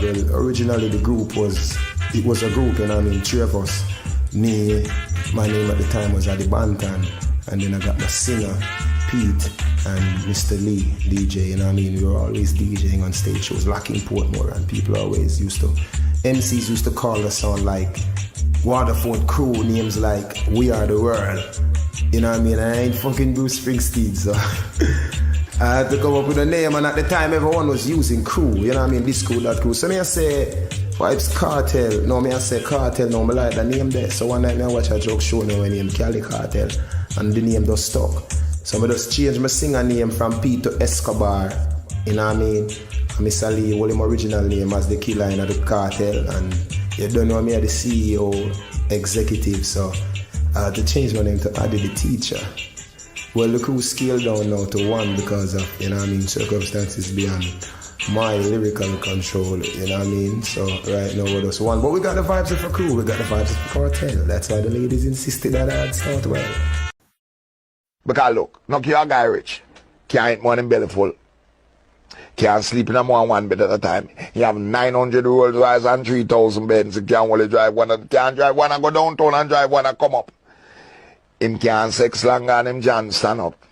Well, originally the group was a group, you know what I mean, three of us. Me, my name at the time was Adi Bantan, and then I got my singer, Pete, and Mr. Lee, DJ, you know what I mean? We were always DJing on stage shows, like in Portmore, and people always MCs used to call us on like Waterford crew names like We Are the World. You know what I mean? I ain't fucking Bruce Springsteen, so I had to come up with a name, and at the time everyone was using crew, you know what I mean? This crew, that crew. So me I say Vybz Kartel, no me I say Cartel, no me like the name there. So one night me I watch a joke show now named Cali Cartel, and the name just stuck. So I just changed my singer name from Pete to Escobar, you know what I mean? And Mr. Lee, well, my original name as the killer in the cartel, and you don't know me as the CEO, executive, so I had to change my name to Adi the Teacher. Well, the crew scaled down now to one because of, you know what I mean, circumstances beyond my lyrical control, you know what I mean? So right now we're just one. But we got the vibes of a crew, we got the vibes of a cartel. That's why the ladies insisted that I'd start well. Because look, no care a guy rich, can't eat more than belly full, can't sleep in a more than one bed at a time. He have 900 Rolls Royce and 3,000 beds. He can't only drive one, can't drive one and go downtown and drive one and come up. Him can't sex longer and him John stand up.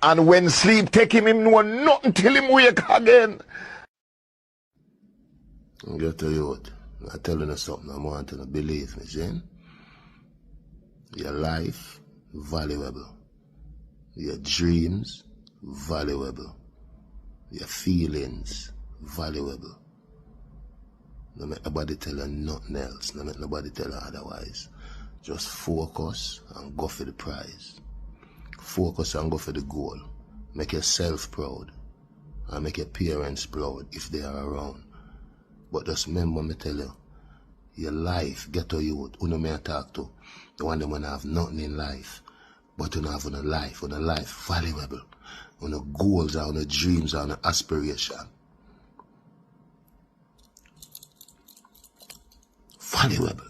And when sleep take him know nothing till him wake again. I'll get to you what, I'm telling you something I want you to believe me, see? Your life, valuable. Your dreams, valuable. Your feelings, valuable. Don't make nobody tell you nothing else. Don't make nobody tell you otherwise. Just focus and go for the prize. Focus and go for the goal. Make yourself proud. And make your parents proud if they are around. But just remember me tell you, your life, ghetto youth, who no may talk to, the one that when have nothing in life, but you have on a life valuable. On the goals, on the dreams, on the aspiration. Valuable.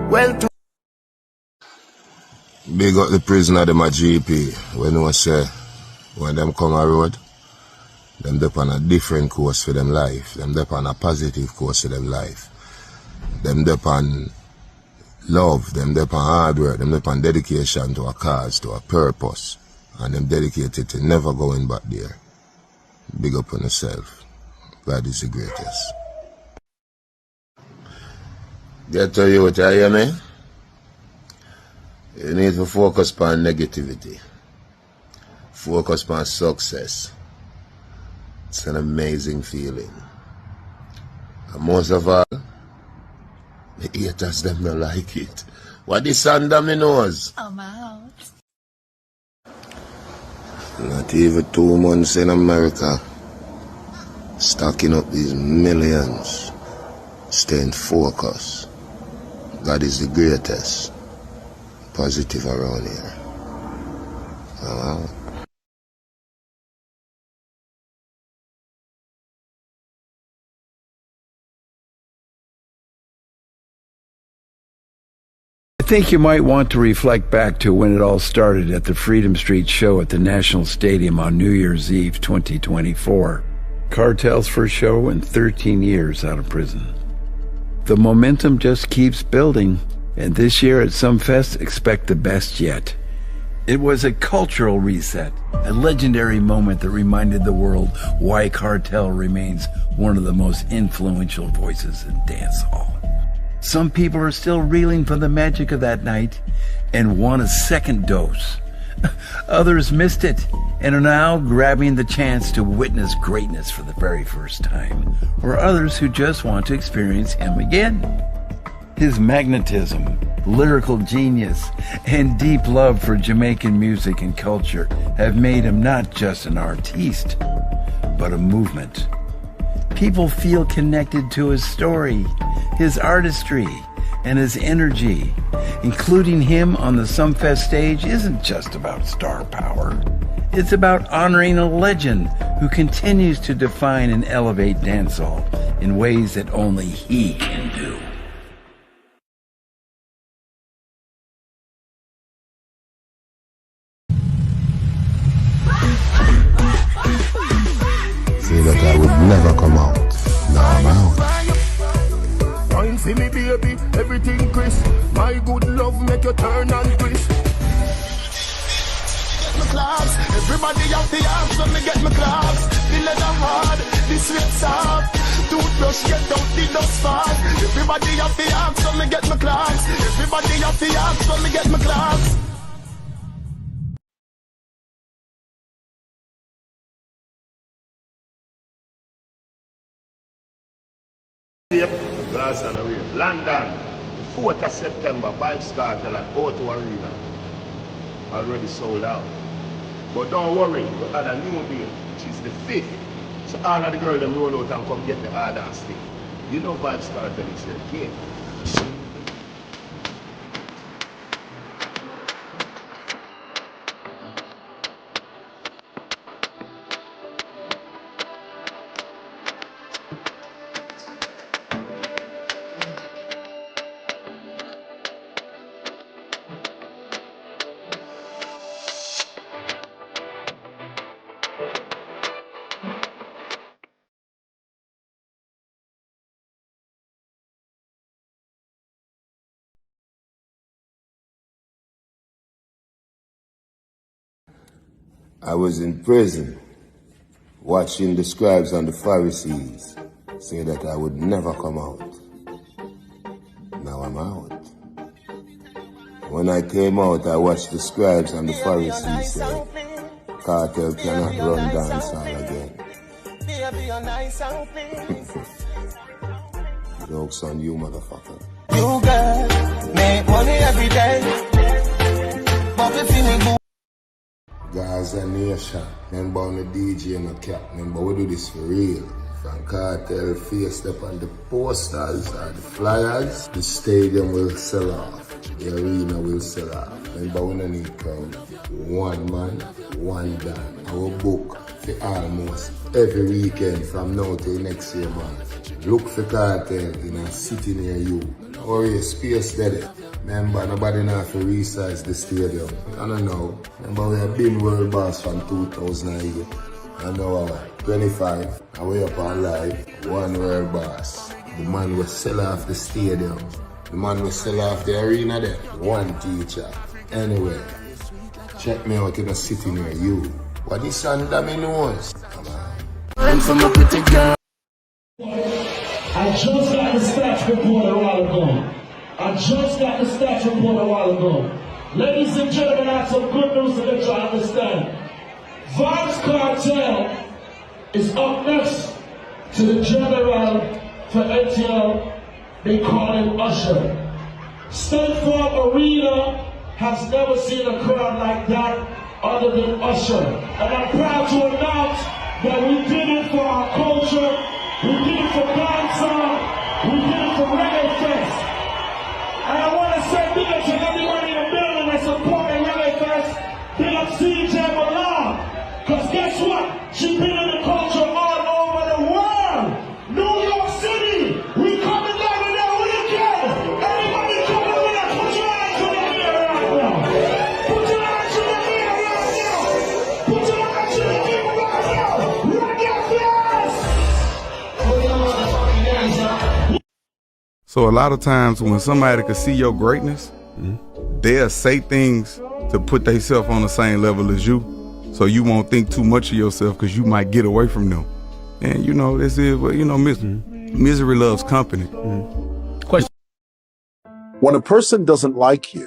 Well, big up the prisoner, them a GP. When we say, when them come a road, them dep on a different course for them life. Them dep on a positive course for them life. Them dep on love, them dep on hard work, them dep on dedication to a cause, to a purpose. And them dedicated to never going back there. Big up on yourself. God is the greatest. Get to you, what you hear me? You need to focus on negativity. Focus on success. It's an amazing feeling. And most of all, the haters them don't like it. What the sun down me nose? I'm out. Not even 2 months in America. Stacking up these millions. Staying focused. God is the greatest. Positive around here. I'm out. I think you might want to reflect back to when it all started at the Freedom Street show at the National Stadium on New Year's Eve 2024. Cartel's first show in 13 years out of prison. The momentum just keeps building, and this year at Sumfest, expect the best yet. It was a cultural reset, a legendary moment that reminded the world why Cartel remains one of the most influential voices in dancehall. Some people are still reeling from the magic of that night and want a second dose. Others missed it and are now grabbing the chance to witness greatness for the very first time, or others who just want to experience him again. His magnetism, lyrical genius, and deep love for Jamaican music and culture have made him not just an artiste, but a movement. People feel connected to his story, his artistry, and his energy. Including him on the Sumfest stage isn't just about star power. It's about honoring a legend who continues to define and elevate dancehall in ways that only he can do. that I would never come out. Now I'm out. Fine for me baby, everything crisp. My good love make you turn and twist. Get my class, everybody have the arms when me get my class. The leather hard, the sweat soft. Toothbrush get out the dust fast. Everybody have the arms when me get my class. Everybody have the arms when me get my class. London, 4th of September, Vybz Kartel at O2 Arena. Already sold out. But don't worry, we got a new deal, which is the 5th. So all of the girls them roll out and come get the order and stick. You know Vybz Kartel is your king. I was in prison, watching the scribes and the Pharisees say that I would never come out. Now I'm out. When I came out, I watched the scribes and the Pharisees say, Cartel cannot run dancehall again. Jokes on you, motherfucker. You girl, make money every day. But if you need Gaza Nation, remember on the DJ and the cap, remember we do this for real. From Cartel face up on the posters or the flyers, the stadium will sell off, the arena will sell off. Remember we don't need crowd, one man, one dime. Our book for almost every weekend from now till next year, man. Look for Cartel in a city near you. Or a space there. Remember, nobody now have to resize the stadium. I don't know. Remember, we have been world boss from 2008. I know 25, and we up on live, one world boss. The man will sell off the stadium. The man will sell off the arena there. One teacher. Anyway, check me out in a city near you. What is under me nose? Come on. I just got the stats report a while ago. Ladies and gentlemen, I have some good news to let you understand. Vybz Kartel is up next to the general for ATL. They call him Usher. State Farm Arena has never seen a crowd like that other than Usher. And I'm proud to announce that we did it for our culture, we did it for dancehall, we did it for Reggae Fest. And I want to say big up to everybody in the building that's supporting Reggae Fest. Big up CJ Malone. Because guess what? She's been in the culture all over the world. New York City, we coming down in there weekend. Everybody coming with us. Put your hands in the air right now. Put your hands in the air right now. Put your hands in the air right now. Reggae Fest. Put your motherfucking hands up. So a lot of times when somebody can see your greatness, they'll say things to put themselves on the same level as you, so you won't think too much of yourself because you might get away from them. And you know, this is, you know, misery loves company. Question. When a person doesn't like you,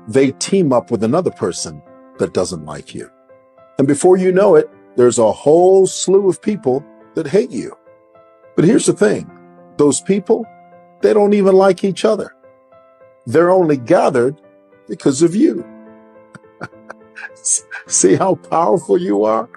they team up with another person that doesn't like you. And before you know it, there's a whole slew of people that hate you. But here's the thing, those people, they don't even like each other. They're only gathered because of you. See how powerful you are?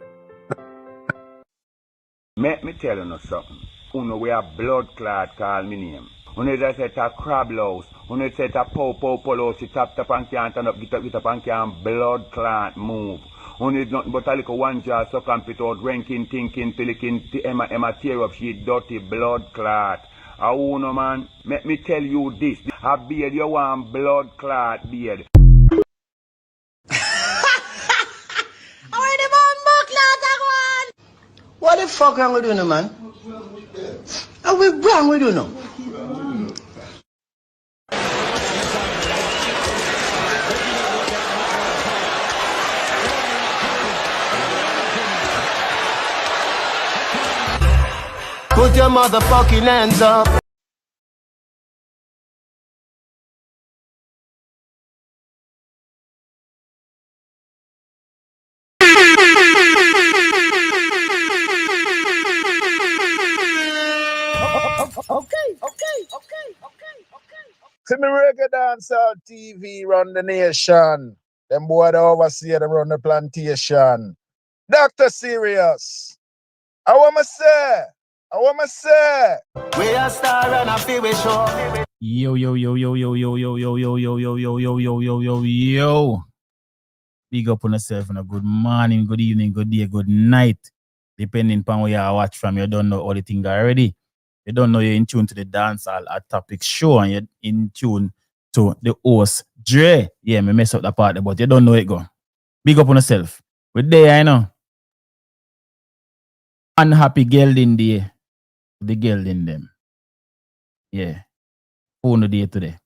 Let me tell you something. Uno we have blood clot call me name. Uno just set a crab house. Uno set a pow house. She tap and can't turn up, get up and can't blood clot move. Uno is nothing but a little one jar suck and pit out, ranking, thinking, pelican, Emma tear up, she dirty blood clot. Uno man, let me tell you this. A beard you want blood clot beard. What the fuck wrong with you, no, man? What we wrong with you, no? Put your motherfucking hands up. See me reggae dancehall TV run the nation. Them boy the overseer they run the plantation. Dr. Serious. I want to say. We are star and I feel we show. Yo. Big up on yourself and a good morning, good evening, good day, good night. Depending upon where you watch from, you don't know all the things already. You don't know you're in tune to the Dancehall at Topic show and you're in tune to the host, Dre. Yeah, me mess up that part, but you don't know it go. Big up on yourself. We're there, I know. Unhappy girl in there. The girl in them. Yeah. Phone the day today.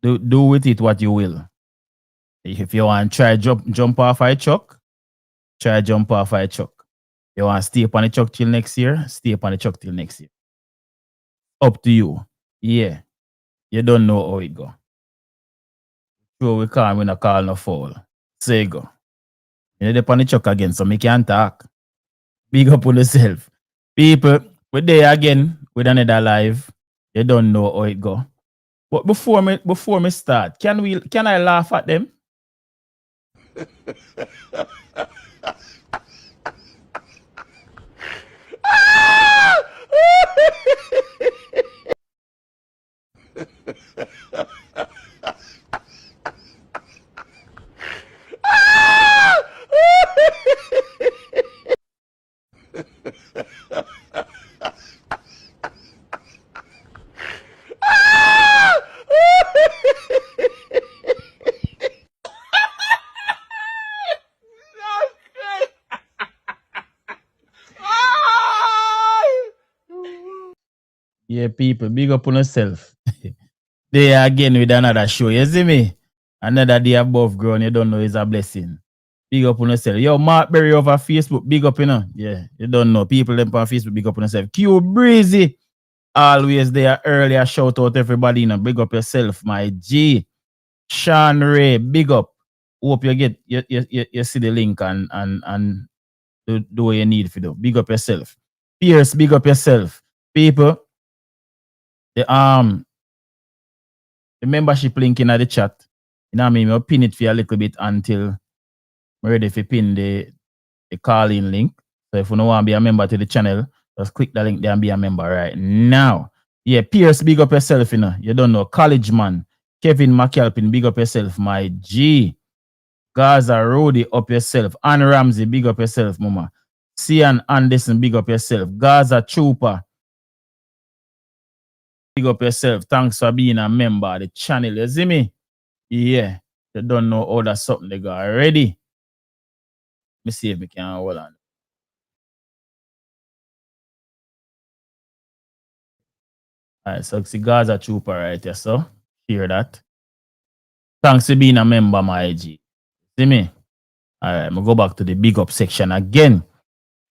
Do with it what you will. If you want to try jump off a truck, try jump off a truck. You want to stay upon the truck till next year, stay upon the truck till next year. Up to you. Yeah. You don't know how it go. Sure, we can't win a call no foul. Say go. You're upon the truck again, so me can't talk. Big up on yourself. People, we're there again with another live. You don't know how it go. But before me start, can I laugh at them? Yeah, people, big up on yourself. There again with another show. You see me? Another day above ground, you don't know is a blessing. Big up on yourself. Yo, Mark Berry over Facebook, big up, you know. Yeah, you don't know. People them on Facebook, big up on yourself. Q Breezy, always there earlier. Shout out everybody, you know. Big up yourself, my G. Sean Ray, big up. Hope you get you see the link and do what you need for do. Big up yourself. Pierce, big up yourself. People. The membership link in the chat. You know what I mean? I'll pin it for you a little bit until I'm ready to pin the call-in link. So if you don't want to be a member to the channel, just click the link there and be a member right now. Yeah, Pierce, big up yourself, you know. You don't know. College man. Kevin McAlpin, big up yourself, my G. Gaza Rody, up yourself. Ann Ramsey, big up yourself, mama. Cian Anderson, big up yourself. Gaza Trooper. Big up yourself. Thanks for being a member of the channel. You see me? Yeah. You don't know all that something they got already. Let me see if we can hold on. Alright, so see Gaza Trooper right here, so hear that. Thanks for being a member, my IG. See me? Alright, I'm gonna go back to the big up section again.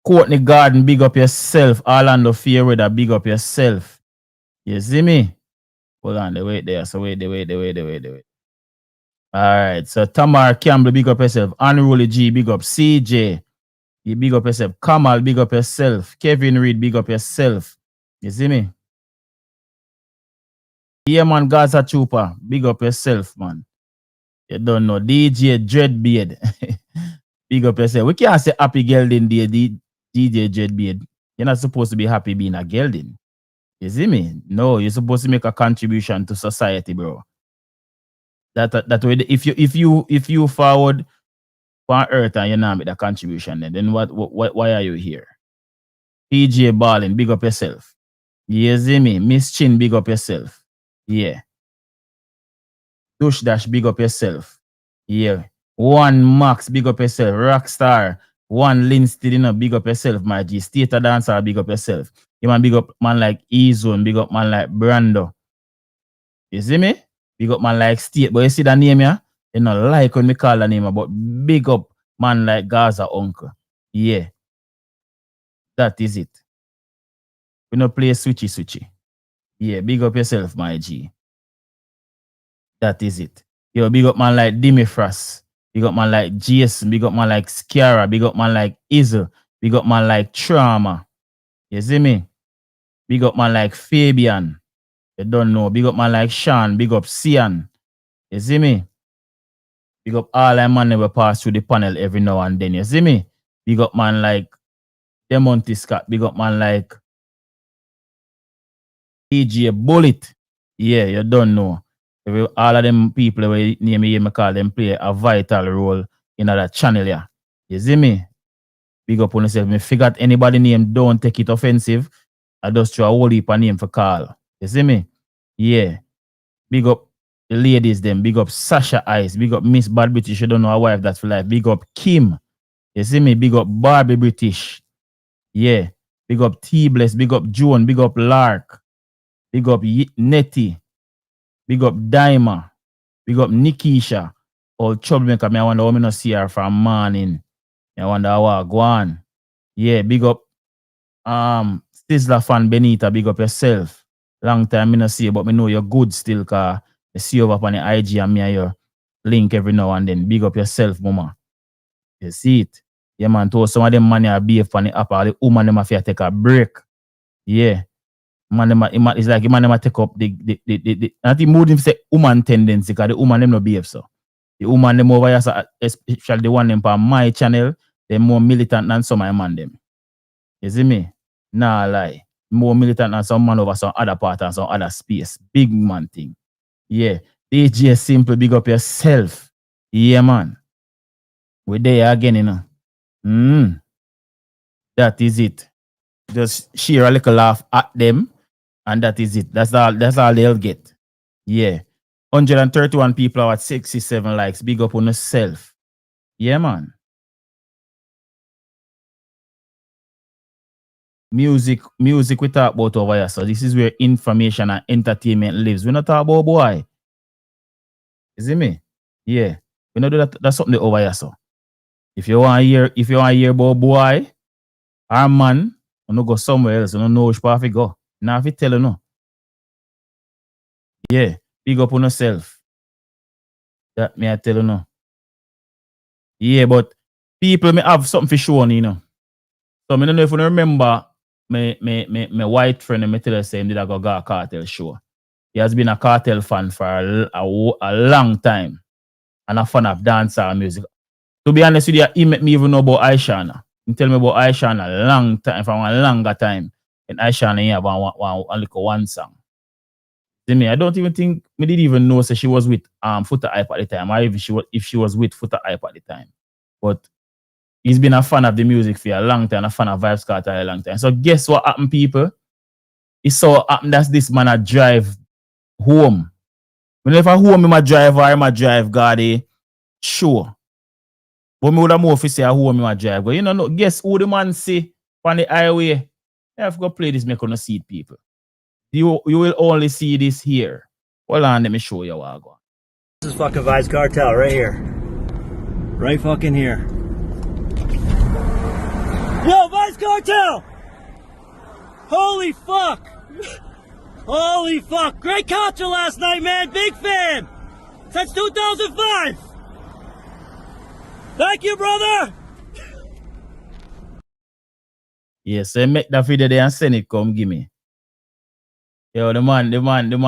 Courtney Garden, big up yourself. Orlando Fairweather, big up yourself. You see me? Hold on, wait there. So wait. Alright, so Tamar Campbell, big up yourself. Unruly G, big up. CJ, you big up yourself. Kamal, big up yourself. Kevin Reed, big up yourself. You see me? Yeah, man, Gaza Trooper, big up yourself, man. You don't know. DJ Dreadbeard, big up yourself. We can't say happy gelding day, DJ Dreadbeard. You're not supposed to be happy being a gelding. You see me? No, you're supposed to make a contribution to society, bro. That way, if you forward on earth and you're not make that contribution, then why are you here? PJ Ballin, big up yourself. You see me? Miss Chin, big up yourself. Yeah. Dush Dash, big up yourself. Yeah. One Max, big up yourself. Rockstar, One Linstead, you know, big up yourself, my G. State of Dancer, big up yourself. You man big up man like E-Zone, big up man like Brando. You see me? Big up man like State. But you see that name, yeah? You know, like when me call the name, but big up man like Gaza Uncle. Yeah. That is it. We no play switchy. Yeah, big up yourself, my G. That is it. Yo, big up man like Dimifras. Big up man like Jason. Big up man like Sciara. Big up man like Izzle. Big up man like Trauma. You see me? Big up man like Fabian. You don't know. Big up man like Sean. Big up Cian. You see me? Big up all them man never pass through the panel every now and then. You see me? Big up man like Demonte Scott. Big up man like EJ Bullet. Yeah, you don't know. All of them people who name me, I call them play a vital role in that channel. Yeah. You see me? Big up on yourself. Me figure anybody name, don't take it offensive. I just throw a whole heap of name for call. You see me? Yeah. Big up the ladies them. Big up Sasha Ice. Big up Miss Bad British. You don't know a wife that's for life. Big up Kim. You see me? Big up Barbie British. Yeah. Big up T-Bless. Big up Joan. Big up Lark. Big up Nettie. Big up Daima. Big up Nikisha. All troublemaker. I wonder how I not see her from morning. I wonder how I go on. Yeah, big up Sizzler fan Benita. Big up yourself. Long time I not see you, but I know you're good still, cause I see you up on the IG and me and your link every now and then. Big up yourself, mama. You see it? Yeah, man. Told some of them money are behave on the app. All the woman them have to take a break. Yeah. Man, it's like the man them take up the not even mood him say woman tendency, because the woman them no behave so. The woman them over here, especially the one them on my channel, they're more militant than some of my man them. You see me? Nah lie. More militant than some man over some other part and some other space. Big man thing. Yeah. DJ Simple, big up yourself. Yeah, man. We're there again, you know. That is it. Just share a little laugh at them. And that is it. That's all they'll get. Yeah. 131 people are at 67 likes. Big up on yourself. Yeah, man. Music we talk about over here. So this is where information and entertainment lives. We not talk about boy. You see me? Yeah. We not do that. That's something over here. So if you want to hear about boy, our man, you no go somewhere else. You don't know which path you go. Now if you tell you no. Yeah. Big up on yourself. That me I tell you no. Yeah, but people may have something for sure, you know. So I don't know if you remember my white friend and me tell you say him did a go a cartel show. He has been a cartel fan for a long time. And a fan of dancehall music. To be honest with you, he made me even know about Aishana. He tell me about Aishana a long time, from a longer time. And Aishana here about one song. See me, I don't even think me didn't even know so she was with Foota Hype at the time, or if she was with Foota Hype at the time. But he's been a fan of the music for a long time, a fan of Vybz Kartel a long time. So guess what happened, people? It so happened that this man a drive home. Whenever home him a drive or him a drive Gardy, sure. But me would have more if say home him a drive. But you know, no, guess who the man say on the highway? I have to go play this, make on see it, people. You will only see this here. Hold on, let me show you what I got. This is fucking Vybz Kartel right here. Right fucking here. Yo, Vybz Kartel! Holy fuck! Holy fuck! Great concert last night, man! Big fan! Since 2005! Thank you, brother! Yes, so make that video there and send it, come give me. Yo, the man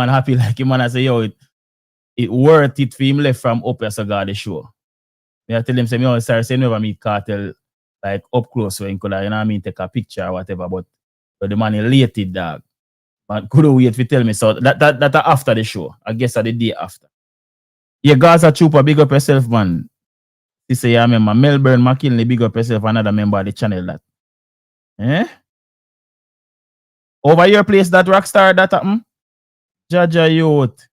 happy like him, man. I say, yo, it worth it for him left from up here so God the show. I tell him, say, me sorry, say never meet Kartel like up close so he could, you know what I mean, take a picture or whatever, but the man elated, dog. Man couldn't wait to tell me. So that after the show. I guess the day after. Yeah, Gaza Trooper, big up yourself, man. He say, yeah, I remember Melbourne McKinley, big up yourself, another member of the channel that. Eh? Over your place, that rockstar that happen? Jaja youth.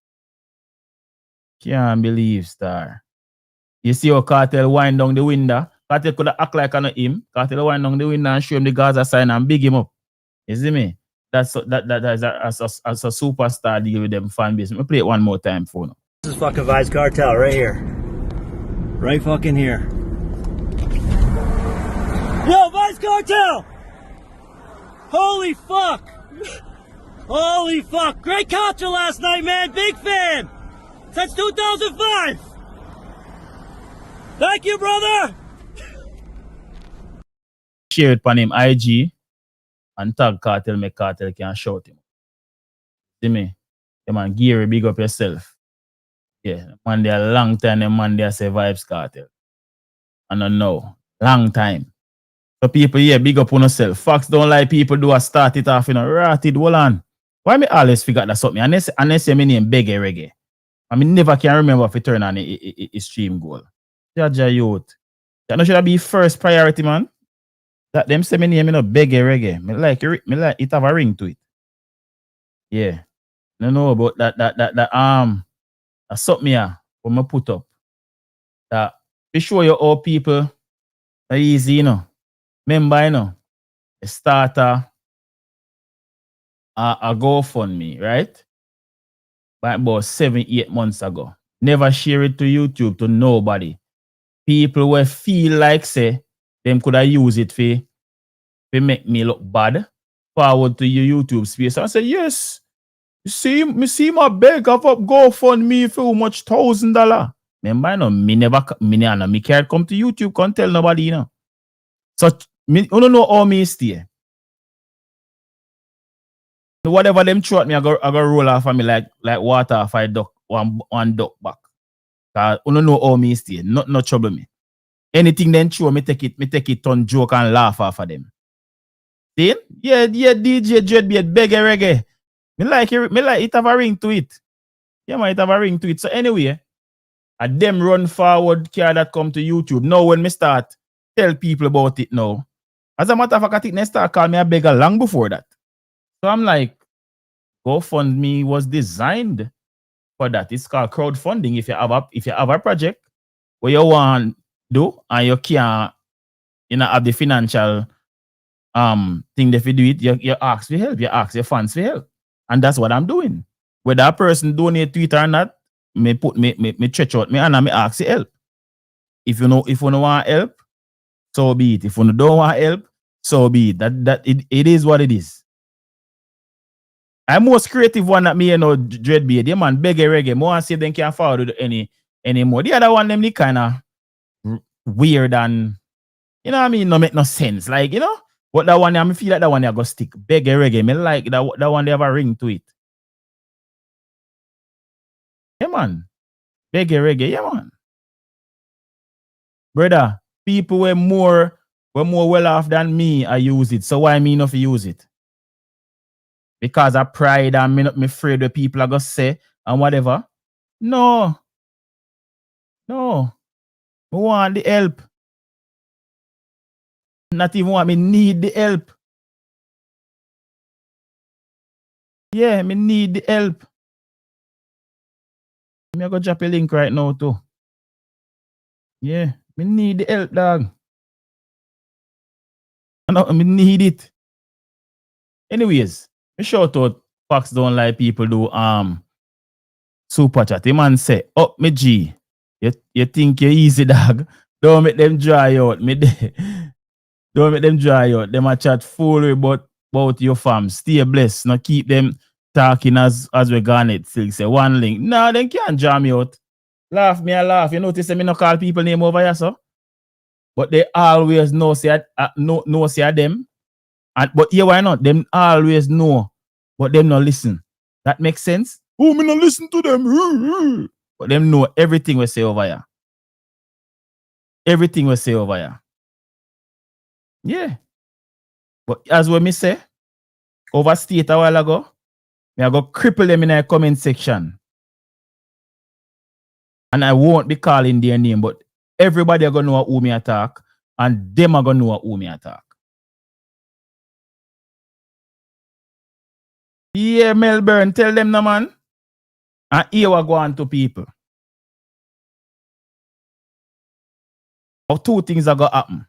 Can't believe, star. You see how Kartel wind down the window Cartel could act like I know him. Cartel went down the window and show him the Gaza sign and big him up. You see me? That is as a superstar deal with them fan base. Let me play it one more time for now. This is fucking Vybz Kartel right here. Right fucking here. Yo, Vybz Kartel! Holy fuck! Holy fuck! Great concert last night, man! Big fan! Since 2005! Thank you, brother! Share it on him IG and tag Cartel, make Cartel can shout him. See me? Yeah, man, Gary, big up yourself. Yeah, man, there a long time, the man there say Vybz Kartel. I don't know. Long time. So people, yeah, big up on yourself. Fox don't like people do a start it off, you know, ratted, hold on. Why me always forget that something? Unless my name Beggy Reggae. I mean, never can remember if it turn on a stream goal. Jaja youth. That should be first priority, man. That them say my name, you know, Beggy Reggae. Me like it have a ring to it. Yeah. No know about that that's something here when I put up. That to show you all people are easy, you know. Remember, you know, a starter a GoFundMe, right? By about 7-8 months ago. Never share it to YouTube to nobody. People will feel like say them could have used it for make me look bad. Forward to your YouTube space. I say, yes. You see my beg of up GoFundMe for how much $1,000. Remember, you know, me can't come to YouTube, can't tell nobody, you know. So me, you don't know how me stay. So whatever them throw at me, I go roll off of me like water off I duck one duck back. Cause you don't know how me stay. No trouble me. Anything then throw me take it on joke and laugh off of them. See? Yeah, DJ Dreadbeard, Beggy Reggae. Me like it have a ring to it. Yeah, man, it have a ring to it. So anyway, I them run forward care that come to YouTube. Now when me start tell people about it now. As a matter of fact, I think they start call me a beggar long before that. So I'm like, GoFundMe was designed for that. It's called crowdfunding. If you have a project where you want to do and you can't, you know, have the financial thing that you do it, you ask for help. You ask your fans for help. And that's what I'm doing. Whether a person donate to it or not, me stretch out me and I ask for help. If you don't want help, so be it. If you don't want help, so be it. It is what it is. I'm most creative one that me, you know, Dreadbeard. The man Beggy Reggae. More say they can't forward anymore. The other one, them the kind of weird and, you know what I mean, no make no sense. Like, you know, but that one, I feel like that one I go stick. Beggy Reggae. Me like that one they have a ring to it. Yeah, man. Beggy Reggae, yeah, man. Brother, people were more well off than me. I use it. So why me not use it? Because of pride and me not afraid what people are gonna say and whatever. No. I want the help. Not even want me need the help. Yeah, me need the help. Me go drop a link right now too. Yeah, me need the help, dog. I need it. Anyways, me shout out Fox don't like people do super chat. The man say, oh me G, you think you're easy, dog. Don't make them dry out. Don't make them dry out. Them a chat full about your fam. Stay blessed. Not keep them talking as we gone it. Still say one link. No, they can't jam me out. Laugh me, I laugh. You notice me not call people name over here, so? But they always know say them. But yeah, why not? Them always know, but them not listen. That makes sense? Oh, me not listen to them. But them know everything we say over here. Everything we say over here. Yeah. But as what me say, overstate a while ago, me I go cripple them in a comment section. And I won't be calling their name, but everybody are gonna know who me attack, and them are gonna know who me attack. Yeah, Melbourne, tell them no, man. And here we go on to people. Or two things are gonna happen.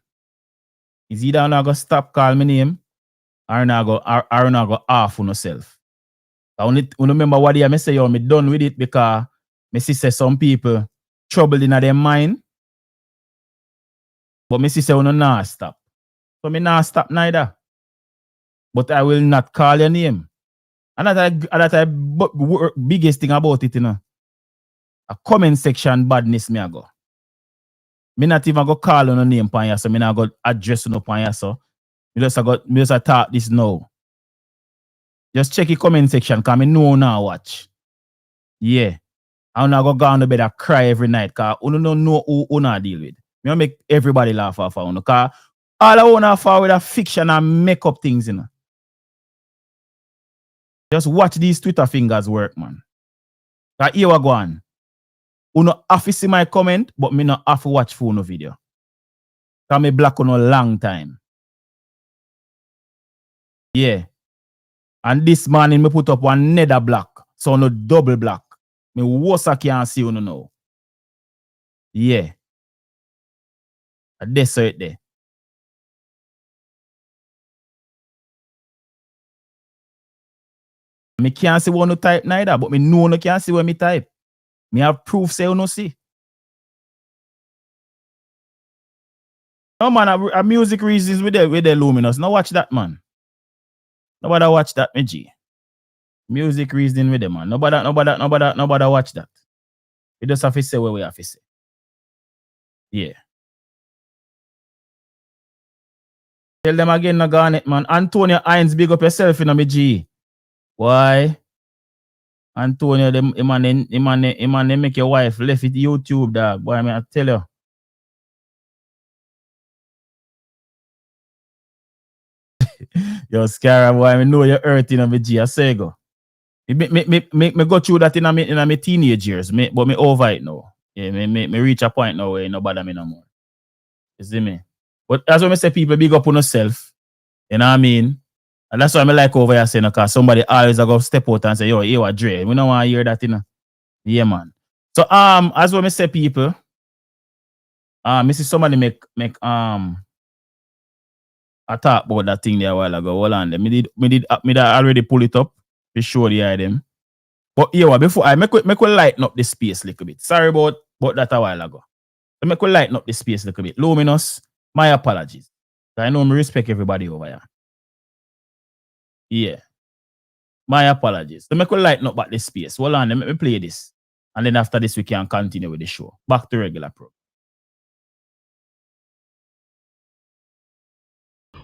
Is either I'm not gonna stop calling my name or not go off on yourself. I only remember what I say, yo, me done with it because me see say some people trouble in their mind. But me see say no nah stop. So me nah stop neither. But I will not call your name. And that biggest thing about it, you know. A comment section badness me I go. Me not even go call on a name pan ya, so me not go address on pan ya, so me just talk this now. Just check the comment section, cause me know now watch. Yeah. I'm not go on the bed and cry every night, cause you don't know who not deal with. Me make everybody laugh off of you, cause all I wanna fall with a fiction and make up things, you know. Just watch these Twitter fingers work, man. Cause here we go on. You no have to see my comment, but me not have to watch for no video. Cause me black on a long time. Yeah. And this morning me put up one nether black. So no double black. Me worse I can't see you now. Yeah. That's right there. Me can't see what no type neither, but me know no can't see what me type. Me have proof say you no see. No man, a music reasons with the luminous. Now watch that, man. Nobody watch that, me G. Music reasoning with them, man. Nobody watch that. We just have to say what we have to say. Yeah. Tell them again, no garnet, man. Antonio Hines, big up yourself, you know, me G. Why? Antonio, the man make your wife left it YouTube, dog. Boy, I tell you. Yo, Scara, boy, I know you're hurting on me G. I say go. Me go through that in my teenage years, but me over it now. Yeah, me reach a point now where it no bother me no more. You see me? But that's why I say people big up on yourself. You know what I mean? And that's why I like over here saying, because somebody always go step out and say, yo, you are Dre. We don't want to hear that, you know. Yeah, man. So as what I say people, me see somebody make I talk about that thing there a while ago. Hold on. Me did already pull it up to show the item. But yeah, before I make we lighten up the space a little bit. Sorry about that a while ago. So make we lighten up the space a little bit. Luminous, my apologies. I know me respect everybody over here. Yeah. My apologies. So make we lighten up back the space. Hold on, let me play this. And then after this, we can continue with the show. Back to regular program.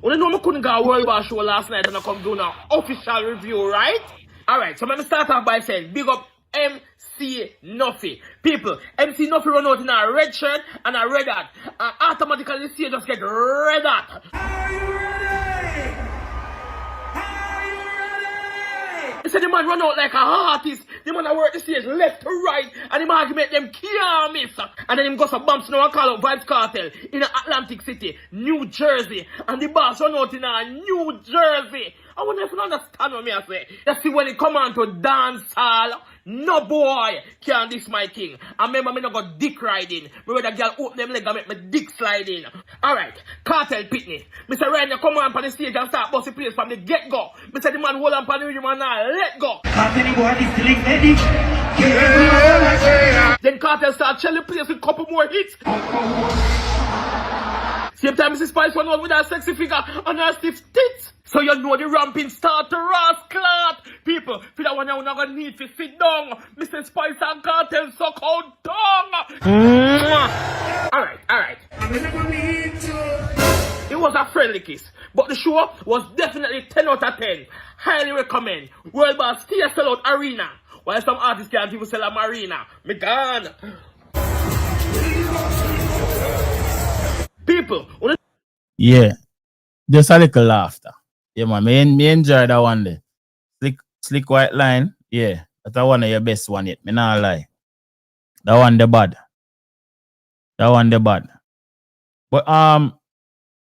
Well, you know I couldn't go a World War show last night and I come do an official review, right? Alright, so let me start off by saying, big up MC Nuffy. People, MC Nuffy run out in a red shirt and a red hat. And automatically the stage just get red hat. Are you ready? Are you ready? He said the man run out like a artist. The man that work the stage left to right. And the man make them can't miss. And then him go some bumps now and call out Vybz Kartel in Atlantic City, New Jersey. And the boss run out in a New Jersey. I wonder if you understand what me I say. You see when it come on to Dancehall, no boy can this my king. I remember me not got dick riding. Me with a girl open them leg and make me dick sliding. Alright, Cartel Pitney. Mr. Ryan, you come on the stage and start busting place from the get-go. Mr. The man hold on for the rhythm and now let go. Then Cartel start shelling place with a couple more hits. Same time Mrs. Spice went out with her sexy figure and her stiff tits. So you know the ramping start to rascal. People, for that one you're not going to need to sit down. Mrs. Spice and Cartel suck out tongue. Alright. It was a friendly kiss. But the show was definitely 10 out of 10. Highly recommend. World Boss still sell out arena. While some artists can't even sell a marina. Me gone. People. Yeah. Just a little laughter. Yeah, man. Me enjoy that one there. Slick white line. Yeah. That's one of your best one yet. Me not lie. That one the bad. But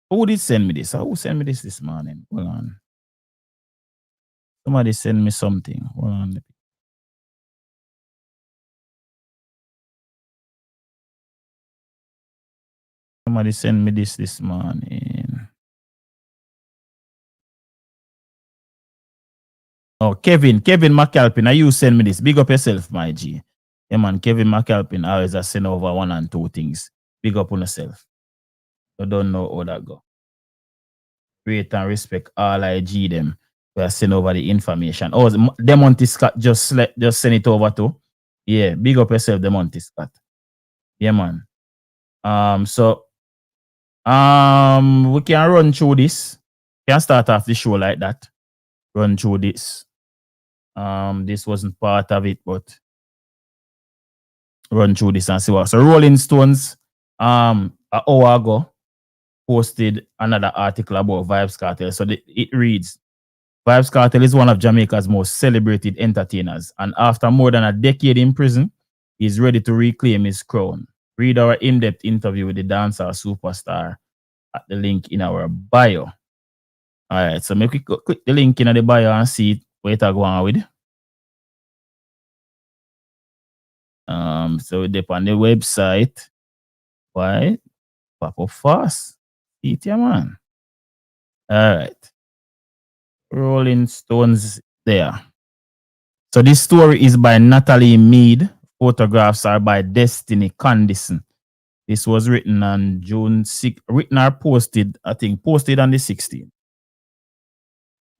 who did send me this? Who sent me this morning? Hold on. Somebody send me something. Hold on. Somebody send me this morning. Oh, Kevin McAlpin, now you send me this. Big up yourself, my G. Yeah, man, Kevin McAlpin always a send over 1 and 2 things. Big up on yourself. You don't know how that go. Rate and respect all IG them. We are send over the information. Oh, Demonty Scott just send it over to. Yeah, big up yourself, Demonty Scott. Yeah, man. So we can run through this. We can start off the show like that. Run through this. This wasn't part of it, but run through this and see what. So Rolling Stones, an hour ago, posted another article about Vybz Kartel. So it reads, Vybz Kartel is one of Jamaica's most celebrated entertainers, and after more than a decade in prison, he's ready to reclaim his crown. Read our in-depth interview with the dancehall superstar at the link in our bio. All right, so make we click the link in the bio and see what it's going on with. So dip on the website. Why? Pop up fast. See it, yeah, man. All right. Rolling Stones there. So this story is by Natalie Mead. Photographs are by Destiny Condison. This was written on June 6th. Written or posted, I think, posted on the 16th.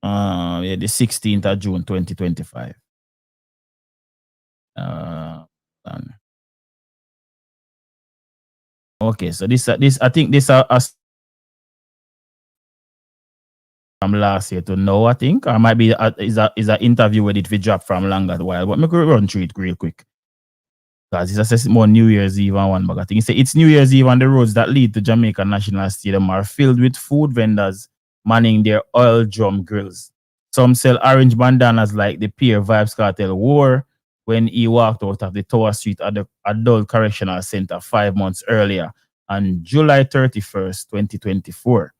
Yeah, the 16th of June 2025. Okay, so this I think this from last year to now, I think, or might be is an interview with it we dropped from longer while. But me go run through it real quick. Because it's a more New Year's Eve and one bag. I think it's New Year's Eve and the roads that lead to Jamaica National Stadium are filled with food vendors manning their oil drum grills. Some sell orange bandanas like the pair Vybz Kartel wore when he walked out of the Tower Street Adult Correctional Center 5 months earlier on July 31st, 2024.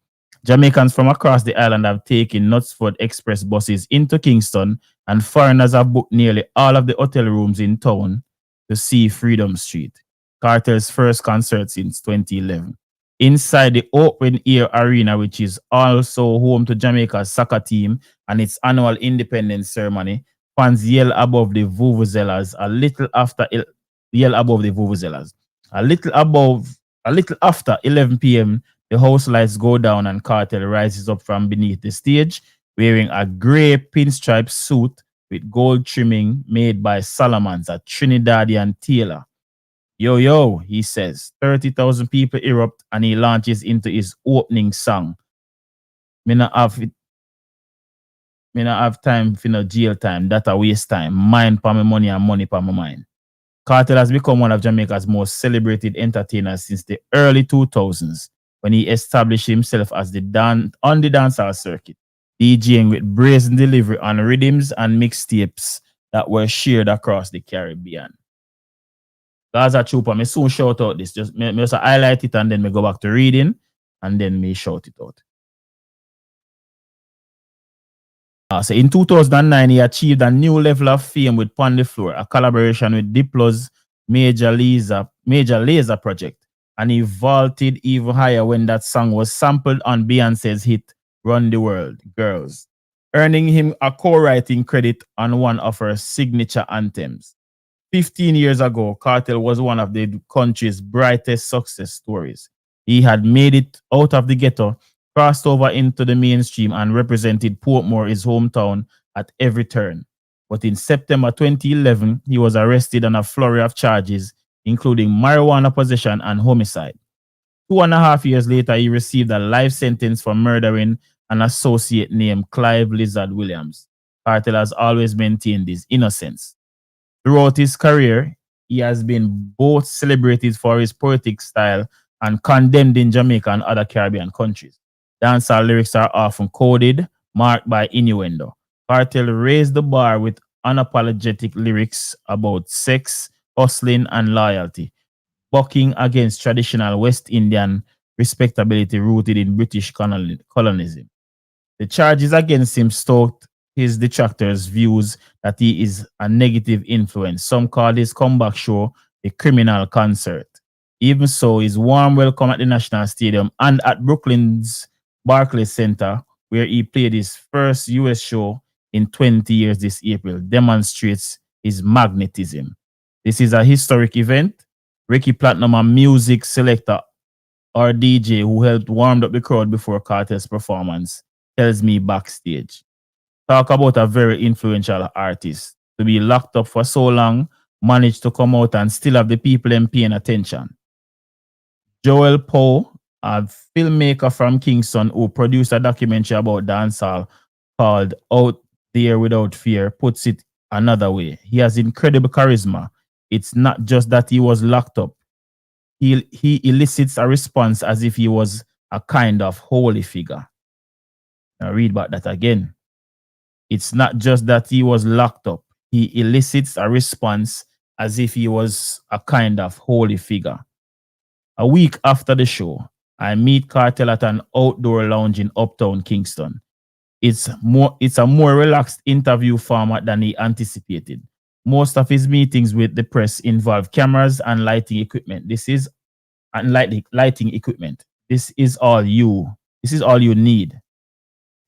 Jamaicans from across the island have taken Knutsford Express buses into Kingston, and foreigners have booked nearly all of the hotel rooms in town to see Freedom Street, Kartel's first concert since 2011. Inside the open air arena, which is also home to Jamaica's soccer team and its annual independence ceremony, fans yell above the vuvuzelas a little after 11 p.m. The house lights go down and Kartel rises up from beneath the stage wearing a grey pinstripe suit with gold trimming made by Solomon's, a Trinidadian tailor. Yo, he says. 30,000 people erupt and he launches into his opening song. Me not have time for no jail time. That a waste time. Mind for my money and money for my mind. Kartel has become one of Jamaica's most celebrated entertainers since the early 2000s when he established himself as on the dancehall circuit, DJing with brazen delivery on rhythms and mixtapes that were shared across the Caribbean. Gaza Trooper, me soon shout out this. Just highlight it and then me go back to reading and then me shout it out. So in 2009, he achieved a new level of fame with Pon the Floor, a collaboration with Diplo's Major Lazer project, and he vaulted even higher when that song was sampled on Beyonce's hit Run the World, Girls, earning him a co-writing credit on one of her signature anthems. 15 years ago, Kartel was one of the country's brightest success stories. He had made it out of the ghetto, crossed over into the mainstream, and represented Portmore, his hometown, at every turn. But in September 2011, he was arrested on a flurry of charges, including marijuana possession and homicide. 2.5 years later, he received a life sentence for murdering an associate named Clive Lizard Williams. Kartel has always maintained his innocence. Throughout his career, he has been both celebrated for his poetic style and condemned in Jamaica and other Caribbean countries. Dancehall lyrics are often coded, marked by innuendo. Kartel raised the bar with unapologetic lyrics about sex, hustling, and loyalty, bucking against traditional West Indian respectability rooted in British colonialism. The charges against him stoked his detractors' views that he is a negative influence. Some call his comeback show a criminal concert. Even so, his warm welcome at the National Stadium and at Brooklyn's Barclays Center, where he played his first US show in 20 years this April, demonstrates his magnetism. This is a historic event. Ricky Platinum, a music selector or DJ who helped warm up the crowd before Kartel's performance, tells me backstage. Talk about a very influential artist. To be locked up for so long, managed to come out and still have the people in paying attention. Joel Poe, a filmmaker from Kingston who produced a documentary about dancehall called Out There Without Fear, puts it another way. He has incredible charisma. It's not just that he was locked up. He elicits a response as if he was a kind of holy figure. Now read about that again. It's not just that he was locked up. He elicits a response as if he was a kind of holy figure. A week after the show, I meet Kartel at an outdoor lounge in Uptown Kingston. It's a more relaxed interview format than he anticipated. Most of his meetings with the press involve cameras and lighting equipment. This is all you need.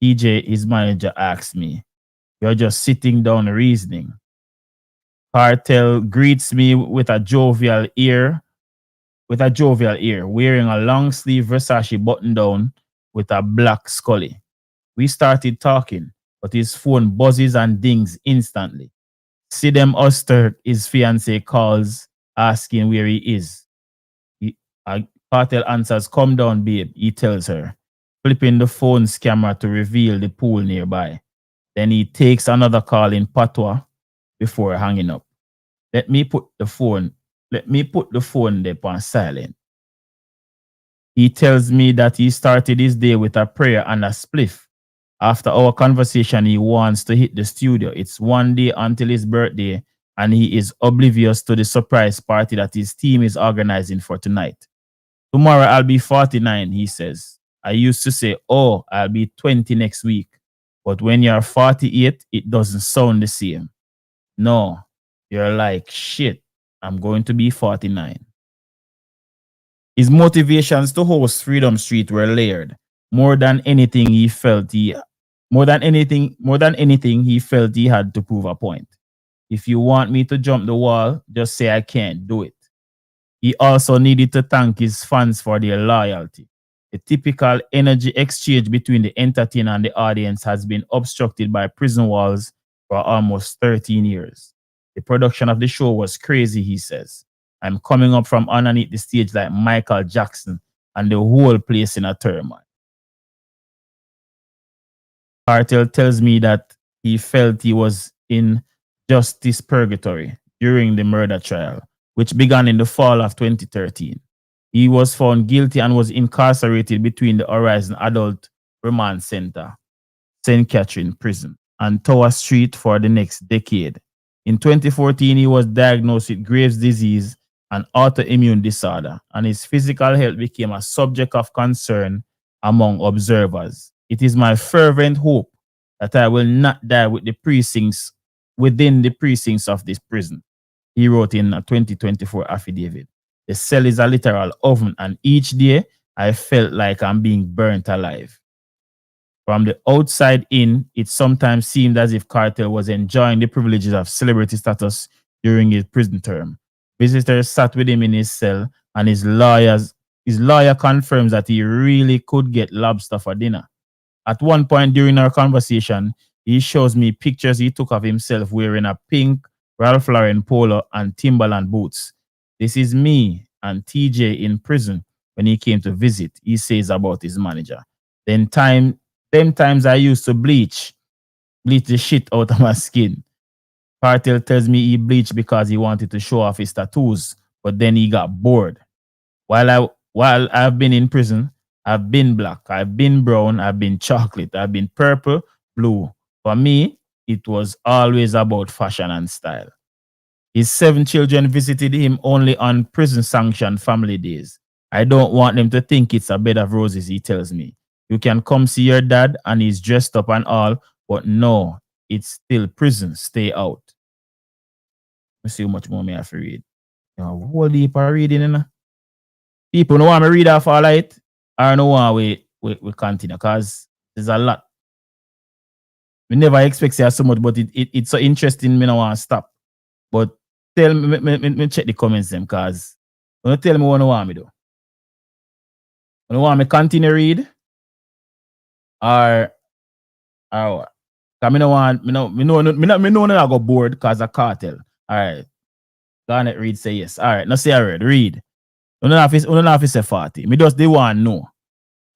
TJ, his manager, asked me. You're just sitting down reasoning. Kartel greets me with a jovial ear, wearing a long sleeve Versace button down with a black Scully. We started talking, but his phone buzzes and dings instantly. Sidem Oster, his fiance, calls asking where he is. Kartel answers, "Come down, babe," he tells her, flipping the phone's camera to reveal the pool nearby. Then he takes another call in patois before hanging up. Let me put the phone there on silent. He tells me that he started his day with a prayer and a spliff. After our conversation, he wants to hit the studio. It's one day until his birthday, and he is oblivious to the surprise party that his team is organizing for tonight. Tomorrow I'll be 49, he says. I used to say, oh, I'll be 20 next week. But when you're 48, it doesn't sound the same. No, you're like, shit, I'm going to be 49. His motivations to host Freedom Street were layered. More than anything, he felt he had to prove a point. If you want me to jump the wall, just say I can't do it. He also needed to thank his fans for their loyalty. The typical energy exchange between the entertainer and the audience has been obstructed by prison walls for almost 13 years. The production of the show was crazy, he says. I'm coming up from underneath the stage like Michael Jackson and the whole place in a turmoil. Kartel tells me that he felt he was in justice purgatory during the murder trial, which began in the fall of 2013. He was found guilty and was incarcerated between the Horizon Adult Remand Center, St. Catherine Prison, and Tower Street for the next decade. In 2014, he was diagnosed with Graves' disease, an autoimmune disorder, and his physical health became a subject of concern among observers. It is my fervent hope that I will not die within the precincts of this prison, he wrote in a 2024 affidavit. The cell is a literal oven, and each day I felt like I'm being burnt alive. From the outside in, it sometimes seemed as if Kartel was enjoying the privileges of celebrity status during his prison term. Visitors sat with him in his cell, and his lawyer confirms that he really could get lobster for dinner. At one point during our conversation, he shows me pictures he took of himself wearing a pink Ralph Lauren polo and Timberland boots. This is me and TJ in prison when he came to visit, he says about his manager. Them times I used to bleach the shit out of my skin. Kartel tells me he bleached because he wanted to show off his tattoos, but then he got bored. While I've been in prison, I've been black, I've been brown, I've been chocolate, I've been purple, blue. For me, it was always about fashion and style. His 7 children visited him only on prison-sanctioned family days. I don't want them to think it's a bed of roses, he tells me. You can come see your dad and he's dressed up and all, but no, it's still prison. Stay out. Let's see how much more I have to read. You know, whole heap of reading, you know? People don't want me read off all right, or no want we continue, because there's a lot. We never expect to say so much, but it's so interesting, me no want to stop. But tell me check the comments them, because don't tell me what you want me do. You want me continue read? Or what? Because me no want, me no I go bored because of cartel. Alright. Garnet read say yes. Alright, now say I read. You don't have to say 40. Me just they want know.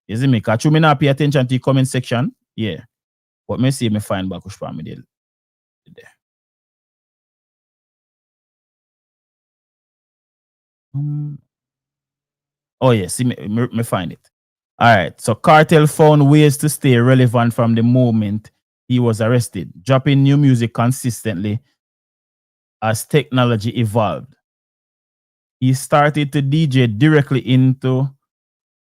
You see me? Because you may not pay attention to the comment section. Yeah. But me see me find back which part me did. Oh yeah, see me find it. Alright. So Kartel found ways to stay relevant from the moment he was arrested, dropping new music consistently as technology evolved. He started to DJ directly into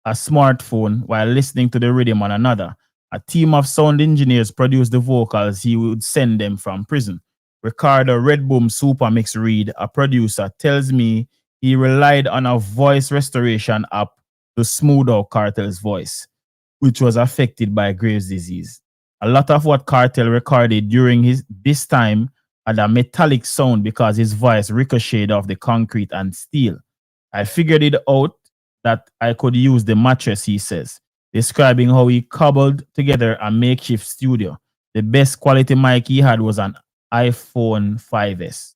a smartphone while listening to the rhythm on another. A team of sound engineers produced the vocals he would send them from prison. Ricardo Redboom Supermix Reed, a producer, tells me he relied on a voice restoration app to smooth out Kartel's voice, which was affected by Graves' disease. A lot of what Kartel recorded during this time had a metallic sound because his voice ricocheted off the concrete and steel. I figured it out that I could use the mattress, he says, describing how he cobbled together a makeshift studio. The best quality mic he had was an iPhone 5S.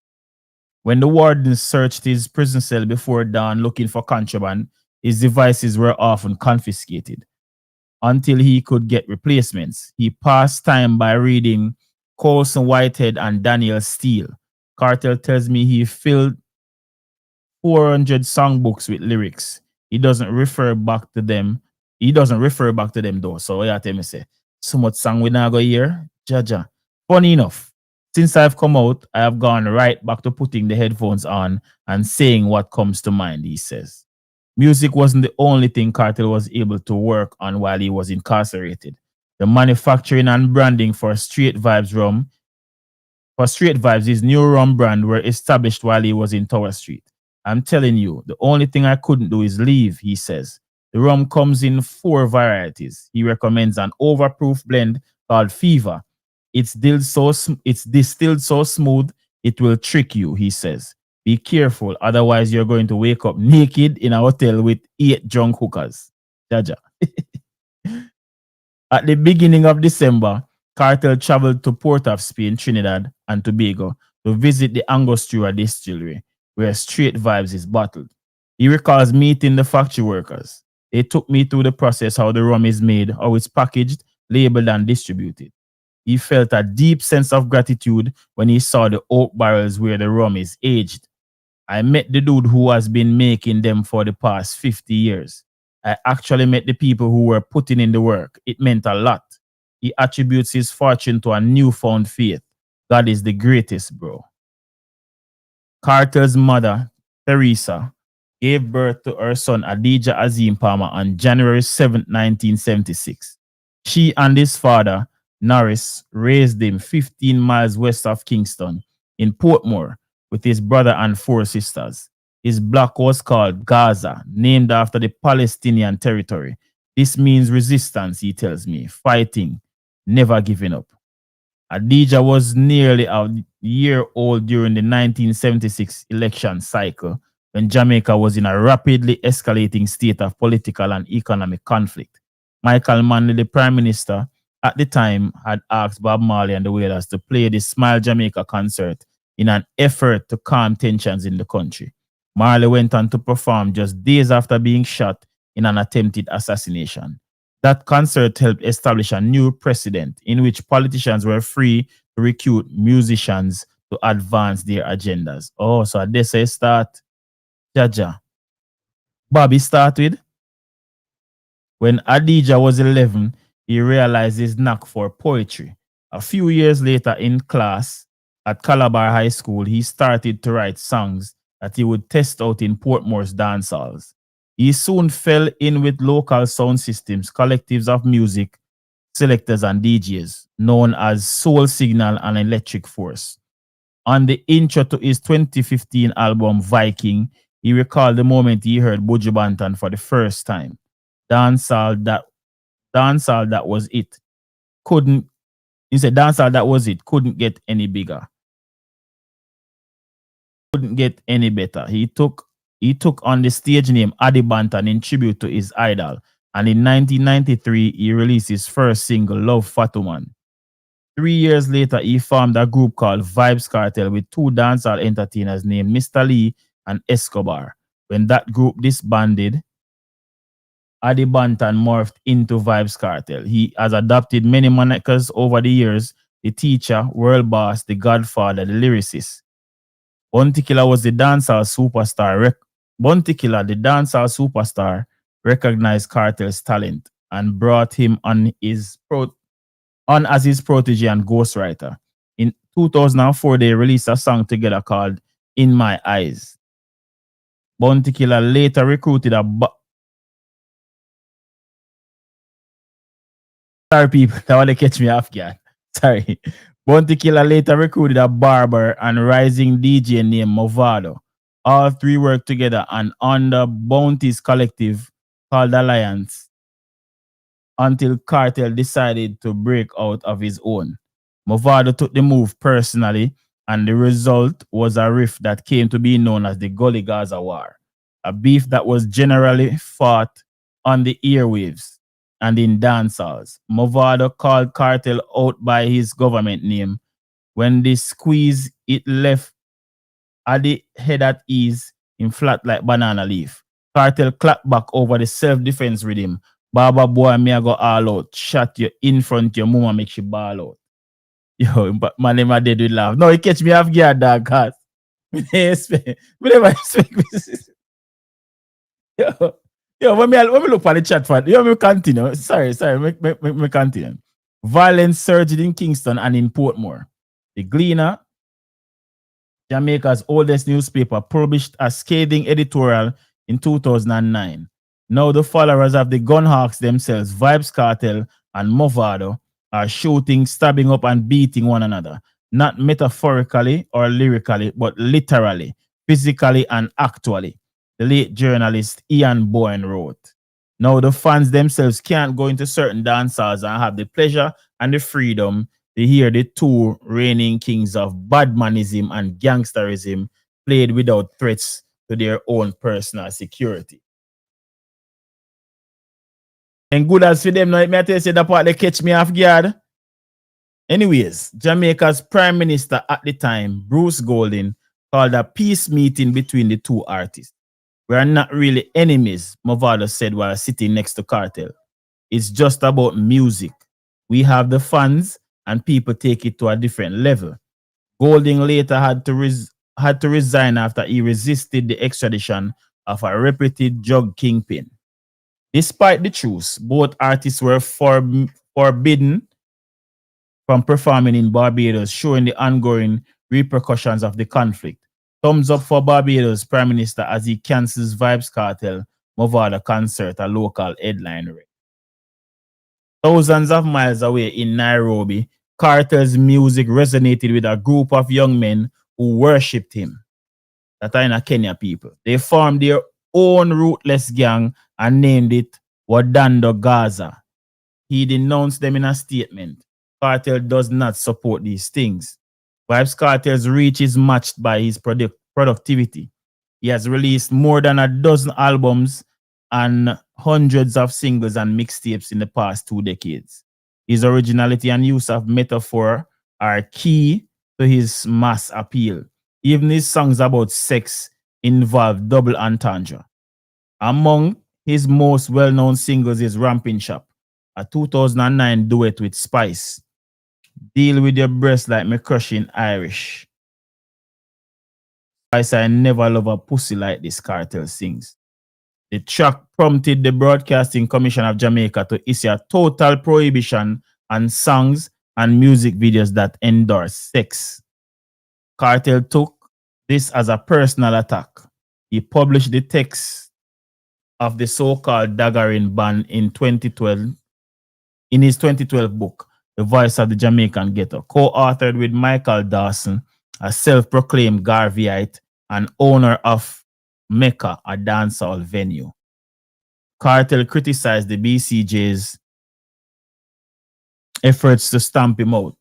When the wardens searched his prison cell before dawn looking for contraband, his devices were often confiscated until he could get replacements. He passed time by reading Colson Whitehead and Daniel Steele. Kartel tells me he filled 400 songbooks with lyrics. He doesn't refer back to them though. So yeah, tell me say, so much song we now go hear. Jaja. Funny enough, since I've come out, I have gone right back to putting the headphones on and saying what comes to mind, he says. Music wasn't the only thing Kartel was able to work on while he was incarcerated. The manufacturing and branding for Straight Vybz rum, his new rum brand were established while he was in Tower Street. I'm telling you, the only thing I couldn't do is leave, he says. The rum comes in 4 varieties. He recommends an overproof blend called Fever. It's distilled so smooth, it will trick you, he says. Be careful, otherwise you're going to wake up naked in a hotel with 8 drunk hookers. Jaja. At the beginning of December, Kartel traveled to Port of Spain, Trinidad and Tobago to visit the Angostura distillery, where Straight Vybz is bottled. He recalls meeting the factory workers. They took me through the process, how the rum is made, how it's packaged, labeled, and distributed. He felt a deep sense of gratitude when he saw the oak barrels where the rum is aged. I met the dude who has been making them for the past 50 years. I actually met the people who were putting in the work. It meant a lot. He attributes his fortune to a newfound faith. God is the greatest, bro. Kartel's mother, Teresa, gave birth to her son Adija Azim Palmer on January 7, 1976. She and his father, Norris, raised him 15 miles west of Kingston in Portmore with his brother and 4 sisters. His block was called Gaza, named after the Palestinian territory. This means resistance, he tells me, fighting, never giving up. Adija was nearly a year old during the 1976 election cycle when Jamaica was in a rapidly escalating state of political and economic conflict. Michael Manley, the Prime Minister, at the time had asked Bob Marley and the Wailers to play the Smile Jamaica concert in an effort to calm tensions in the country. Marley went on to perform just days after being shot in an attempted assassination. That concert helped establish a new precedent in which politicians were free to recruit musicians to advance their agendas. Oh, so they say start. Jaja. Bobby started. When Adija was 11, he realized his knack for poetry. A few years later in class at Calabar High School, he started to write songs that he would test out in Portmore's dance halls. He soon fell in with local sound systems, collectives of music, selectors and DJs, known as Soul Signal and Electric Force. On the intro to his 2015 album, Viking, He recalled the moment he heard Buju Banton for the first time. Dancehall that was it. He said dancehall that was it. Couldn't get any bigger. Couldn't get any better. He took on the stage name Adi Banton in tribute to his idol. And in 1993, he released his first single, Love Fatuman. 3 years later, he formed a group called Vybz Kartel with two dancehall entertainers named Mr. Lee and Escobar. When that group disbanded, Adi Banton morphed into Vybz Kartel. He has adopted many monikers over the years: the teacher, world boss, the godfather, the lyricist. Bounty Killer was the dancehall superstar. Bounty Killer, the dancehall superstar, recognized Kartel's talent and brought him on as his protege and ghostwriter. In 2004, they released a song together called In My Eyes. Bounty Killer later recruited Sorry, people, that want to catch me off guard. Sorry. Bounty Killer later recruited a barber and rising DJ named Movado. All three worked together and under Bounty's collective called Alliance until Kartel decided to break out of his own. Movado took the move personally, and the result was a rift that came to be known as the Gully-Gaza War, a beef that was generally fought on the airwaves and in dancehalls. Movado called Kartel out by his government name. When they squeezed, it left at the head at ease in flat like banana leaf. Kartel clapped back over the self-defense rhythm. Baba boy, me I go all out. Shot you in front your mama, make you ball out. Yo, but my name I did with laugh. No, he catch me off guard, dog, cause me never expect this. Yo, when me look for the chat for you, me continue. Sorry, me continue. Violence surged in Kingston and in Portmore. The Gleaner, Jamaica's oldest newspaper, published a scathing editorial in 2009. Now the followers of the Gunhawks themselves, Vybz Kartel and Movado, are shooting, stabbing up and beating one another. Not metaphorically or lyrically, but literally, physically and actually. The late journalist Ian Boyne wrote. Now the fans themselves can't go into certain dancehalls and have the pleasure and the freedom to hear the two reigning kings of badmanism and gangsterism played without threats to their own personal security. And good as for them, now may I tell you that part they catch me off guard. Anyways, Jamaica's Prime Minister at the time, Bruce Golding, called a peace meeting between the two artists. We are not really enemies, Movado said while sitting next to Kartel. It's just about music. We have the funds and people take it to a different level. Golding later had to resign after he resisted the extradition of a reputed drug kingpin. Despite the truce, both artists were forbidden from performing in Barbados, showing the ongoing repercussions of the conflict. Thumbs up for Barbados Prime Minister as he cancels Vybz Kartel Movado concert, a local headline rate. Thousands of miles away in Nairobi, Kartel's music resonated with a group of young men who worshipped him. That are in a Kenya people. They formed their own ruthless gang and named it Gully-Gaza. He denounced them in a statement. Kartel does not support these things. Vybz Kartel's reach is matched by his productivity. He has released more than a dozen albums and hundreds of singles and mixtapes in the past 2 decades. His originality and use of metaphor are key to his mass appeal. Even his songs about sex involve double entendre. Among his most well-known singles is Ramping Shop, a 2009 duet with Spice. Deal with your breast like me crushing Irish. Spice, I never love a pussy like this, Kartel sings. The track prompted the Broadcasting Commission of Jamaica to issue a total prohibition on songs and music videos that endorse sex. Kartel took this as a personal attack. He published the text of the so-called daggering ban in 2012 in his 2012 book, The Voice of the Jamaican Ghetto, co-authored with Michael Dawson, a self-proclaimed Garveyite and owner of mecca, a dancehall venue. Kartel criticized the BCJ's efforts to stamp him out.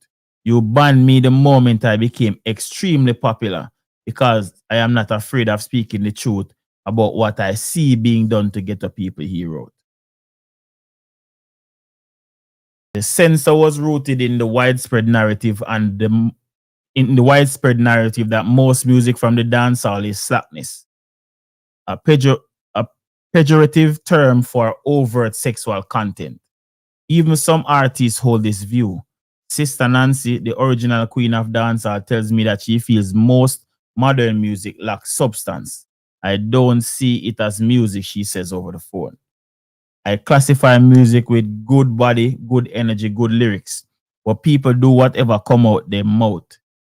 You banned me the moment I became extremely popular because I am not afraid of speaking the truth about what I see being done to ghetto people, he wrote. The censor was rooted in the widespread narrative that most music from the dancehall is slackness, a pejorative term for overt sexual content. Even some artists hold this view. Sister Nancy, the original queen of dancehall, tells me that she feels most modern music lacks substance. I don't see it as music, she says over the phone. I classify music with good body, good energy, good lyrics, but people do whatever come out their mouth.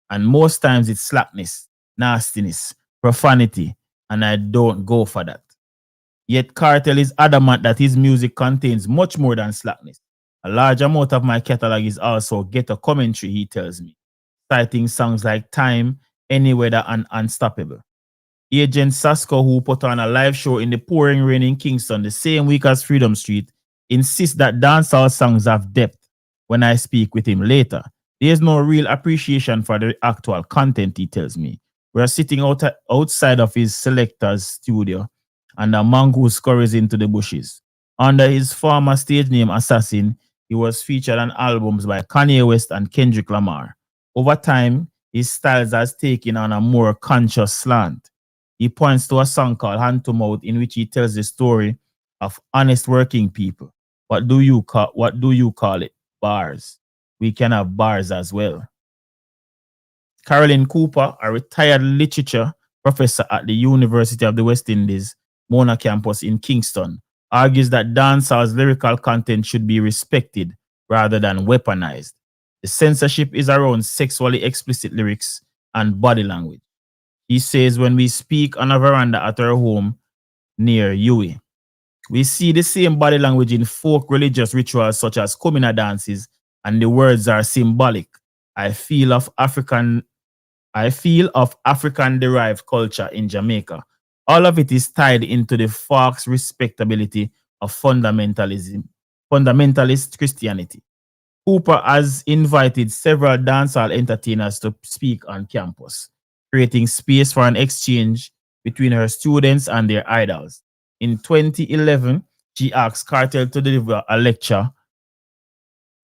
And most times it's slackness, nastiness, profanity, and I don't go for that. Yet Kartel is adamant that his music contains much more than slackness. A large amount of my catalog is also ghetto commentary, he tells me, citing songs like Time, Any Weather, and Unstoppable. Agent Sasko, who put on a live show in the pouring rain in Kingston the same week as Freedom Street, insists that dancehall songs have depth. When I speak with him later, there is no real appreciation for the actual content, he tells me. We're sitting outside of his selector's studio, and a mongoose scurries into the bushes. Under his former stage name Assassin, he was featured on albums by Kanye West and Kendrick Lamar. Over time, his styles has taken on a more conscious slant. He points to a song called Hand to Mouth, in which he tells the story of honest working people. What do you call it? Bars. We can have bars as well. Carolyn Cooper, a retired literature professor at the University of the West Indies, Mona campus in Kingston, argues that dancehall's lyrical content should be respected rather than weaponized. The censorship is around sexually explicit lyrics and body language. He says when we speak on a veranda at our home near Yui, we see the same body language in folk religious rituals such as Kumina dances, and the words are symbolic. I feel of African-derived culture in Jamaica. All of it is tied into the folk's respectability of fundamentalist Christianity. Cooper has invited several dancehall entertainers to speak on campus, creating space for an exchange between her students and their idols. In 2011, she asked Kartel to deliver a lecture.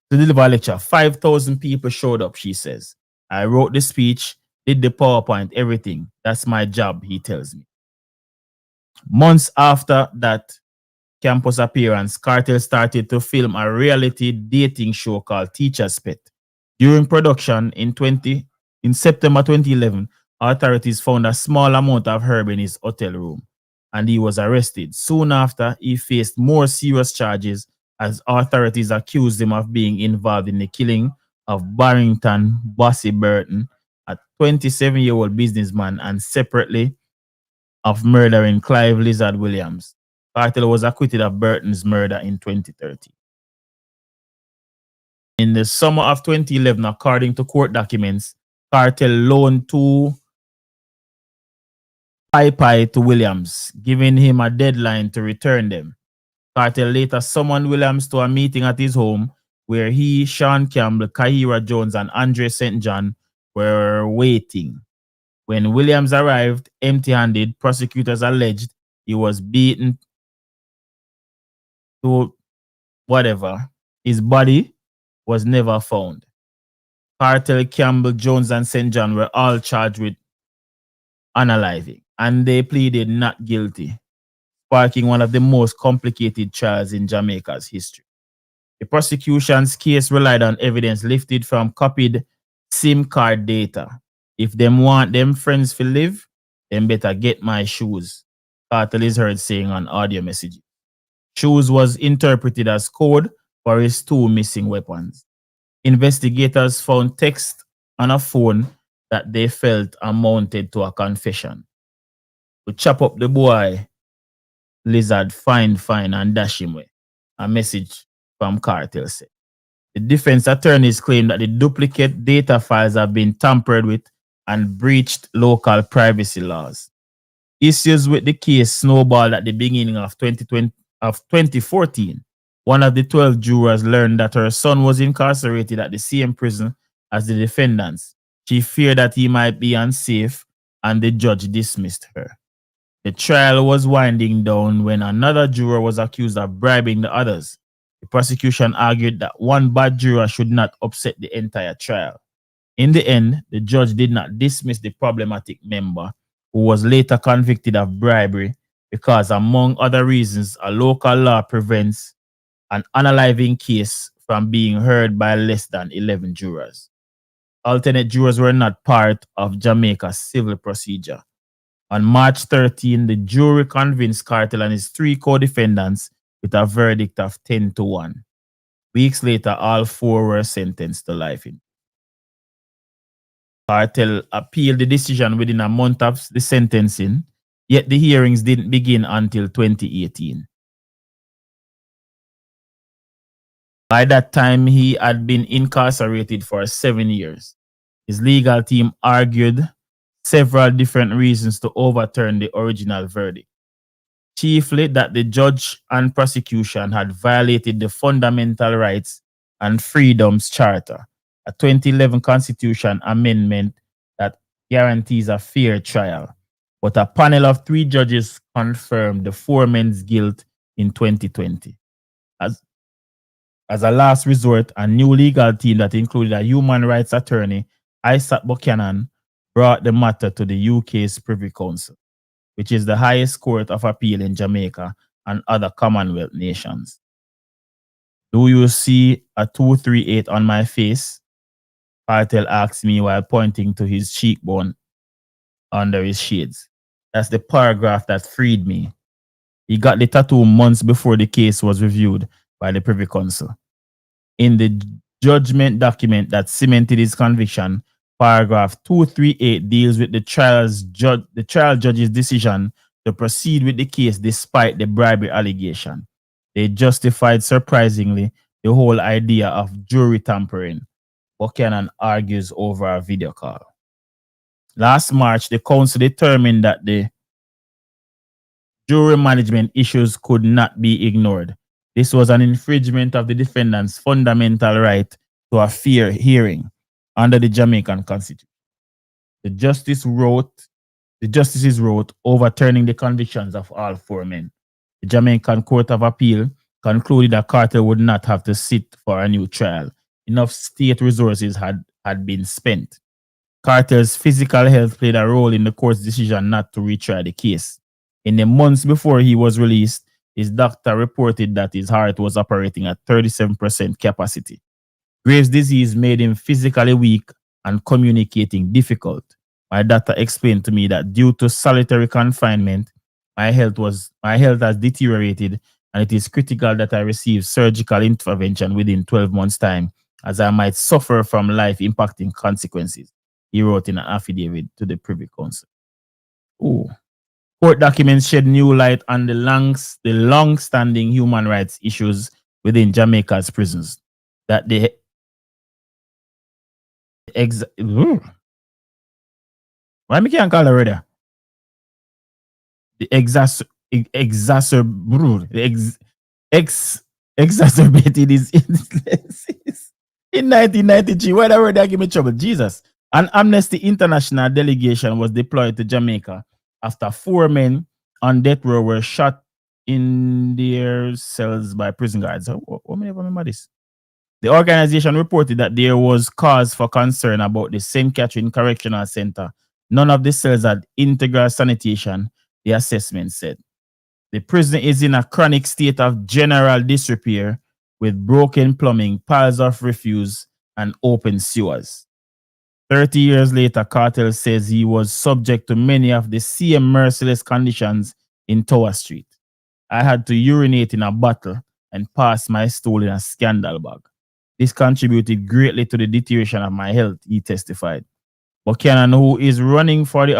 5,000 people showed up, she says. I wrote the speech, did the PowerPoint, everything. That's my job, he tells me. Months after that campus appearance, Kartel started to film a reality dating show called Teacher's Pet. During production in September 2011, authorities found a small amount of herb in his hotel room, and he was arrested. Soon after, he faced more serious charges as authorities accused him of being involved in the killing of Barrington Bossy Burton, a 27-year-old businessman, and separately of murdering Clive Lizard Williams. Kartel was acquitted of Burton's murder in 2013. In the summer of 2011, according to court documents, Kartel loaned two Pi to Williams, giving him a deadline to return them. Kartel later summoned Williams to a meeting at his home where he, Sean Campbell, Kahira Jones, and Andre St. John were waiting. When Williams arrived empty-handed, prosecutors alleged he was beaten to whatever. His body was never found. Kartel, Campbell, Jones, and St. John were all charged with unaliving, and they pleaded not guilty, sparking one of the most complicated trials in Jamaica's history. The prosecution's case relied on evidence lifted from copied SIM card data. If them want them friends to live, then better get my shoes, Kartel is heard saying on audio messages. Shoes was interpreted as code for his two missing weapons. Investigators found text on a phone that they felt amounted to a confession. To chop up the boy, Lizard, fine, and dash him away. A message from Kartel said. The defense attorneys claim that the duplicate data files have been tampered with and breached local privacy laws. Issues with the case snowballed at the beginning of 2014. One of the 12 jurors learned that her son was incarcerated at the same prison as the defendants. She feared that he might be unsafe, and the judge dismissed her. The trial was winding down when another juror was accused of bribing the others. The prosecution argued that one bad juror should not upset the entire trial. In the end, the judge did not dismiss the problematic member, who was later convicted of bribery because, among other reasons, a local law prevents an unaliving case from being heard by less than 11 jurors. Alternate jurors were not part of Jamaica's civil procedure. On March 13, the jury convinced Kartel and his 3 co-defendants with a verdict of 10-1. Weeks later, all 4 were sentenced to life. Kartel appealed the decision within a month of the sentencing, yet the hearings didn't begin until 2018. By that time, he had been incarcerated for 7 years. His legal team argued several different reasons to overturn the original verdict. Chiefly that the judge and prosecution had violated the Fundamental Rights and Freedoms Charter, a 2011 Constitution amendment that guarantees a fair trial. But a panel of 3 judges confirmed the 4 men's guilt in 2020. As a last resort, a new legal team that included a human rights attorney, Isaac Buchanan, brought the matter to the UK's Privy Council, which is the highest court of appeal in Jamaica and other Commonwealth nations. Do you see a 238 on my face? Kartel asked me while pointing to his cheekbone under his shades. That's the paragraph that freed me. He got the tattoo months before the case was reviewed by the Privy Council. In the judgment document that cemented his conviction, paragraph 238 deals with the trial judge's decision to proceed with the case despite the bribery allegation. They justified, surprisingly, the whole idea of jury tampering. Buchanan argues over a video call. Last March, the council determined that the jury management issues could not be ignored. This was an infringement of the defendant's fundamental right to a fair hearing under the Jamaican Constitution. The justices wrote overturning the convictions of all 4 men. The Jamaican Court of Appeal concluded that Kartel would not have to sit for a new trial. Enough state resources had been spent. Kartel's physical health played a role in the court's decision not to retry the case. In the months before he was released, his doctor reported that his heart was operating at 37% capacity. Graves' disease made him physically weak and communicating difficult. My doctor explained to me that due to solitary confinement, my health has deteriorated, and it is critical that I receive surgical intervention within 12 months' time, as I might suffer from life-impacting consequences, he wrote in an affidavit to the Privy Council. Ooh. Court documents shed new light on the long-standing human rights issues within Jamaica's prisons. That the why me can't call already? The exacerbated his illnesses in 1993. Why that word that give me trouble? Jesus. An Amnesty International delegation was deployed to Jamaica after 4 men on death row were shot in their cells by prison guards. What may I remember this? The organization reported that there was cause for concern about the St. Catherine Correctional Center. None of the cells had integral sanitation, the assessment said. The prison is in a chronic state of general disrepair with broken plumbing, piles of refuse, and open sewers. 30 years later, Kartel says he was subject to many of the same merciless conditions in Tower Street. I had to urinate in a bottle and pass my stool in a scandal bag. This contributed greatly to the deterioration of my health, he testified. Buchanan, who is running for the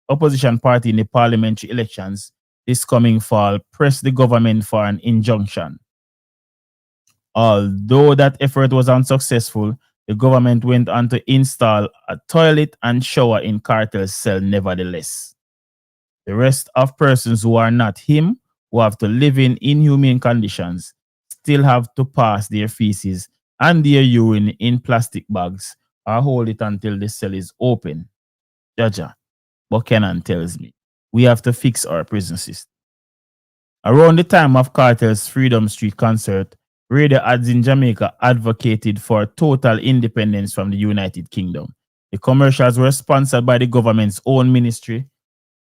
opposition party in the parliamentary elections this coming fall, pressed the government for an injunction. Although that effort was unsuccessful, the government went on to install a toilet and shower in Kartel's cell nevertheless. The rest of persons who are not him, who have to live in inhumane conditions, still have to pass their feces and their urine in plastic bags or hold it until the cell is open. Jaja, Buchanan tells me, we have to fix our prison system. Around the time of Kartel's Freedom Street concert, radio ads in Jamaica advocated for total independence from the United Kingdom. The commercials were sponsored by the government's own Ministry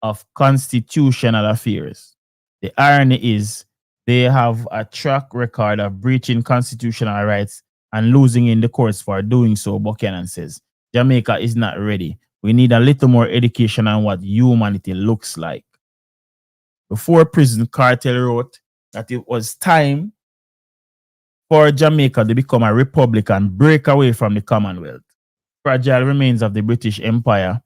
of Constitutional Affairs. The irony is they have a track record of breaching constitutional rights and losing in the courts for doing so, Buchanan says. Jamaica is not ready. We need a little more education on what humanity looks like. Before prison, Kartel wrote that it was time for Jamaica to become a republic and break away from the Commonwealth. Fragile remains of the British Empire,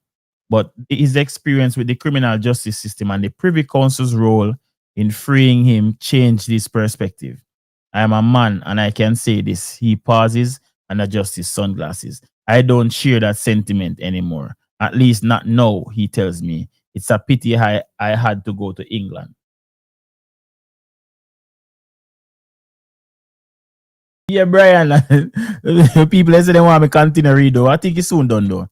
but his experience with the criminal justice system and the Privy Council's role in freeing him changed his perspective. I am a man and I can say this. He pauses and adjusts his sunglasses. I don't share that sentiment anymore. At least not now, he tells me. It's a pity I had to go to England. Yeah, Brian. People say they want me to continue to read though. I think it's soon done though.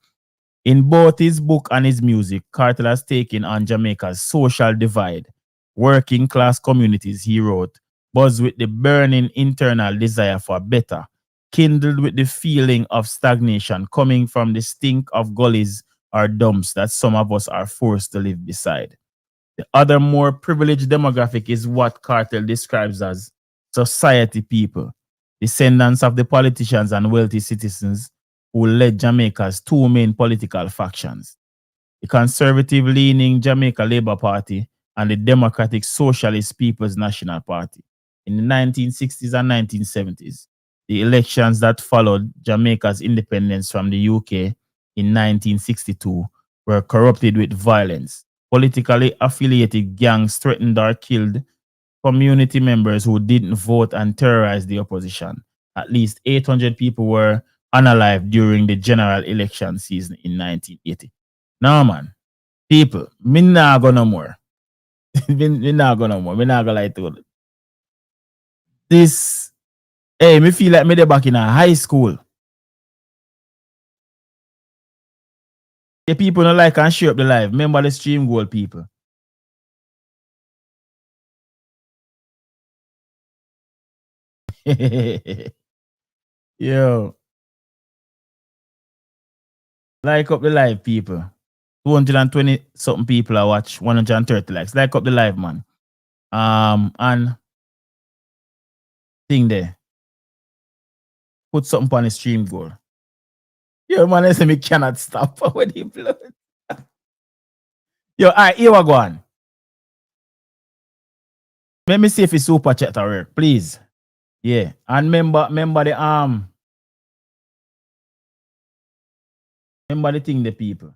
In both his book and his music, Kartel has taken on Jamaica's social divide. Working class communities, he wrote, buzz with the burning internal desire for better, kindled with the feeling of stagnation coming from the stink of gullies or dumps that some of us are forced to live beside. The other more privileged demographic is what Kartel describes as society people, descendants of the politicians and wealthy citizens who led Jamaica's two main political factions, the conservative-leaning Jamaica Labour Party and the Democratic Socialist People's National Party. In the 1960s and 1970s, the elections that followed Jamaica's independence from the UK in 1962 were corrupted with violence. Politically affiliated gangs threatened or killed community members who didn't vote and terrorized the opposition. At least 800 people were unalive during the general election season in 1980. Now, man, people, me nah go no more. me nah go no more. Me nah go lie to you. This, hey, me feel like me dey back in a high school. The people don't like and share up the live. Remember the stream goal, people. Yo. Like up the live, people. 220 something people I watch, 130 likes. Like up the live, man. And thing there. Put something on the stream goal. Yo, man, I say me cannot stop when he blood. Yo, alright, here we go on. Let me see if it's super chat or work, please. Yeah. And remember the remember the thing, the people.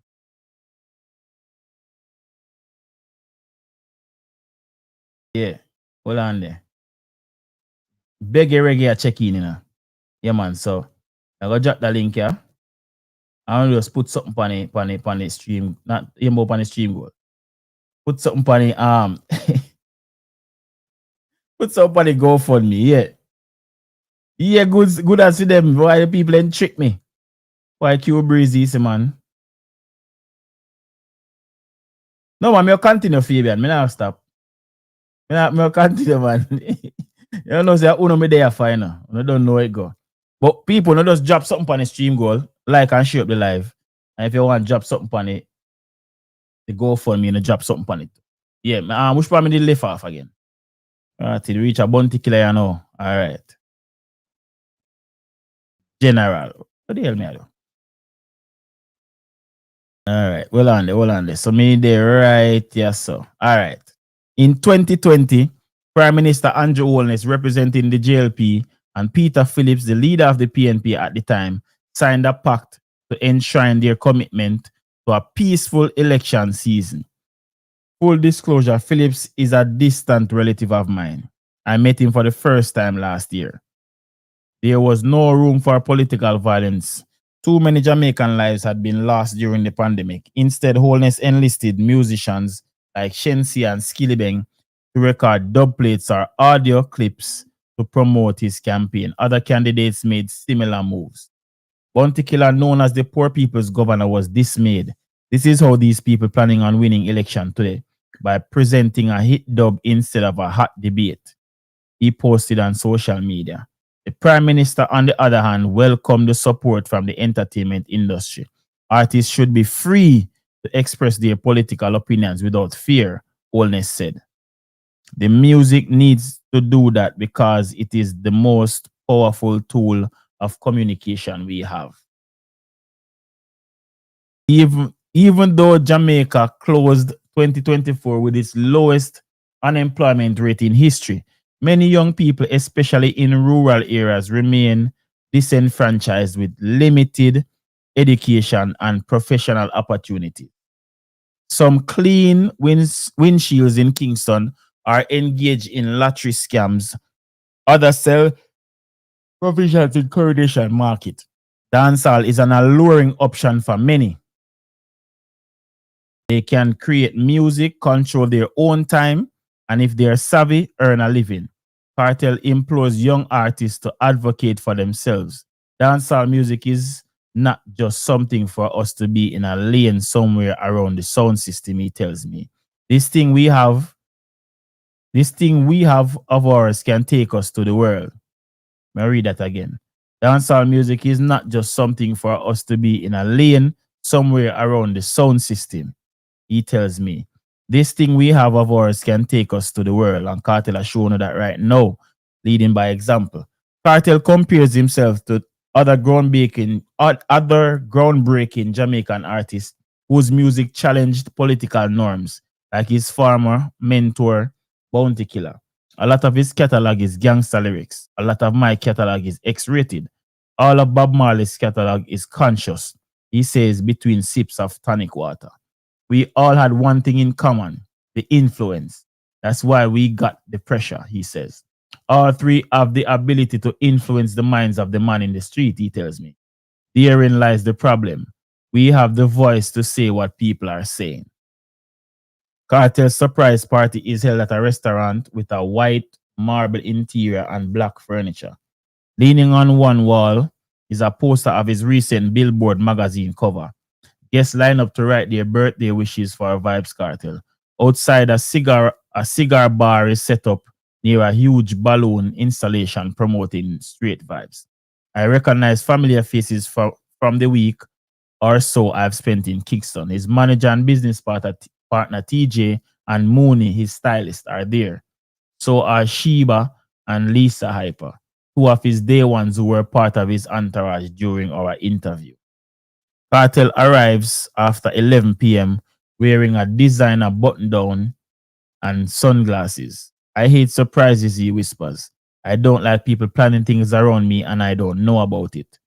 Yeah. Hold on there. Beg a reggae check in, you know. Yeah, man. So I go drop the link here. I will just put something on the stream. Not even up on the stream goal. Put something on the put something on the GoFundMe, yeah. Yeah, good as to them. Why the people ain't trick me? Why Q breezy, see, man? No, man, I'll continue, Fabian. Me not stop. I'll continue, man. You know, say, uno me there fine. I don't know it go. But people, no just drop something on the stream goal, like and share up the live. And if you want to drop something on it, the GoFundMe and drop something on it. Yeah, which part me did lift off again? Alright, to reach a bounty killer, you know. Alright. General. What the hell me I do? Alright, well on there. So me there right, yes, so. Alright. In 2020, Prime Minister Andrew Holness, representing the JLP, and Peter Phillips, the leader of the PNP at the time, signed a pact to enshrine their commitment to a peaceful election season. Full disclosure, Phillips is a distant relative of mine. I met him for the first time last year. There was no room for political violence. Too many Jamaican lives had been lost during the pandemic. Instead, Holness enlisted musicians like Shensi and Skillibeng to record dub plates or audio clips to promote his campaign. Other candidates made similar moves. Bounty Killer, known as the poor people's governor, was dismayed. This is how these people planning on winning election today, by presenting a hit dub instead of a hot debate. He posted on social media. The Prime Minister, on the other hand, welcomed the support from the entertainment industry. Artists should be free to express their political opinions without fear, Holness said. The music needs to do that because it is the most powerful tool of communication we have. Even though Jamaica closed 2024 with its lowest unemployment rate in history, many young people, especially in rural areas, remain disenfranchised with limited education and professional opportunity. Some clean windshields in Kingston are engaged in lottery scams. Others sell provisions in Coronation Market. Dancehall is an alluring option for many. They can create music, control their own time, and if they are savvy, earn a living. Kartel implores young artists to advocate for themselves. Dancehall music is not just something for us to be in a lane somewhere around the sound system, he tells me. This thing we have of ours can take us to the world. May I read that again. Dancehall music is not just something for us to be in a lane somewhere around the sound system, he tells me. This thing we have of ours can take us to the world, and Kartel has shown that right now, leading by example. Kartel compares himself to other groundbreaking Jamaican artists whose music challenged political norms, like his former mentor, Bounty Killer. A lot of his catalog is gangster lyrics. A lot of my catalog is X-rated. All of Bob Marley's catalog is conscious, he says, between sips of tonic water. We all had one thing in common, the influence. That's why we got the pressure, he says. All three have the ability to influence the minds of the man in the street, he tells me. Therein lies the problem. We have the voice to say what people are saying. Kartel's surprise party is held at a restaurant with a white marble interior and black furniture. Leaning on one wall is a poster of his recent Billboard magazine cover. Guests line up to write their birthday wishes for Vybz Kartel. Outside, a cigar bar is set up near a huge balloon installation promoting straight vibes. I recognize familiar faces from the week or so I've spent in Kingston. His manager and business partner TJ and Mooney, his stylist, are there. So are Sheba and Lisa Hyper, two of his day ones who were part of his entourage during our interview. Kartel arrives after 11 p.m. wearing a designer button-down and sunglasses. I hate surprises, he whispers. I don't like people planning things around me and I don't know about it.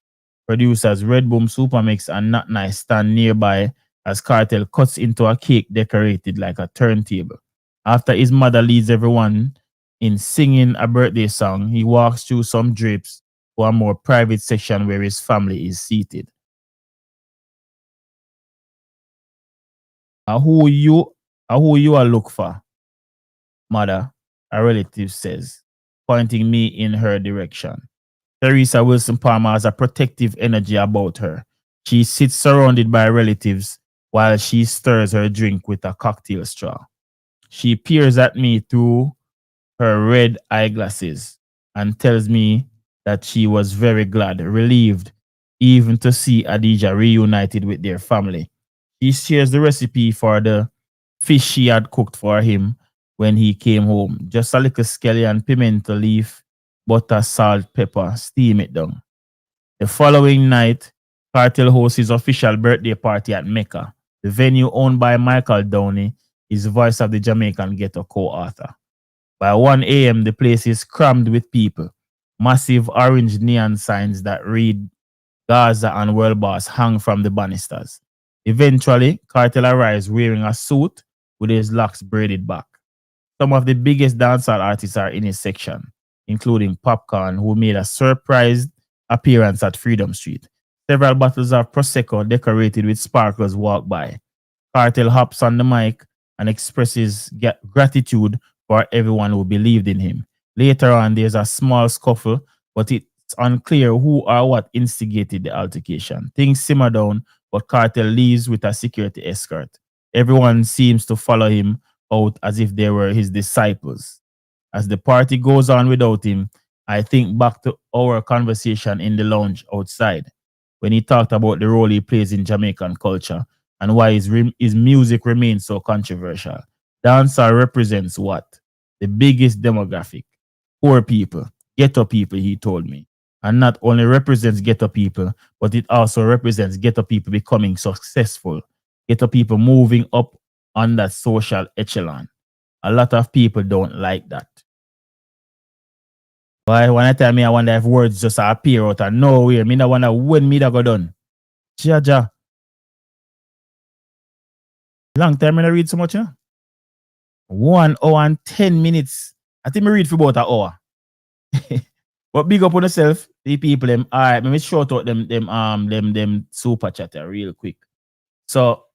Producers Red Boom Supermix and Not Nice stand nearby as Kartel cuts into a cake decorated like a turntable. After his mother leads everyone in singing a birthday song, he walks through some drapes to a more private section where his family is seated. Who you are look for, mother, a relative says, pointing me in her direction. Teresa Wilson Palmer has a protective energy about her. She sits surrounded by relatives while she stirs her drink with a cocktail straw. She peers at me through her red eyeglasses and tells me that she was very glad, relieved, even to see Adija reunited with their family. He shares the recipe for the fish she had cooked for him when he came home. Just a little scallion, pimento leaf, butter, salt, pepper, steam it down. The following night, Kartel hosts his official birthday party at Mecca, the venue owned by Michael Downey, his Voice of the Jamaican Ghetto co-author. By 1 a.m., the place is crammed with people. Massive orange neon signs that read Gaza and World Boss hang from the banisters. Eventually, Kartel arrives wearing a suit with his locks braided back. Some of the biggest dancehall artists are in his section, including Popcorn, who made a surprise appearance at Freedom Street. Several bottles of Prosecco decorated with sparklers walk by. Kartel hops on the mic and expresses gratitude for everyone who believed in him. Later on, there's a small scuffle, but it's unclear who or what instigated the altercation. Things simmer down, but Kartel leaves with a security escort. Everyone seems to follow him out as if they were his disciples. As the party goes on without him, I think back to our conversation in the lounge outside when he talked about the role he plays in Jamaican culture and why his music remains so controversial. Dancehall represents what? The biggest demographic. Poor people, ghetto people, he told me. And not only represents ghetto people, but it also represents ghetto people becoming successful. Ghetto people moving up on that social echelon. A lot of people don't like that. Why? When I tell me, I wonder if words just appear out of nowhere. I wonder when me that go done. Jaja. Long time I read so much, huh? 1 hour and 10 minutes. I think I read for about an hour. But big up on yourself, the people them. All right, let me shout out them super chatter real quick. So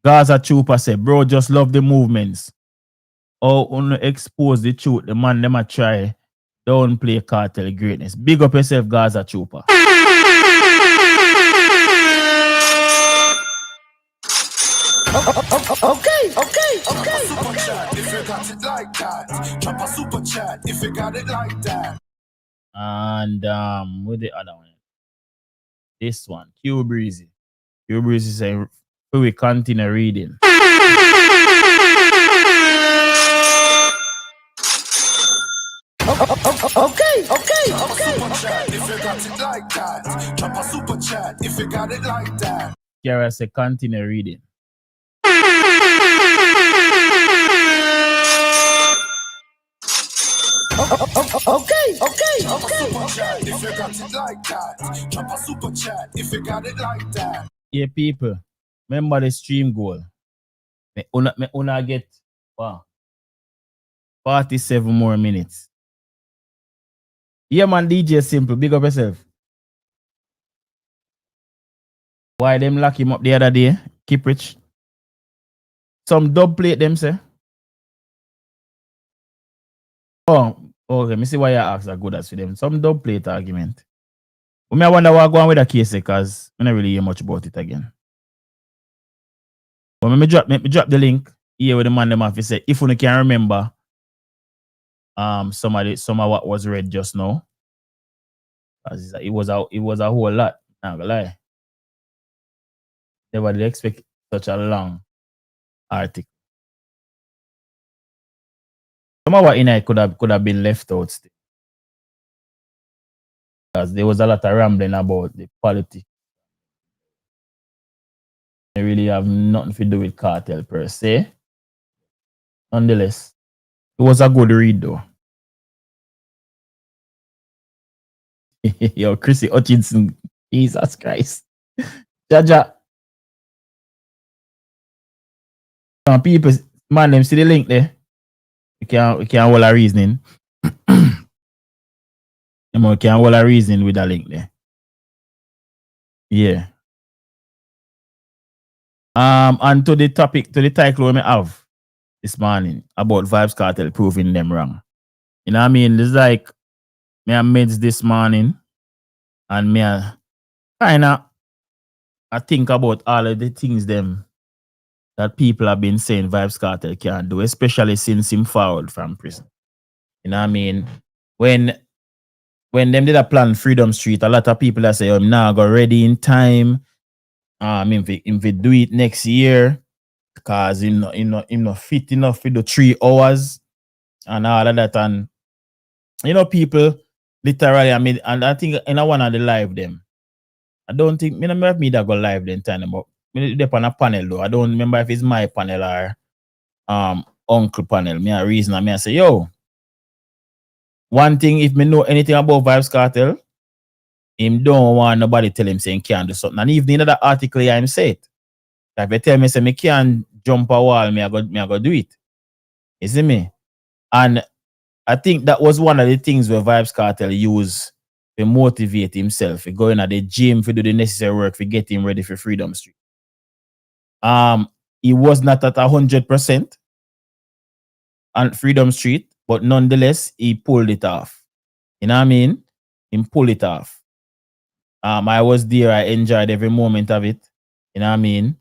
Gaza Trooper said, bro, just love the movements. Oh, wanna expose the truth. The man them a try downplay Kartel greatness. Big up yourself, Gaza Trooper. Okay. Super chat if you got it like that. Drop a super chat if you got it like that. And with the other one, this one, Q Breezy. Q Breezy saying, we continue reading. Okay. Super chat if you got it like that. Drop a super chat if you got it like that. Kiara say, continue reading. Okay. Super chat if you got it like that. Drop a super chat if you got it like that. Yeah, people, remember the stream goal. Me una get 47 more minutes. Yeah, man, DJ Simple, big up yourself. Why them lock him up the other day? Keep rich. Some dub plate them, say. Oh, okay. Me see why you ask are good as for them. Some dub plate argument. But I wonder what going with the case because I don't really hear much about it again. But me drop the link here with the man them have to say if you can remember some of what was read just now. Because it was a whole lot. Not gonna lie. Never did expect such a long article. Some of what in it could have been left out still. Because there was a lot of rambling about the politics. They really have nothing to do with cartel per se. Nonetheless, it was a good read though. Yo, Chrissy Hutchinson, Jesus Christ. Jaja. People, man, them see the link there. We can hold a reasoning. We can hold a reasoning with the link there. Yeah. And to the title we have this morning about Vybz Kartel proving them wrong. You know what I mean? It's like me I made this morning and me I think about all of the things them that people have been saying Vybz Kartel can't do, especially since him filed from prison. You know what I mean? When them did a plan Freedom Street, a lot of people that say, I'm now go ready in time. If we do it next year, because him not fit enough for the 3 hours and all of that. And people literally, and I think in one of the live them. I don't think me that go live then time, but me dep on a panel though. I don't remember if it's my panel or uncle panel. Me a reason I say, yo, one thing if me know anything about Vybz Kartel, him don't want nobody tell him saying can't do something. And even in that article him say it. If they tell me say me can't jump a wall, me I go do it. You see me? And I think that was one of the things where Vybz Kartel used to motivate himself, to go in at the gym, to do the necessary work, to get him ready for Freedom Street. He was not at 100% on Freedom Street, but nonetheless, he pulled it off. You know what I mean? He pulled it off. I was there. I enjoyed every moment of it. You know what I mean?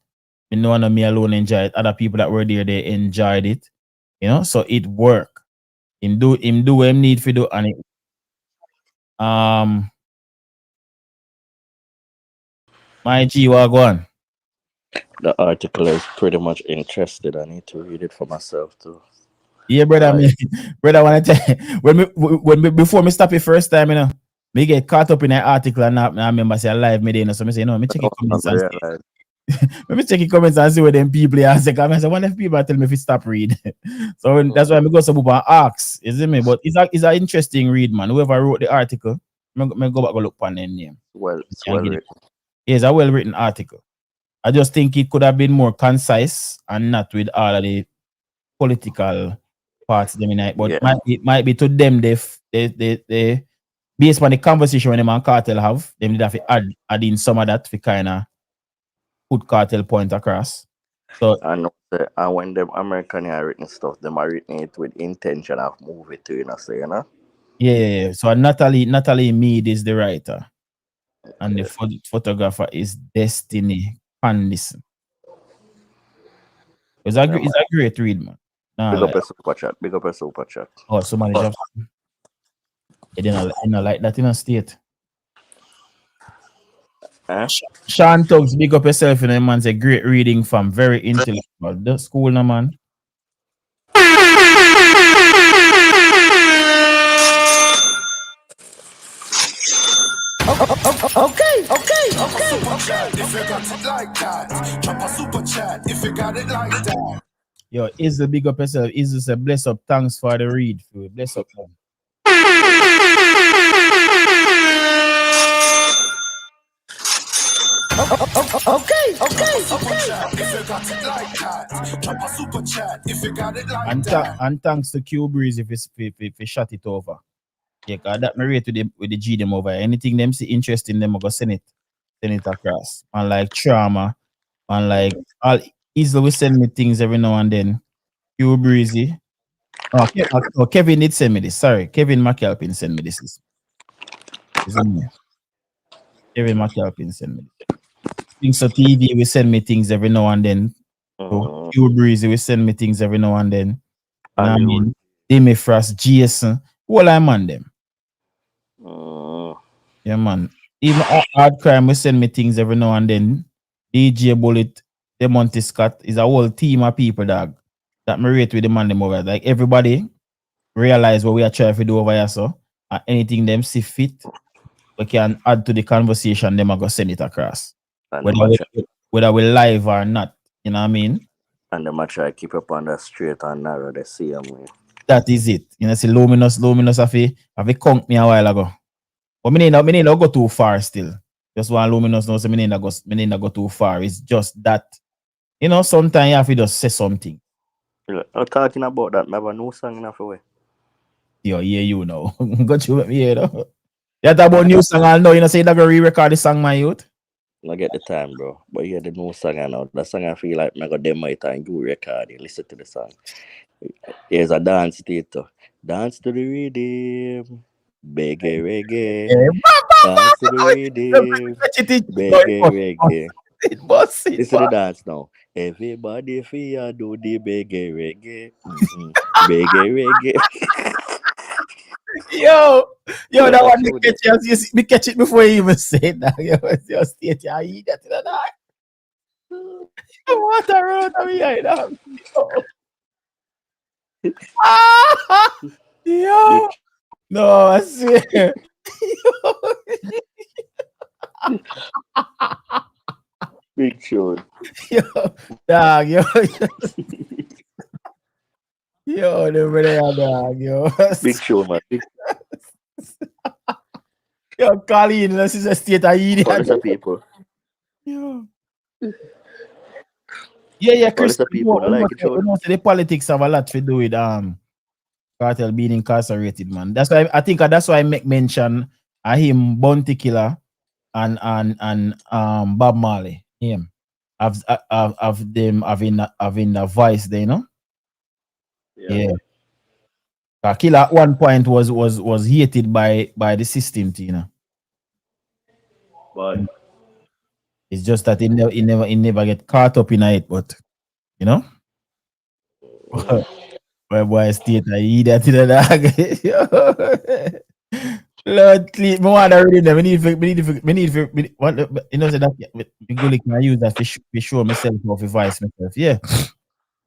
No one of me alone enjoyed it. Other people that were there, they enjoyed it. You know, so it worked. Him do what him need to do, and it. My G, what go on? The article is pretty much interested. I need to read it for myself too. Yeah, brother. Brother, I want to tell you, before me stop it first time, you know, me get caught up in an article and I remember say live me there, you know, so me say, no, me check your comments and see. Let me check your comments and see what them people are saying. I say, one of people tell me if you stop read. So that's why I go some and ask, is it me? But it's an interesting read, man. Whoever wrote the article, me go back and look upon their name. Well, it's well written. It's a well written article. I just think it could have been more concise and not with all of the political parts them in it. But it might be to them they based on the conversation when them and Cartel have, them did have to add in some of that to kind of put Cartel point across. So and when them American are written stuff, them are written it with intention of move it to, you know, say, you know? Yeah. So Natalie Mead is the writer. And the photographer is Destiny Pandison. It's a great read, man. Big up a super chat. Big up a super chat. Oh, somebody just they didn't like that in a state. Sean Tubbs, big up yourself, and man's a great reading from very intellectual. The school, no man. Okay. If you got it like that, drop a super chat. If you got it like that. Yo, Izzy, big up yourself. Izzy say, bless up. Thanks for the read. Bless up, man. Okay. If you got it like that, drop a super chat. If you got it like that. And thanks to Q Breeze if you shut it over. Yeah, cause that me rate with the G them over. Anything them see interesting, them I go send it across. And like trauma, and like all Easily will send me things every now and then. Q Breezy. Oh, Kevin did send me this. Sorry, Kevin McAlpin sent me this. Kevin McAlpin sent me this. Things of TV will send me things every now and then. So Q Breezy will send me things every now and then. I mean, Demi Frost, Jason, all I'm on them. Yeah, man. Even Hard Crime will send me things every now and then. DJ Bullet, Demonte Scott is a whole team of people, dog, that me rate with the man them over. Like everybody realize what we are trying to do over here, so anything them see fit, we can add to the conversation, them are gonna send it across. Whether we live or not, you know what I mean? And them try to keep up on the straight and narrow the same way. That is it. You know, see luminous have a conk me a while ago. But me need not go too far still. Just one luminous knows me need not go too far. It's just that, you know, sometimes you have to just say something. I'm talking about that. I have a new song enough away. Yo, yeah, you know. Got you with me here, though. You talk about new song, I know. You know, say that go re-record the song, my youth. I get the time, bro. But you hear the new song now. The song I feel like I got demo it and do record it. Listen to the song. Here's a dance theater. Dance to the rhythm. Reggae, reggae. Dance to the rhythm. Reggae, reggae. Listen to the dance now. Everybody fear do the reggae, reggae. Reggae, reggae. Yo, that one me catch it before you even say it. Now, yo, just state you eat that in the dark. What a road of me, I know. Yo, no, I swear. Big tune. Yo, dog, yo. Yo, the brother, dog, yo. Big show, man. Yo, Colleen, this is a state I eat it. People. Yo. Yeah, Chris. The politics have a lot to do with Cartel being incarcerated, man. That's why I make mention him Bounty Killer and Bob Marley. Him. Of them having the voice there, you know? Yeah. Killer at one point was hated by the system, you know. But it's just that he never get caught up in it, but you know? Where boy state I eat that in the dog. Lord, please, me want to read them. Me need what you know, say that me Gully can use that to show myself how to voice myself. Yeah.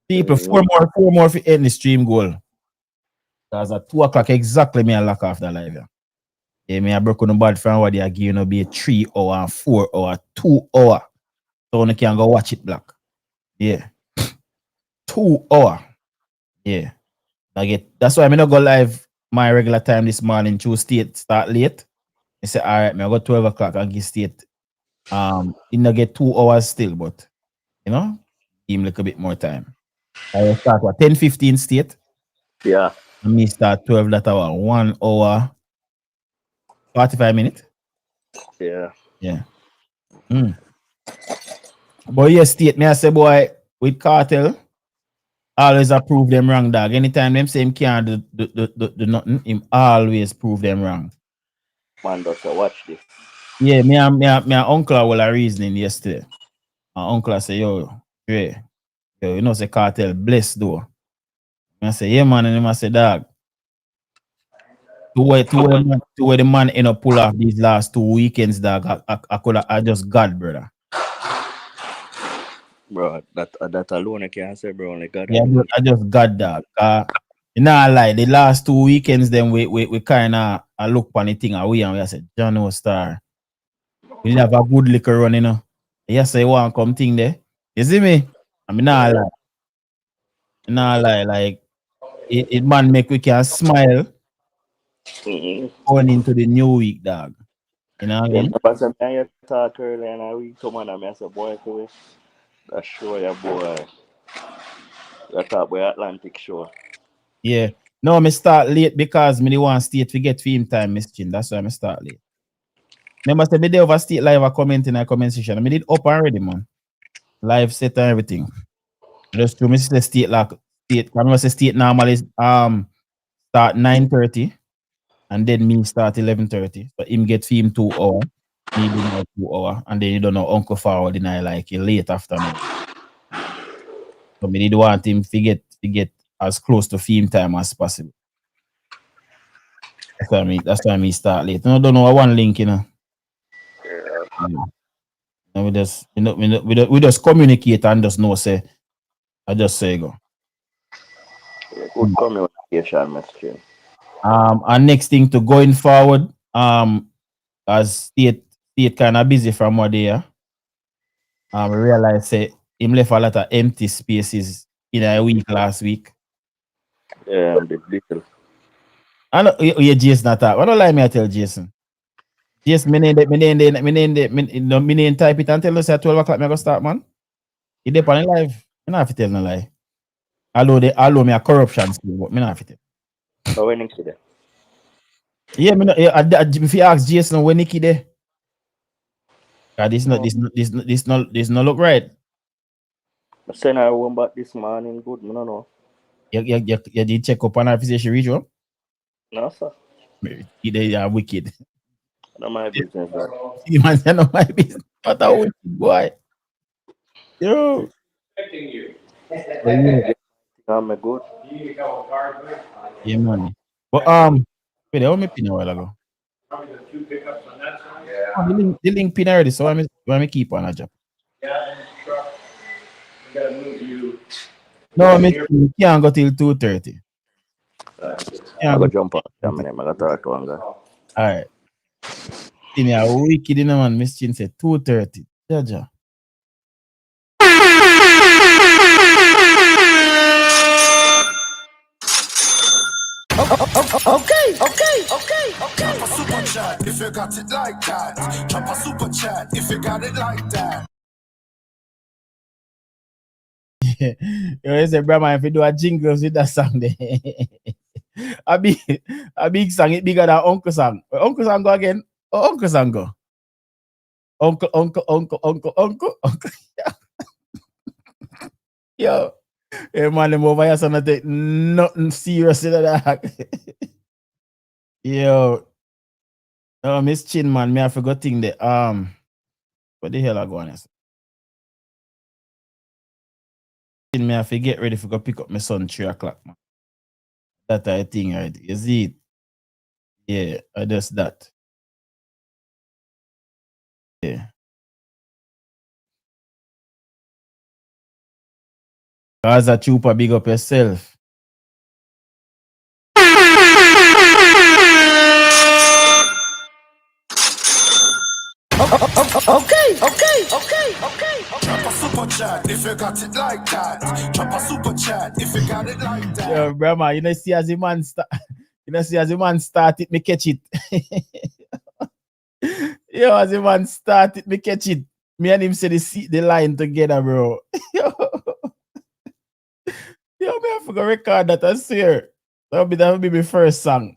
People, four more for end the stream goal. Because at 2 o'clock exactly me I lock off the live. Yeah, me I broke on the bad from what they are giving up be a 3 hour, 4 hour, 2 hour. So you can go watch it black. Yeah. 2 hour. Yeah. That's why I not go live my regular time this morning. Choose state start late. I say, all right, I go 12 o'clock and give state. You not get 2 hours still, but you know, give him a little bit more time. I will start what 10:15 state. Yeah. And me start 12 that hour, 1 hour, 45 minutes. Yeah. Yeah. But yes, state me I say, boy, with cartel, always approve them wrong, dog. Anytime them say him can't do nothing, him always prove them wrong. Man, just watch this. Yeah, me uncle will a reasoning yesterday. My uncle say, yo, you know, say cartel bless though. I say, yeah, man, and him I say, dog. To where the man end up pull off these last 2 weekends, dog, I just God, brother. Bro, that alone I can't say, bro. Only God. Yeah, I just got that. You know, like the last 2 weekends, then we kind of look on the thing and we said, John no star. We have a good liquor run, you know. Yes, I want come thing there. You see me? I mean, nah lie. Like it man make we can smile going into the new week, dog. You know what I mean? But sometimes you talk early and I we come on and I say, boy, that's sure ya boy. You talk about Atlantic show. Yeah. No, me start late because me want state to get film time, Miss Chin. That's why I start late. Remember, say me day over state live a comment in a comment section. I mean, it up already, man. Live set and everything. Just to miss the state like state. I remember say state normally start 9:30 and then me start 11:30. But him get film 2 hours. Me do now 2 hours. And then you don't know Uncle Forward in like late afternoon. So me need want him to get as close to film time as possible. That's why me start late. No, don't know one link, you know. Yeah. And we just communicate and just know say I just say go. Good communication, Mr. And next thing to going forward, as state kind of busy from what they are. We realize say him left a lot of empty spaces in a week last week. Yeah, the little. I know you Jason not talk. I don't lie me I tell Jason. Jason, me name type it and tell us at 12 o'clock me go start, man. He dey on live. Me not have to tell no lie. Although me a corruption skill, but me not have to tell. So when Nicky there? Yeah, me no. If you ask Jason when Nicky there, this no look right. I send her home back this morning. Good, me no know. You did check up on her if she reach home? No, sir. They are wicked. Not my business, bro. Man, that's not my business. What a wicked boy. Yo. Expecting you. I'm good. Yeah, man. But wait, how many pin a while ago? The link pin already, so I keep on a job. Yeah, truck. We gotta move you. No, we can't go till 2:30. I go jump on. I got talk to one guy. Alright. In a wicked in a man, Miss Chin said 2:30. Jaja. Okay. Drop a super chat if you got it like that. Drop a super chat if you got it like that. You say, Brahma, if you do a jingles with that song there. a big song, it bigger than Uncle Song. Uncle Song go again. Oh, Uncle Song go. Uncle. Yo. Hey man, them over here, so not take nothing serious in that. Yo. Miss Chin, man, me I forgot thing that what the hell I go on? Me I forget ready for go pick up my son 3 o'clock, man. That I think, right? You see it? Yeah, I just that. Yeah. As a trooper, big up yourself. Okay. Drop a super chat if you got it like that. Drop a super chat if you got it like that. Yo, Brahma, you know, see as the man start it, me catch it. Yo, as the man start it, me catch it. Me and him say the line together, bro. Yo, me I forgot record that, I swear. That will be my first song.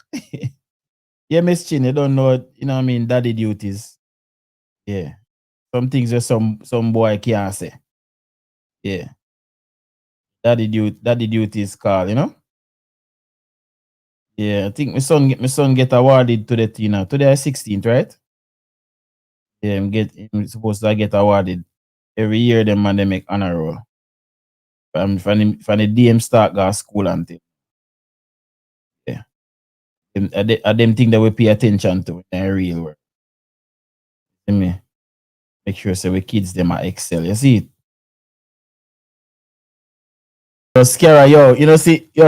Yeah, Miss Chin, you don't know, you know what I mean, daddy duties. Yeah. Some things that some boy can't say. Yeah. Daddy duty is called, you know? Yeah, I think my son get awarded today, Tina. Today is 16th, right? Yeah, I'm supposed to get awarded. Every year them man they make honor roll. From the DM start go school and thing. Yeah. Them thing that we pay attention to in real work. See me? Make sure so we kids them are excel. You see it? Yo, Scara,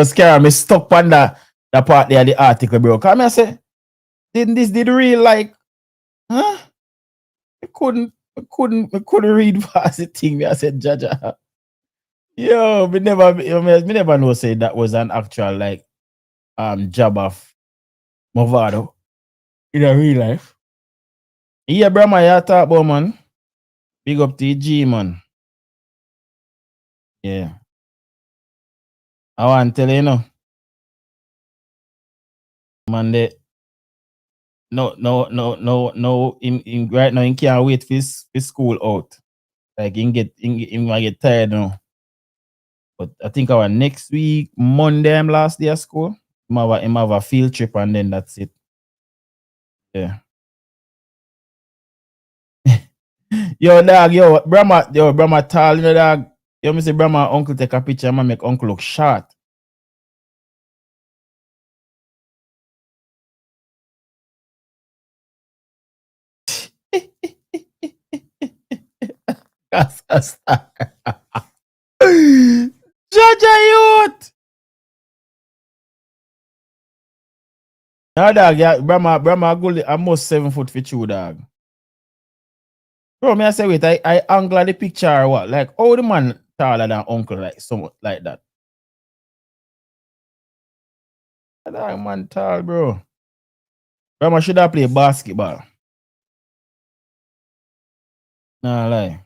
Scara, me stuck on that part there, the article, bro. Come here, say, did real like, huh? I couldn't read past the thing. I said, Jaja. Yo, me never know say that was an actual like job of Movado in a real life. Yeah, Brahma, you talk about, man. Big up to the G, man. Yeah. I want to tell you, man, no, right now, he can't wait for his school out. Like, he might get tired now. But I think our next week, Monday, last day of school, him have a field trip and then that's it. Yeah. Brahma tall, you know, dog. You me say Brahma uncle take a picture and make uncle look short. That's a star. Jaja youth. No, dog, yeah, Brahma Gully almost 7 foot for you, dog. Bro, me I say wait, I angle the picture or what? Like, oh, the man taller than uncle, like somewhat like that. That man tall, bro. Brahma should have played basketball. Nah, lie.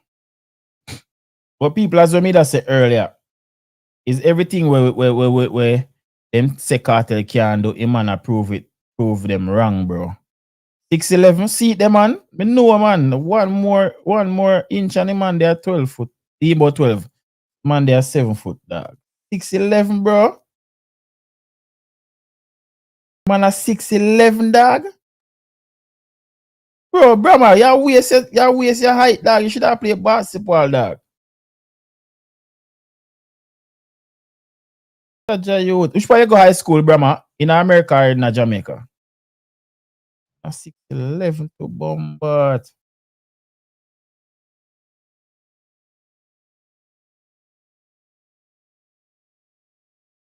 But people, as we that said earlier, is everything where them say cartel can do, him man prove them wrong, bro. 6'11", see them man. Me know man. One more inch and the man they are 12 foot. He about 12. Man they are 7 foot, dog. 6'11", bro. Man a 6'11", dog. Bro, Brahma, you waste your height, dog. You should have played basketball, dog. Which part you go high school, Brahma? In America or in Jamaica? A 6'11" to Bombard.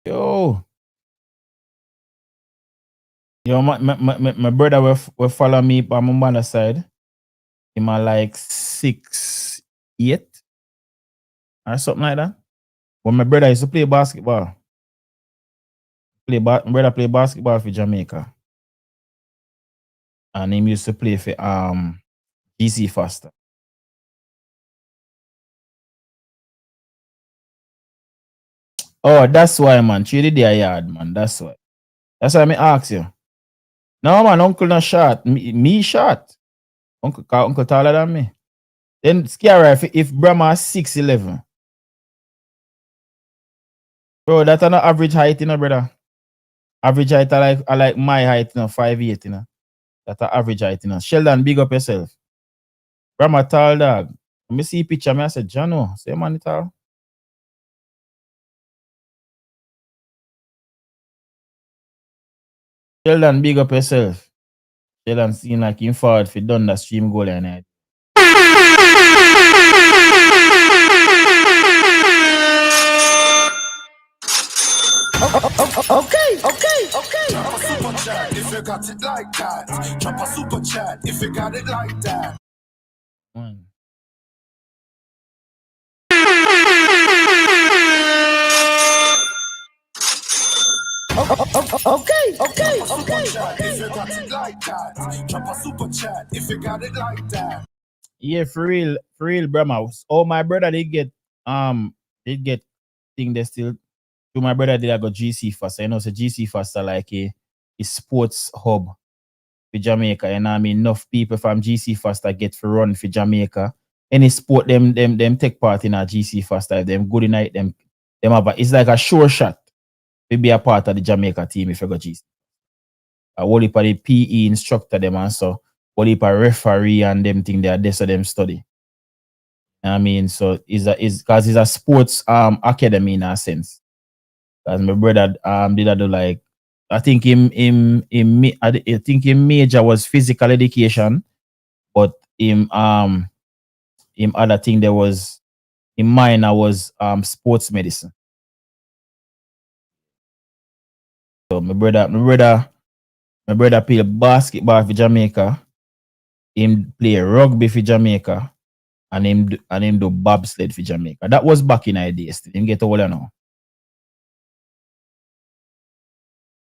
Yo, my brother will follow me on my mother's side. Him a like 6'8" or something like that. But my brother used to play basketball. My brother play basketball for Jamaica. And him used to play for GC Foster. Oh, that's why, man. Treated their yard, man. That's why. That's why I ask you. No man, uncle not short. Me short. Uncle taller than me. Then scary if Brahma 6'11". Bro, that's an average height, you know, brother. Average height I like my height, you know, 5'8", you know. That's an average height, you know. Sheldon, big up yourself. Brahma tall dog. Let me see picture, I said, Jano, say man tall. Sheldon, big up yourself. Sheldon seem like him forward for done the stream goal and night. Okay. Drop a super chat if you got it like that. Drop a super chat if you got it like that. Okay. Super chat if you got it like that. Drop a super chat if you got it like that. Yeah, for real, Brahma. Oh, my brother did get thing they still. To my brother did I go GC Fast. You know, so GC Fast are like a sports hub for Jamaica. You know what I mean? Enough people from GC Fast get for run for Jamaica. Any sport them take part in a GC Fast, them good night, them have it's like a sure shot to be a part of the Jamaica team if you go GC. A whole heap of the PE instructor them and so whole heap of referee and them thing they are there so them study. I mean, so it's because it's a sports academy in a sense. Because my brother did I do like I think him major was physical education, but him other thing there was in minor was sports medicine. So my brother play basketball for Jamaica, him play rugby for Jamaica, and him do bobsled for Jamaica. That was back in the days. Him get older now.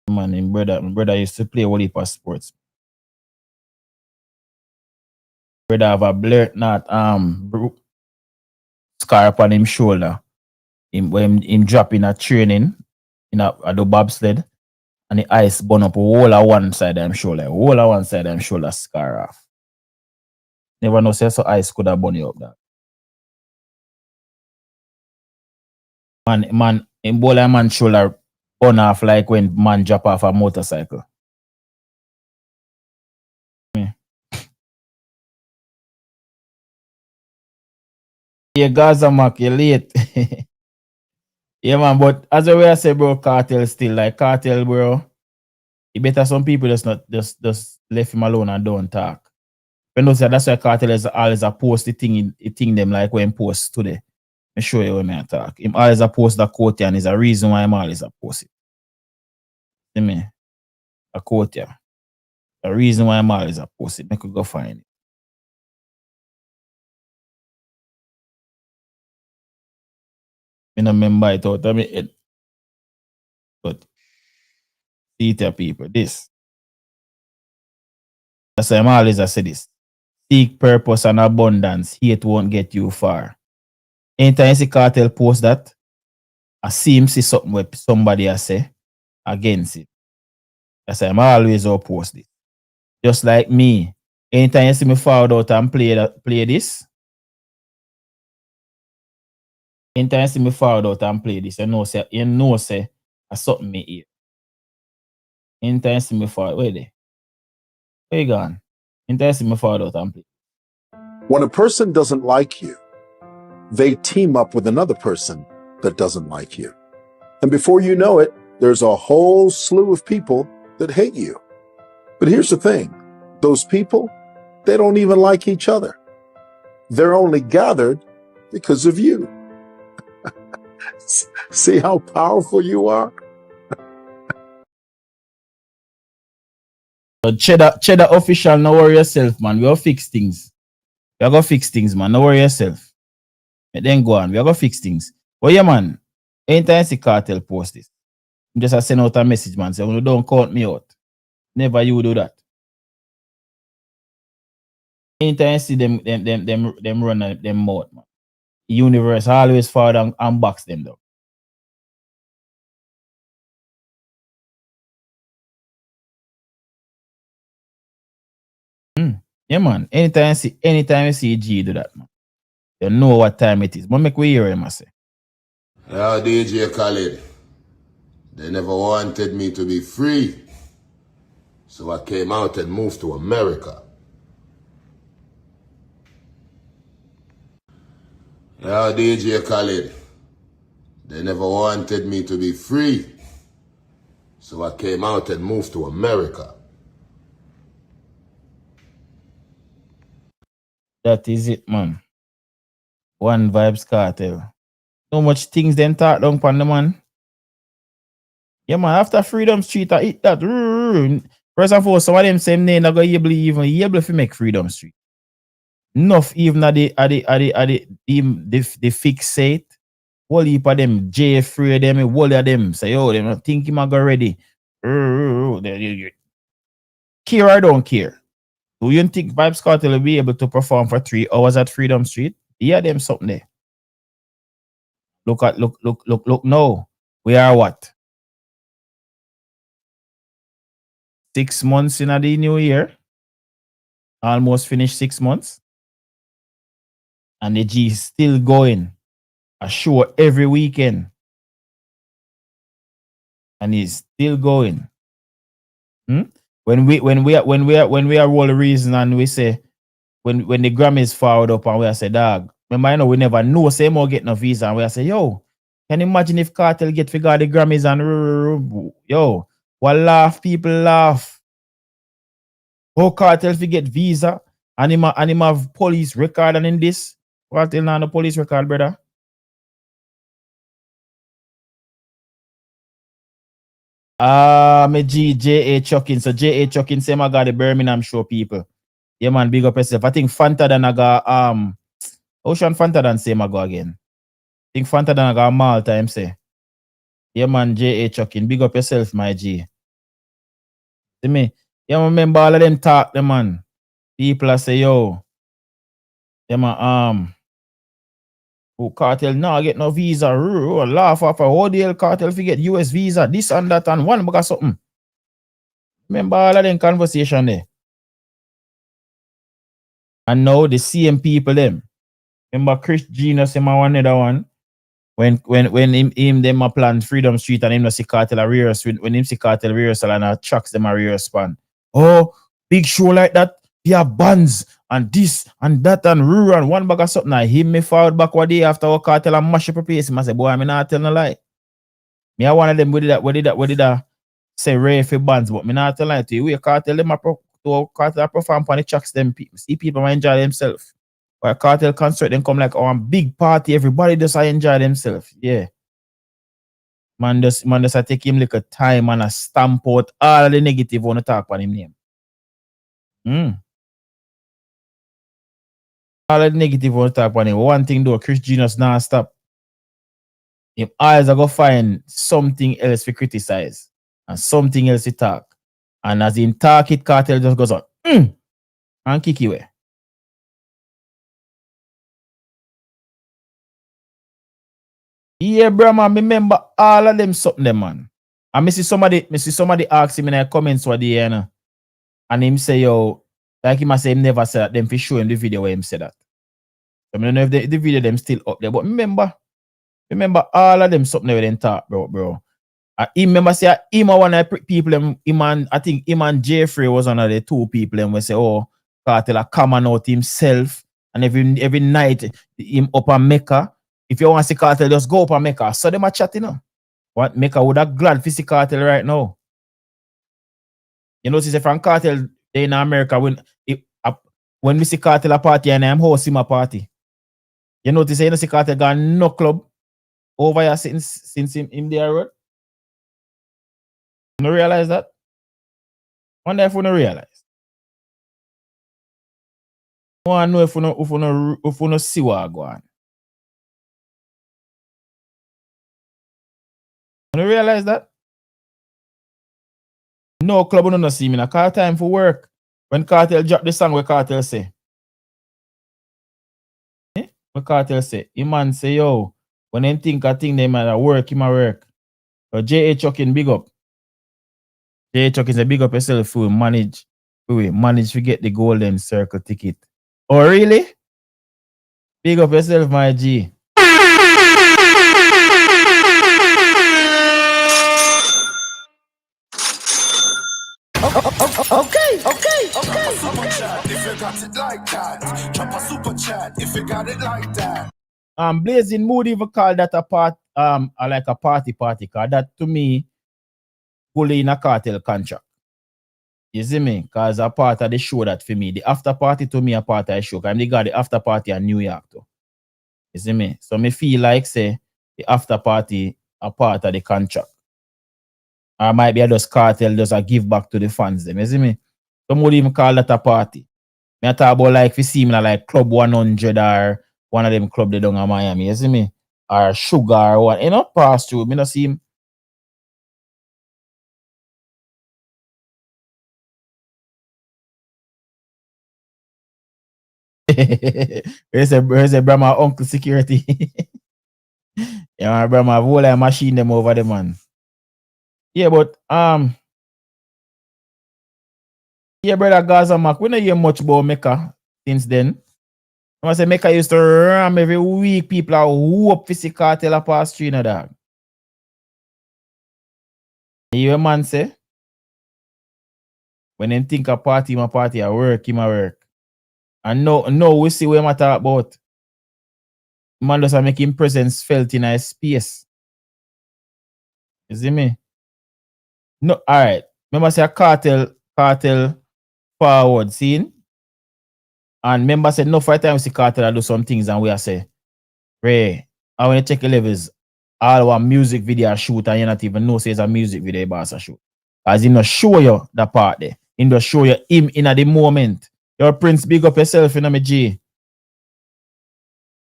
Man, my brother used to play all heap of sports. Brother have a blurt not scar upon him shoulder. When him drop in a training in a the bobsled and the ice burn up all of one side of him shoulder. All of one side of him shoulder scar off. Never know say so ice could have burn you up that. Man, in bowl of man shoulder burn off like when man drop off a motorcycle. Yeah, Gaza Mac, you're late. Yeah, man, but as I say, bro, Cartel still like Cartel, bro. You better some people just left him alone and don't talk. When those that's why Cartel is always a post the thing them like when post today. I show you when I talk. Him always a post the quote and is a reason why I'm always a post it. See me? A quote yeah. A reason why I'm always a post it. I could go find it. I don't remember it out of my head. But see it here, people. This. That's why I'm always I say this. Seek purpose and abundance. Hate won't get you far. Anytime you see Cartel post that, I see him see something where somebody I say against it. That's why I'm always post this. Just like me. Anytime you see me forward out and play this. Anytime you see me forward out and play this, you know say I something me here. Anytime you see me forward, where they? Where you gone? Anytime you see me forward out and play. When a person doesn't like you, they team up with another person that doesn't like you. And before you know it, there's a whole slew of people that hate you. But here's the thing. Those people, they don't even like each other. They're only gathered because of you. See how powerful you are? Cheddar official, no worry yourself, man. We'll fix things. We're gonna fix things, man. No worry yourself. And then go on. We're gonna fix things. But yeah, man. Anytime I see Cartel post this, I'm just send out a message, man. Say, well, don't count me out. Never you do that. Anytime I see them run them mouth, man. The universe always forward and box them though. Yeah, man. Anytime you see G do that, man, you know what time it is. But make we hear him, I say. Yeah, DJ Khaled. They never wanted me to be free. So I came out and moved to America. Yeah, DJ Khaled. They never wanted me to be free. So I came out and moved to America. That is it, man. One Vybz Kartel. So much things them talk down upon the man. Yeah, man, after Freedom Street, I eat that. First and foremost, some of them same name not gonna able to make Freedom Street. Enough even at the fixate. Whole heap of them, J free them, whole of them say, oh, they don't think him go ready. Care or don't care. Do you think Vybz Kartel will be able to perform for 3 hours at Freedom Street? Yeah, them something there. Look now. We are what? 6 months in the new year. Almost finished 6 months. And the G is still going. A show every weekend. And he's still going. When we are roll the reason and we say when the Grammys forward up and we say, dog, remember, I know we never know say more get no visa and we say, yo, can you imagine if Kartel get figure the Grammys and yo, what laugh, people laugh. Oh, Kartel if get visa and him have police record and in this. Kartel now the police record, brother. Me J.A. Chucking. So J.A. Chucking same I got the Birmingham show people. Yeah, man, big up yourself. I think Fanta than I got Ocean Fanta than same I go again. I think Fanta than I got Malta, him say. Yeah, man, J.A. Chucking. Big up yourself, my G. See me? Yeah, man, remember all of them talk, them man. People are say, yo. Yeah, man, oh, Kartel now get no visa. Laugh off a whole deal. Kartel if you get US visa, this and that and one because something. Remember all of them conversation there. And now the same people them. Remember Chris Genius him one another one. When him them a plan Freedom Street and him no see Kartel a rehearsal when him see Kartel rehearsal and a tracks them a rehearsal. Oh, big show like that. He have bands and this and that and rural and one bag of something. I him me forward backward day after our Kartel and mash up a place. I say, boy, I'm not telling a lie. Me I one of them what did that say rare for bands, but me not tell lie to you. We Kartel them Kartel perform on the tracks them people. See people enjoy themselves. Or Kartel concert them come like a big party, everybody just enjoy themselves. Yeah. Man just take him like a time and a stamp out all the negative on the talk on him name. All the negative on the talk on him. One thing though, Chris Genius now stop. Him eyes are go find something else to criticize and something else to talk. And as in talk it, Kartel just goes on and kick you away. Yeah, bro, man, remember all of them something them, man. And me see somebody ask him in the comments what they and him say, yo, like him say him never said that, them for show him the video where him said that. I don't know if the video them still up there, but remember all of them something where they talk, bro. He remember say him one of the people I think him and Jeffrey was one of the 2 people and we say, oh, Kartel a come out himself and every night him up and Mecca. If you want to see Kartel, just go up and Mecca. So them a chat, you know. What Mecca would have glad to see Kartel right now. You know, see from Kartel they in America when we see Kartel a party and I'm hosting a party. You notice you know see Kartel got no club over here since him there road. You don't realize that? Wonder if you don't realize. I want to know if you don't see what go on. You don't realize that? No club don't see me. I call time for work. When Kartel drop the song, what Kartel say? What Kartel say? Him man say, yo, when them think a thing they might work, him a work. So J.A. Chucking big up. J.A. Chucking say big up yourself for manage We managed to get the Golden Circle ticket. Oh, really? Big up yourself, my G. Okay. Super chat if you got it like that. Drop a super chat if you got it like that. Blazing Mood even call that a part, like a party, cause that to me, fully in a cartel contract. You see me? Cause a part of the show that for me, the after party to me a part of the show. Cause I'm the guy the after party in New York too. You see me? So me feel like say the after party a part of the contract. Or might be just cartel just a give back to the fans them. You see me? Some would even call that a party. Me talk about like if you see me like Club 100 or one of them club they down in Miami, you see me? Or Sugar or what, you know, pass through. Me not see him. Where's the Brahma uncle security? Yeah, my Brahma whole like machine them over the man. Yeah, but yeah, brother Gaza Mac, we don't hear much about Mecca since then. I say Mecca used to ram every week. People are whoop for cartel a pass through, you know, dog. You hear man say? When them think a party, my party, I work, him a work. And no, we see what I talk about. Man does make him presence felt in a space. You see me? No, alright. Remember say a cartel forward scene. And remember say no for time we see cartel I do some things and we are say, Ray, I want to check the levels. All our music video shoot and you not even know say it's a music video boss a shoot. As he not show you the part there. He not show you him in at the moment. Your Prince, big up yourself, you know me G.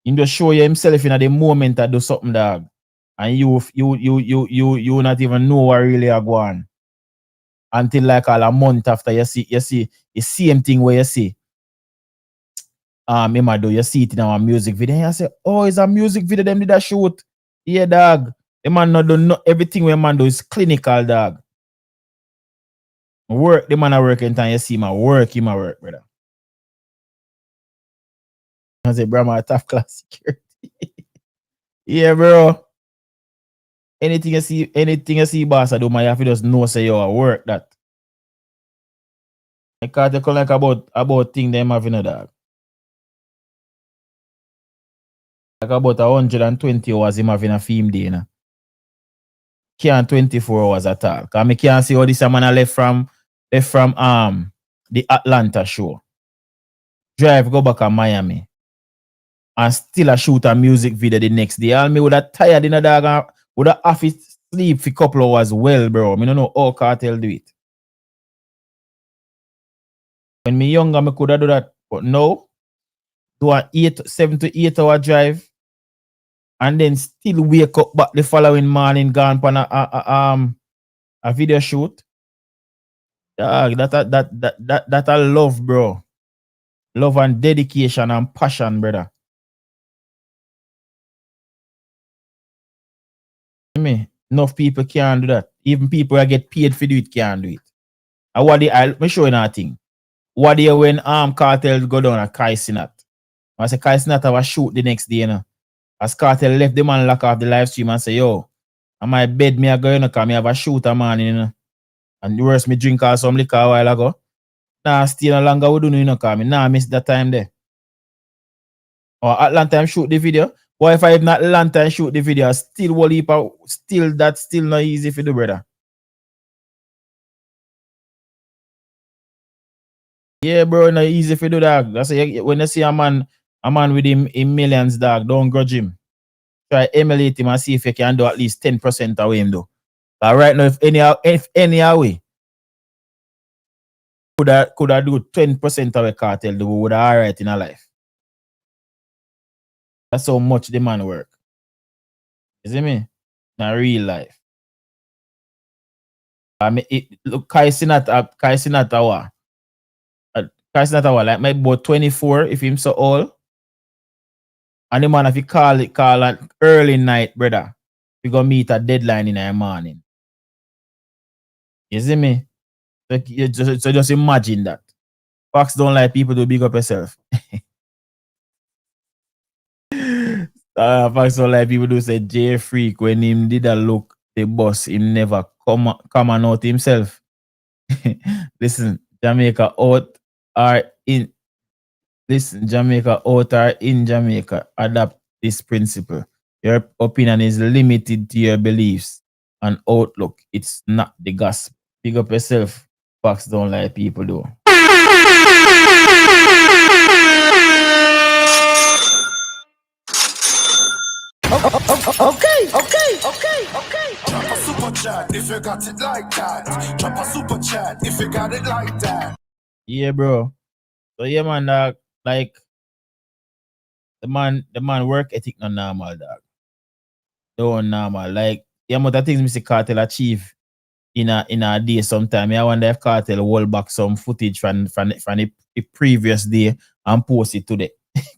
He just show you himself in at the moment that do something, dog. And you not even know what really are going. Until like all a month after you see the same thing where you see. You see it in our music video. And you say, oh, it's a music video, them did a shoot. Yeah, dog. The man not do everything where man do is clinical, dog. Work, the man a work in time, you see him a work, brother. I say, bro, my tough class security. Yeah, bro. Anything you see, boss, I do my have to just know say you work that. I can't take like about thing them having a dog. Like about 120 hours him having a film day, you know. Can't 24 hours at all. Cause I can't see how this man left from the Atlanta show. Drive go back to Miami. And still a shoot a music video the next day. All me would have tired in a dog would have half it sleep for a couple hours well, bro. I don't know how cartel do it. When me younger, me could have do that. But no. Do a 7 to 8 hour drive. And then still wake up back the following morning gone on a video shoot. Dog, that I love, bro. Love and dedication and passion, brother. Me, enough people can't do that. Even people that get paid for do it can't do it. And what let me show you nothing. What day when cartel go down at Kai Sinat? I say Kai Sinat have a shoot the next day, you know. As cartel left the man lock off the live stream and say, yo, on my bed me a go, you know, cause me have a shoot a man, you know. And the worst me drink all some liquor a while ago. Nah, still no longer we do, you know, cause me nah miss that time there. Or Atlanta shoot the video. Boy, if I have not Atlanta and shoot the video, still that's still not easy for the brother. Yeah, bro, not easy for do dog. That's when you see a man with him in millions, dog, don't grudge him. Try emulate him and see if you can do at least 10% away him though. But right now, if any way, could I do 20% of a cartel, do would have alright in a life. That's how much the man work. You see me? In real life. I mean, look, Kai Sinat like maybe about 24 if him so old. And the man if you call at early night, brother, we go meet a deadline in the morning. You see me? So just imagine that. Fox don't like people to big up yourself. Fox don't like people to say J Freak when him did a look the boss, him never come on out himself. Listen, Jamaica out or in Jamaica out or in Jamaica, adapt this principle. Your opinion is limited to your beliefs and outlook. It's not the gospel. Big up yourself. Fox don't like people do. Okay. Drop a super chat if you got it like that. Drop a super chat if you got it like that. Yeah, bro. So yeah, man, dog. Like the man work ethic not normal, dog. Don't normal. Like the amount of things Mr. Cartel achieve in a day sometime. I wonder if Cartel hold back some footage from the previous day and post it today.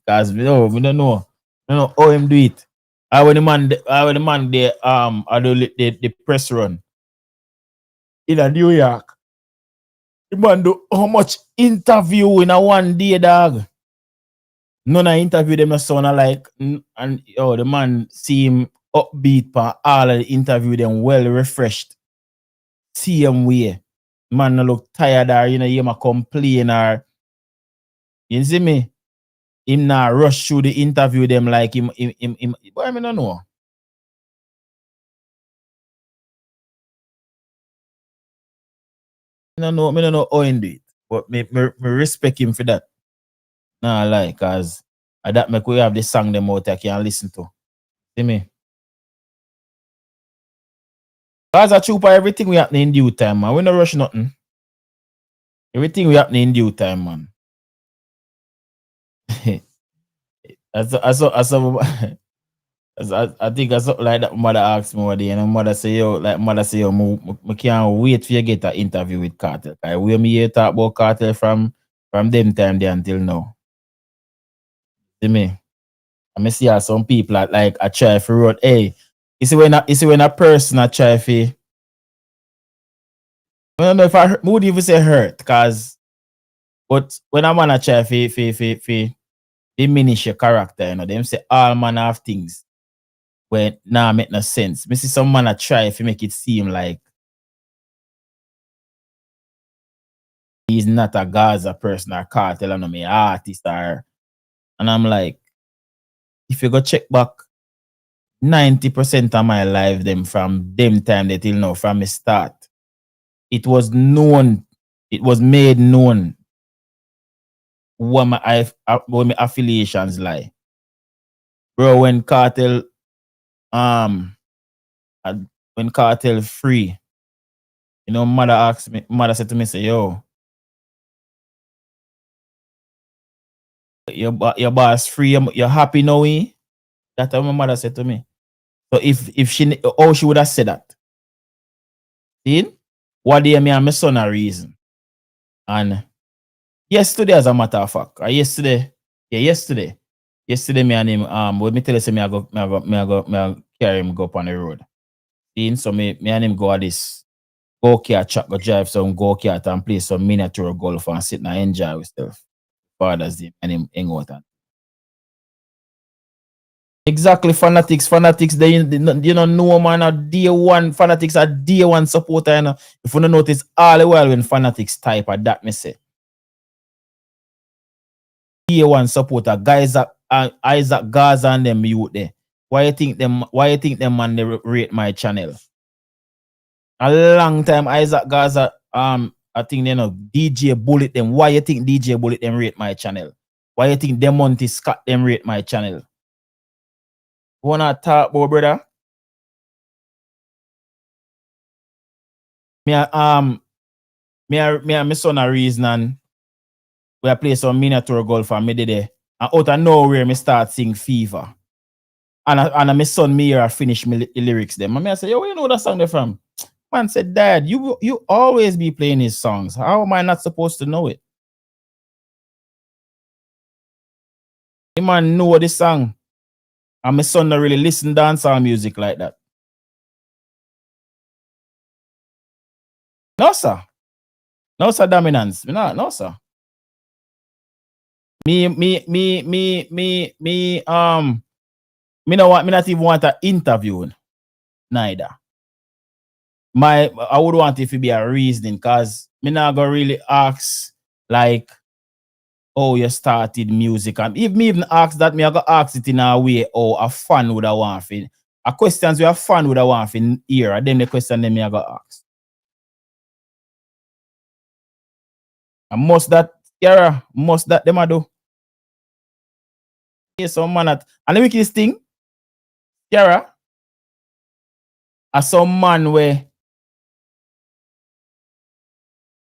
Cause we don't know how him do it. I when the man there I do the press run in New York. The man do how much interview in a one day, dog. None of interview them not sound like and the man seem upbeat for all of the interview them well refreshed. Same way. Man no look tired or him a complain or you see me? Him not rush through the interview them like him but I don't know. I don't know how he do it. But me respect him for that. Nah, like, cause that make we have the song them out I can listen to. See me? Cause a trooper, everything we happen in due time, man. We no rush nothing. Everything we happen in due time, man. I think that's something like that mother asked me one day, and mother say, yo, I can't wait for you get an interview with Cartel. I will me hear talk about Cartel from them time there until now. See me? I see how some people like I try for road. Hey, you see when a person I try for I don't know if I would even say hurt, but when a man a try for diminish your character, them say all manner of things when make no sense. Me see some man a try if make it seem like he's not a Gaza person or Cartel and me artist and I'm like, if you go check back 90% of my life them from them time that till now from the start, it was known, it was made known what my affiliations lie. Bro, when Cartel free, mother said to me, say, yo, your boss free, you're happy now, eh? That's what my mother said to me. So if she would have said that. See? What day me and my son a reason. And yesterday, as a matter of fact, yesterday me and him when me tell you say me I go carry him go up on the road. See? So me and him go at this go-kart track, go drive some go-kart and play some miniature golf and sit and enjoy ourselves. Father's Day and him hang out and exactly, fanatics. They know man a day one. Fanatics are day one supporter. If you don't notice all the while when fanatics type of that, me say day one supporter guys that Isaac Gaza and them youth there. Why you think them man they rate my channel? A long time Isaac Gaza I think DJ Bullet them. Why you think DJ Bullet them rate my channel? Why you think them Monty Scott them rate my channel? Wanna talk about, brother? Me and my son a reason and we play some miniature golf and me did there. And out of nowhere me start sing Fever. And my son me here finish me lyrics them. And me I say, yo, where you know that song there from? Man said, Dad, you always be playing his songs. How am I not supposed to know it? The man know this song. And my son don't really listen to dancehall music like that. No, sir. No, sir, dominance. No, sir. Me not even want an interview neither. I would want it to be a reasoning, because me not gonna really ask like, oh, you started music, and if me even ask that, me I go ask it in a way, oh, a fan would I want to, a questions where a fan would I want to hear, and then the question then me I go ask. And must that them I do. Yes, some man that, and the wickedest thing, Yara, as some man where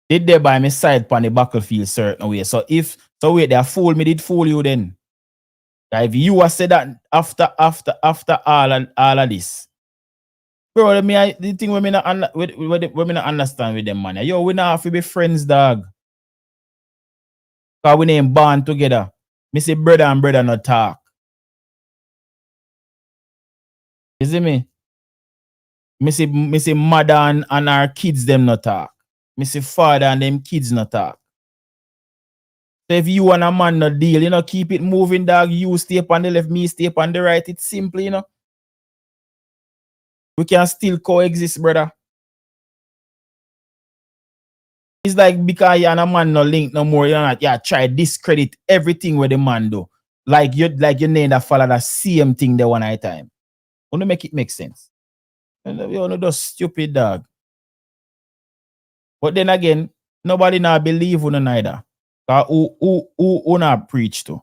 did they by my side on the battlefield certain way. So wait, they fool me, did fool you then. If you have said that after all of this, bro, the thing we not understand with them, man. Yo, we not have to be friends, dog. Because we ain't born together. Me say brother and brother not talk. You see me? Me say mother and our kids them not talk. Me say father and them kids not talk. So if you and a man not deal, you know, keep it moving, dog. You stay up on the left, me stay up on the right. It's simple, you know. We can still coexist, brother. It's like because you and a man no link no more, you're not, try discredit everything where the man do. Like you name that follow the same thing the one at a time. Want to make it make sense. And you know those stupid dog. But then again, nobody now believe on neither. Who not preach to?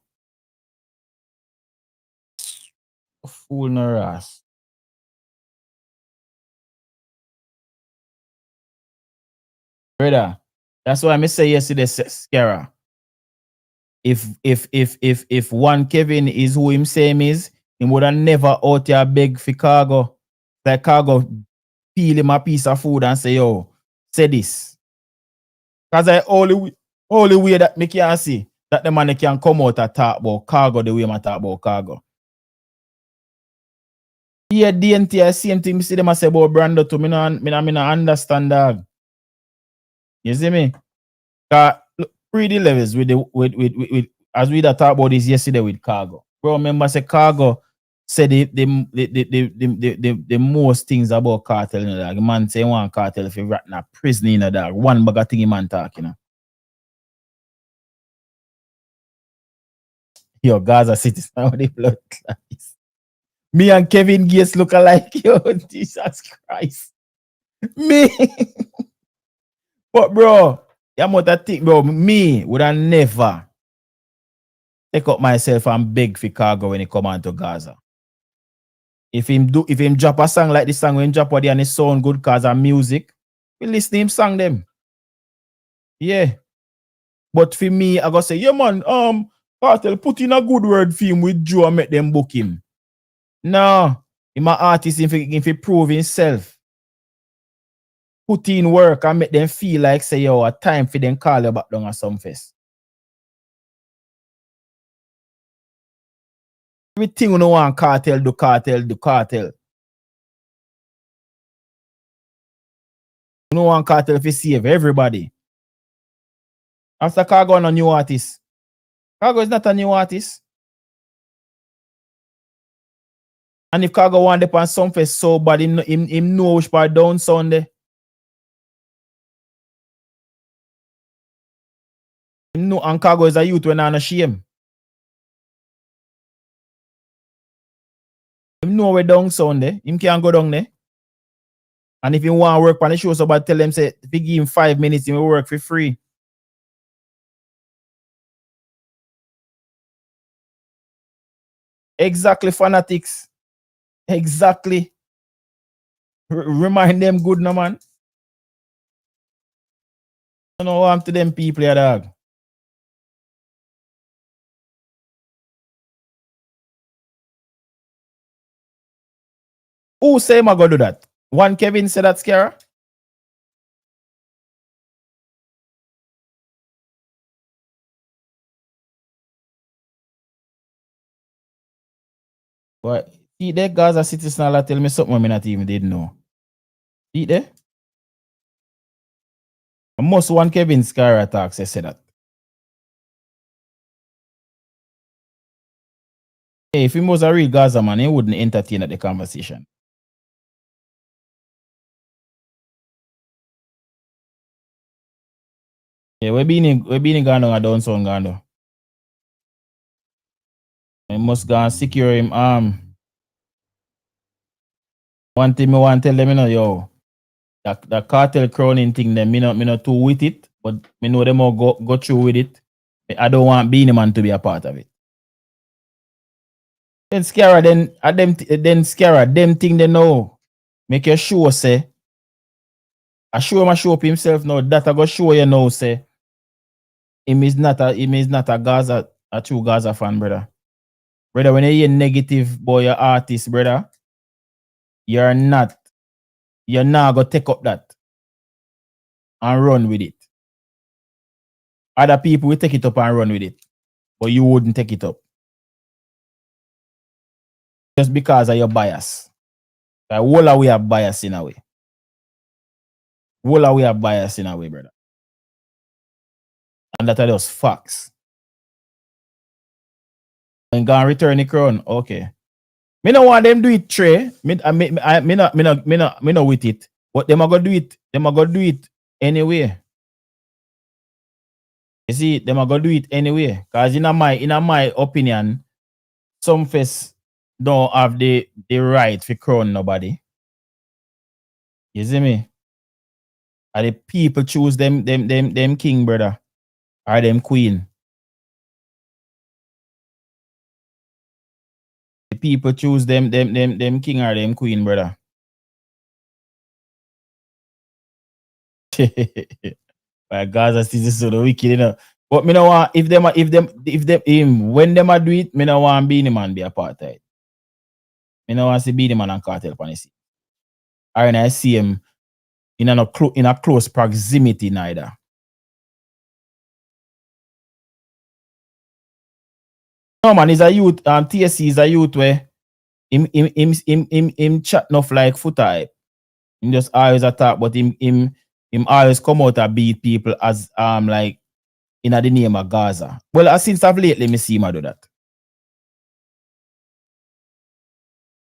Fool no ass. Brother, that's why I say yesterday, Skara. If one Kevin is who him same is, he would have never out here beg for cargo. Like cargo peel him a piece of food and say, yo, say this. Because I only way that me can see that the man can come out and talk about cargo the way I talk about cargo. Yeah, DNT, same thing. Me see them say about Brando too. Me no understand that. You see me? Pretty levels with as we that talk about this yesterday with cargo. Bro, remember say cargo said the most things about cartel, you know, dog. Man say one cartel if you rat in a prison, you know, dog. One bag of thing man talk, you know. Yo, Gaza City now the blood clots. Me and Kevin Gates look alike, yo. Jesus Christ. Me. But bro, you must have think, bro, me would have never take up myself and beg for cargo when he come on to Gaza. If him drop a song like this song when drop and it sound good cause of music, we listen to him sing them. Yeah. But for me, I gotta say, yeah man, Kartel, put in a good word for him with Joe and make them book him. No, he's an artist if he prove himself. Put in work and make them feel like say, yo, a time for them call you back down at some fest. Everything you know want cartel, do cartel. You know want cartel to save everybody. After Cargo on a new artist. Cargo is not a new artist. And if Cargo want to on some fest so bad, him know which part down Sunday. Him know and Cargo is a youth when I'm ashamed. Him know where down Sunday. Him can't go down there. And if he want to work on the show, so bad, tell him say if he give him 5 minutes, he will work for free. Exactly, fanatics. Exactly. Remind them good, no man. I don't know what I'm to them people here, dog. Who say I'm gonna do that? One Kevin said that, Skara? But see there, Gaza City Snarler tell me something I not even didn't know. See there? Most one Kevin Skara talks, I said that. Hey, if he was a real Gaza man, he wouldn't entertain at the conversation. Yeah, we're being Gando and downtown Gando. We must go and secure him one thing me want to tell them, you know, yo, the cartel crowning thing, them me not too with it, but me know them all go through with it. I don't want Beanie Man to be a part of it. Then Scara, then Scara, them thing they know. Make you sure say. I show up himself now. That I go show you now, say. Him is not a Gaza, a true Gaza fan, brother. Brother, when you hear negative boy, your artist, brother, you're not gonna take up that and run with it. Other people will take it up and run with it, but you wouldn't take it up. Just because of your bias. Like, all of we have bias in a way. All of we have bias in a way, brother. And that are just facts. And go and return the crown, okay. Me no want them do it, Trey. Me no with it. But them are gonna do it. Them are gonna do it anyway. You see, them are gonna do it anyway. Cause in my opinion, some face don't have the right to crown nobody. You see me? And the people choose them king, brother, or them queen. The people choose them king or them queen, brother. My Gaza is so wicked, you know. But me no want if them when them do it, me no want Beanie Man be a part of it. Me no want see Beanie Man and Cartel on the scene. Or I see him in a close proximity neither. No man, he's a youth. TSC is a youth where him chat enough like foot hype. Him just always attack, but him always come out and beat people as like in the name of Gaza. Well, since of lately, me see him do that.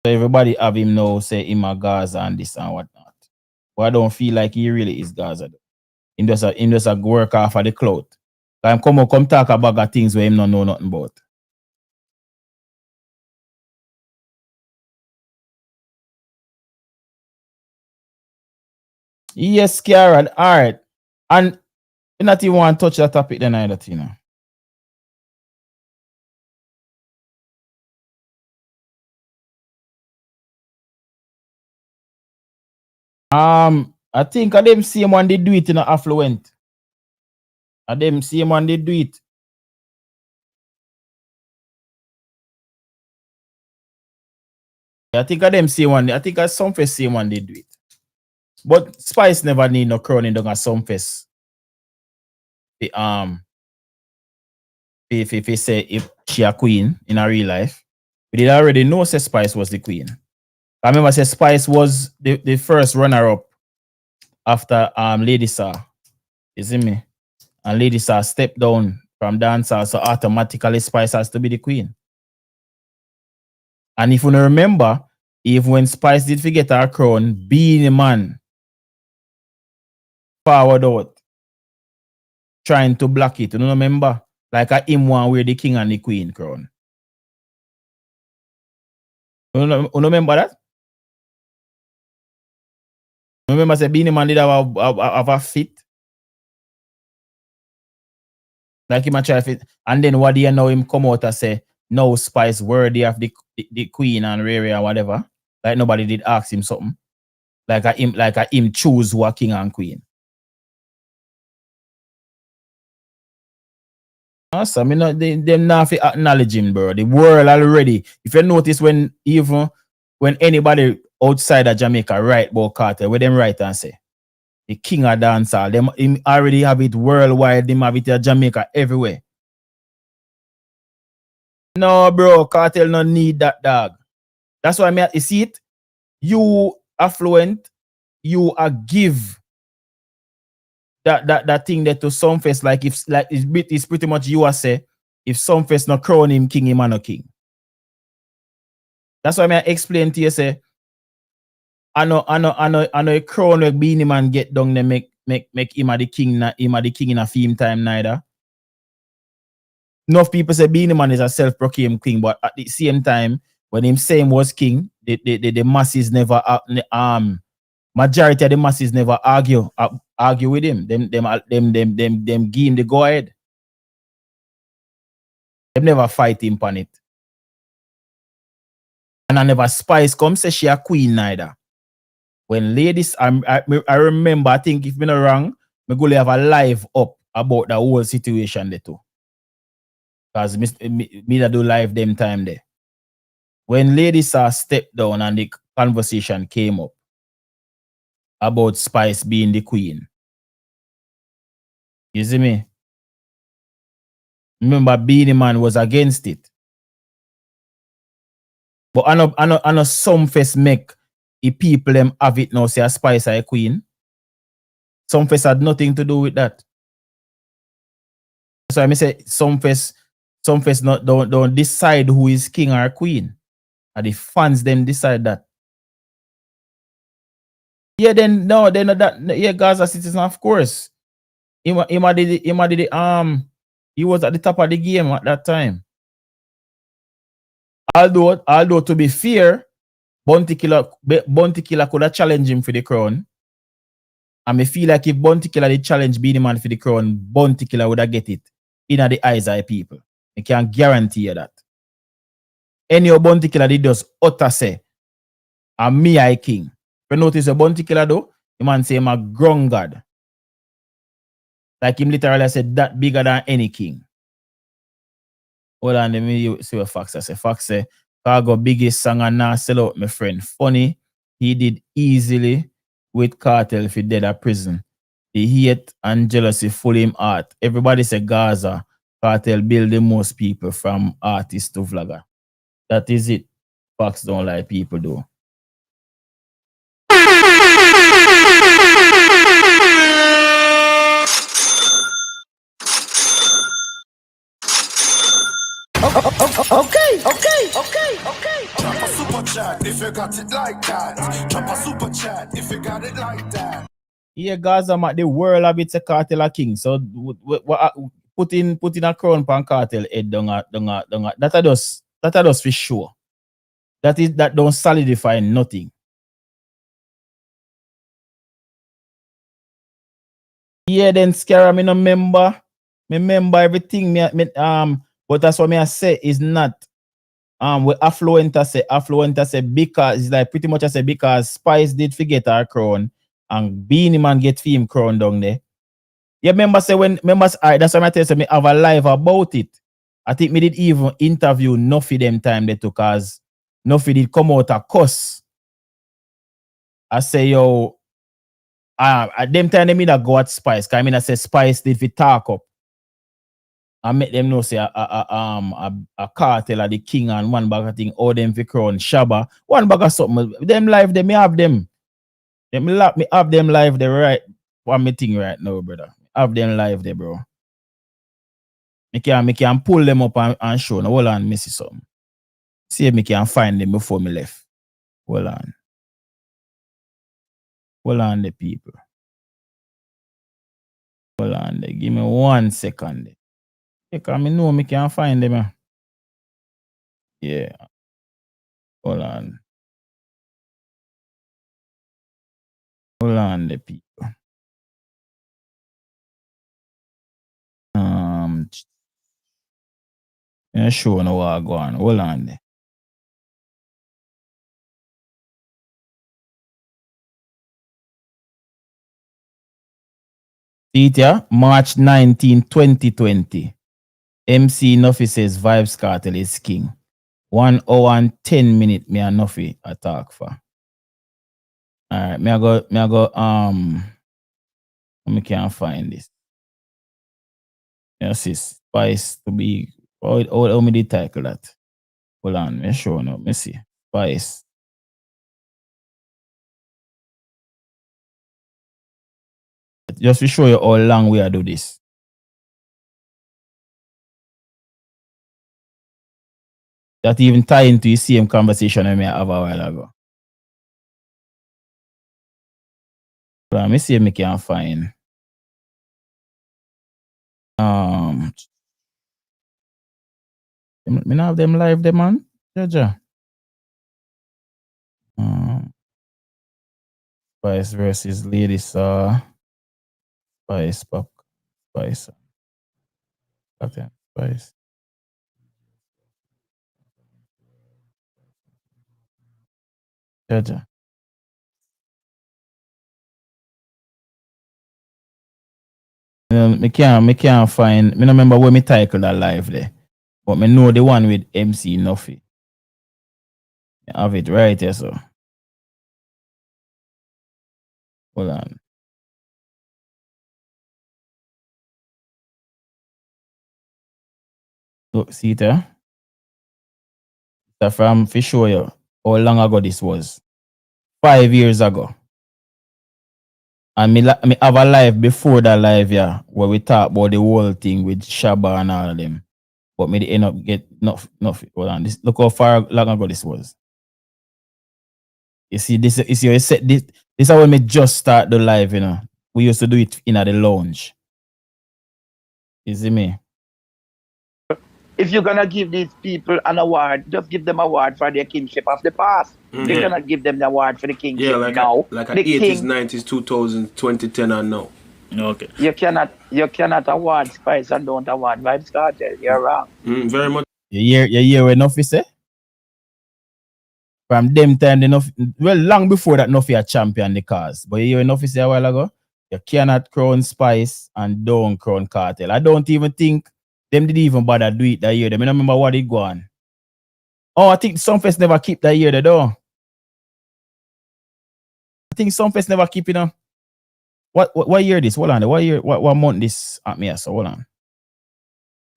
So everybody have him now say him a Gaza and this and whatnot. But I don't feel like he really is Gaza. Him just a work off of the cloud. I'm come talk about things where him not know nothing about. Yes, Karen. All right. And you not even want to touch that topic then either, you know. I think of them same one they do it in affluent. And them same one they do it. I think of them same one. I think of some face same one they do it. But Spice never need no crowning down at some face. If say if she a queen in her real life, we did already know say Spice was the queen. I remember say Spice was the first runner-up after Lady Saw. You see me? And Lady Saw stepped down from Dancehall, so automatically Spice has to be the queen. And if you remember, even when Spice did forget her crown, Beanie Man forward out, trying to block it. You don't remember? Like a him one where the king and the queen crown. You remember that? Remember say Beanie Man did have a fit? Like him a try fit. And then what do you know him come out and say, no Spice worthy of the queen and Riri and whatever. Like nobody did ask him something. Like a him choose who a king and queen. Awesome. Them not acknowledge him, bro. The world already. If you notice when anybody outside of Jamaica write about Cartel, where them write and say the king of dancehall, them him already have it worldwide, them have it in Jamaica everywhere. No, bro, Cartel no need that dog. That's why you see it. You affluent, you give that thing that to some face like it's pretty much you say if some face no crown him king, him a no king. That's why I explain to you, say, I know a crown where Beenie Man get down there make him a the king, him a the king in a theme time neither. Enough people say Beenie Man is a self-proclaimed king, but at the same time, when him saying was king, the masses never majority of the masses never argue with him. Them give him the go ahead. Them never fight him on it. And I never Spice come say she a queen neither. When ladies, I remember, I think if me not wrong, me go have a live up about the whole situation there too. Because me that do live them time there. When ladies stepped down and the conversation came up about Spice being the queen. You see me? Remember, Beenie Man was against it. But I know some fest make the people them have it now say a Spice a queen. Some fest had nothing to do with that. So I say some fest not don't decide who is king or queen. And the fans them decide that. Yeah, then no, they're not that. Yeah, Gaza citizen, of course. He was at the top of the game at that time. Although to be fair, Bounty Killer could have challenged him for the crown. And I feel like if Bounty Killer did challenge Beenie Man for the crown, Bounty Killer would have get it in the eyes of the people. I can guarantee you that. Any Bounty Killer did just utter say, and me I king. But notice a Bounty Killer though, the man say I'm a ground god. Like him literally said that bigger than any king. Hold on, let me see what Fox say. Fox say, Cargo biggest song and now sell out, my friend. Funny, he did easily with Cartel if he dead at prison. The hate and jealousy full him heart. Everybody say Gaza, Cartel build the most people from artist to vlogger. That is it. Fox don't like people do. Okay. Drop a super chat if you got it like that. Drop a super chat if you got it like that. Yeah, Gaza, the world a bit a Cartel a king. So put in a crown pan Cartel head down that are just for sure. That don't solidify nothing. Yeah, then scare me no member. Me member everything but that's what I say is not with affluent say because it's like pretty much I say because Spice did forget her crown and Beenie Man get him crown down there. Yeah, remember say when members that's why I tell you me have a live about it. I think me did even interview Nuffy them time they took as Nuffy did come out a cuss. I say yo at them time they me that go at Spice. Cause I mean I say Spice did fi talk up. I make them know say a Cartel of the king and one bag of thing, all them fi crown Shabba. One bag of something. Them live them me have them. Me have them live there right. What me thing right now, brother. Have them live there, bro. Me can pull them up and show. Now hold on, me see something. See if me can find them before me left. Hold on. Hold on the people. Hold on there. Give me 1 second. Because I know me can find them. Yeah. Hold on. Hold on the people. Yeah, sure no what go on. Hold on there. See it here? March 19, 2020. MC Nuffy says Vybz Kartel is king. 1 hour and 10 minutes me and Nuffy attack for. Alright, me I go me can't find this. Yes, it's Spice to be how me did title that. Hold on, me show now. Me see. Spice. Just to show you how long we are do this. that even tie into the same conversation I may have a while ago. Let me see if I can find. Me not have them live, them man. Jaja. Spice versus Lady Saw. Spice Pop. Spice. Okay, Spice. Jaja. Me can't find. Me no remember where me title that live there, but me know the one with MC Nuffy. I have it right here, so. Hold on. Look, see it there? So from for show you how long ago this was. 5 years ago. And me have a live before that live, yeah, where we talk about the whole thing with Shabba and all of them. But me end up get enough. Hold on. Look how far long ago this was. You see, this is when me just start the live, you know. We used to do it in the lounge. You see me? If you're gonna give these people an award, just give them an award for their kingship of the past. You cannot give them the award for the kingship now. Like the 80s, 90s, 2000s, 2010 and now. Okay. You cannot award Spice and don't award Vybz Kartel. You're wrong. Very much. You hear what Nuffy say? From them time, long before that Nuffy a champion the cause. But you hear what Nuffy say a while ago? You cannot crown Spice and don't crown Kartel. I don't even think them didn't even bother do it that year. They don't remember what it go on. Oh, I think Sunfest never keep that year though. I think Sunfest never keep it on. What year this? Hold on. What year? What month this at me? So hold on.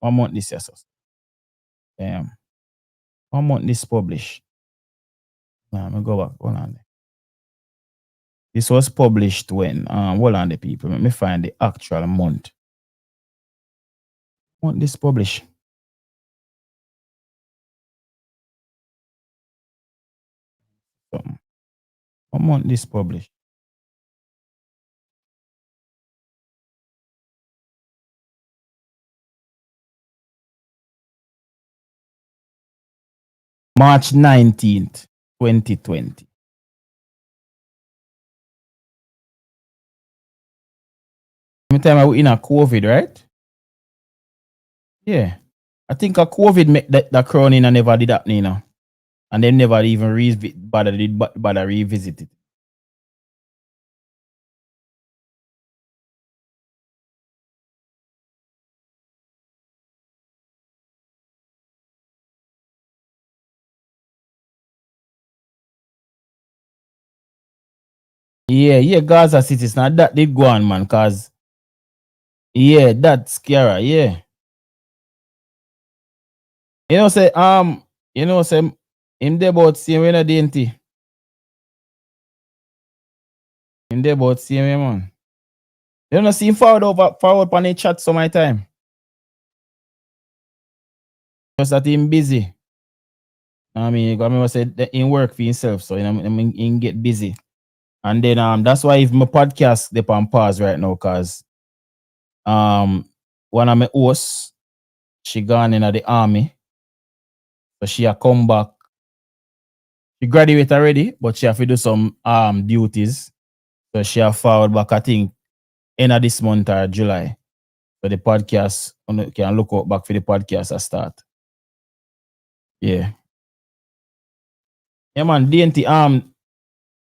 What month this? Yes. Damn. What month this published? Nah, I'm gonna go back. Hold on. This was published when? Hold on, the people. Let me find the actual month. What this published? What month this published? March 19th, 2020. Time I was in a COVID, right? Yeah. I think a COVID make that crowning and never did happen, you know. And they never even bother revisit it. Yeah, Gaza City. It's not that did go on, man, cause that's scary, yeah. Say him there about same way na DNT. Him there about same way, man. You know see him forward on the chat some my time. Just that him busy. I mean, I remember said that he work for himself, so he get busy. And then that's why if my podcast they on pause right now, cause one of my hosts, she gone in the army. So she a come back. She graduated already, but she have to do some duties. So she have forward back, I think, end of this month or July. So the podcast, can look out back for the podcast at start. Yeah. Yeah, man, DNT,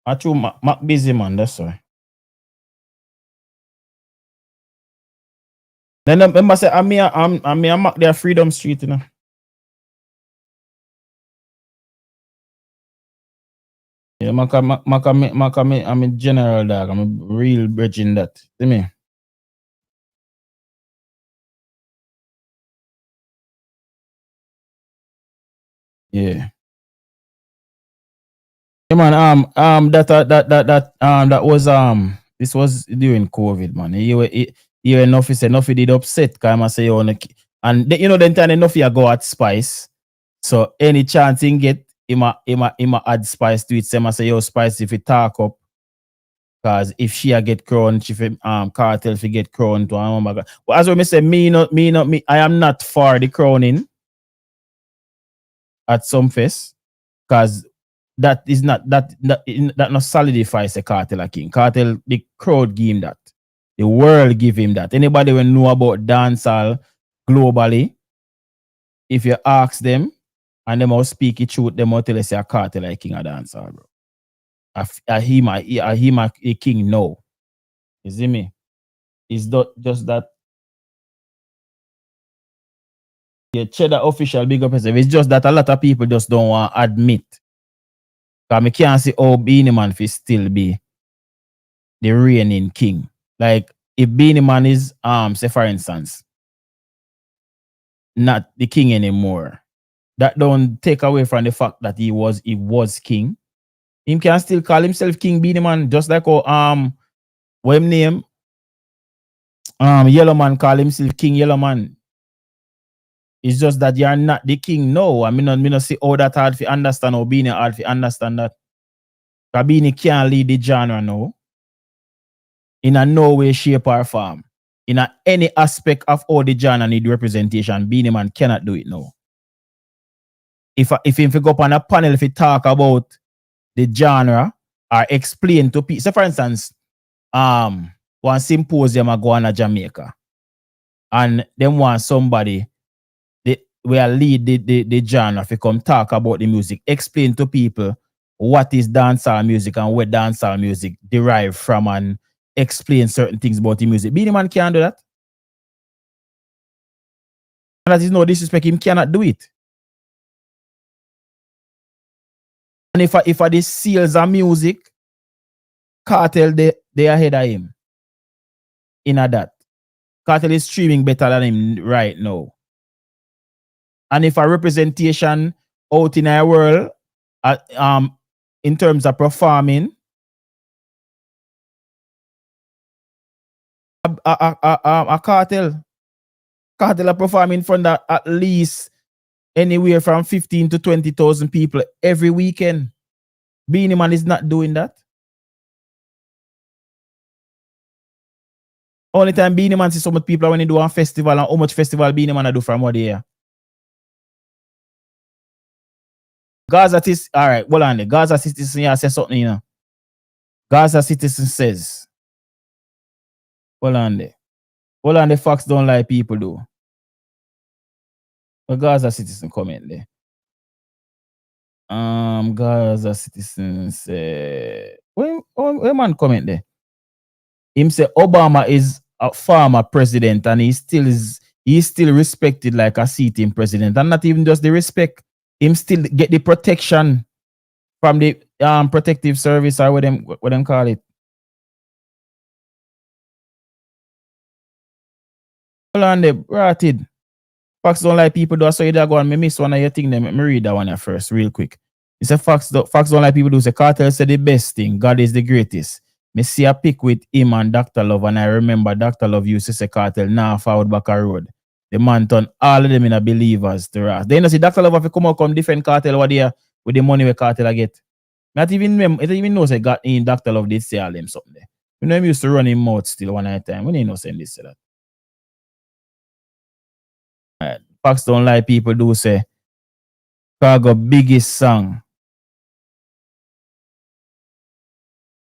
I true Mac busy, man, that's why. Then remember say, I'm Mac there Freedom Street, you know. Yeah, I'm a general dog. I'm a real bridging that. See me? Yeah. Yeah, man. That was this was during COVID, man. You enough did upset. Cause I say you wanna, and you know the time enough you go at Spice. So any chance he get, him add Spice to it. Say, say, yo, Spice, if you talk up, because if she get crowned, if Cartel if get crowned to oh my God. But as we say, me, I am not for the crowning at some fest, because that is not that not solidifies the Cartel a king. Cartel, the crowd give him that. The world give him that. Anybody will know about dancehall globally, if you ask them and them all speak it truth, them all tell us a Cartel like king of dancehall, bro. Him a king, no. You see me? It's not just that. Yeah, cheddar official big up yourself. It's just that a lot of people just don't want to admit. Because I can't see how Beanie Man will still be the reigning king. Like if Beanie Man is say for instance not the king anymore, that don't take away from the fact that he was king. Him can still call himself King Beanie Man, just like how what him name Yellow Man call himself King Yellow Man. It's just that you're not the king. No, I mean not see how that hard to understand or Beanie hard to understand that. Because Beanie can't lead the genre now. In a no way, shape, or form. In any aspect of all the genre need representation, Beanie Man cannot do it now. If he go up on a panel, if he talk about the genre or explain to people. So for instance, one symposium I go on to Jamaica and them want somebody will lead the genre if you come talk about the music, explain to people what is dancehall music and where dancehall music derive from and explain certain things about the music. Beanie Man can't do that. And that is no disrespect, him cannot do it. And if I the sales of music, Cartel they ahead of him. In that. Cartel is streaming better than him right now. And if a representation out in our world, in terms of performing, a Cartel are performing in front of at least anywhere from 15 to 20,000 people every weekend. Beanie Man is not doing that. Only time Beanie Man see so much people when he do a festival, and how much festival Beanie Man do from what year. Gaza all right, hold on. The Gaza Citizen here says something, you know. Gaza Citizen says, hold on there. Hold on, the facts don't lie, people do. But Gaza Citizen comment there. Gaza Citizen say, where man comment there? Him say Obama is a former president and he's still respected like a sitting president, and not even just the respect. Him still get the protection from the protective service or what them call it. Hold on there, rotted. Facts don't like people do, so you go and me miss one of your things. Let me read that one here first, real quick. He said facts don't like people do. Say Cartel said the best thing, God is the greatest. Me see a pic with him and Dr. Love, and I remember Dr. Love used to say Cartel now forward back a road. The man turned all of them in a believers to us. They know see Dr. Love if you come defend Cartel what they with the money we Cartel I get. Not even know say got in Dr. Love did say all them something there. You know him used to run him mouth still one at a time. We didn't know saying this to that. Right. Facts don't lie, people do say Cargo biggest song.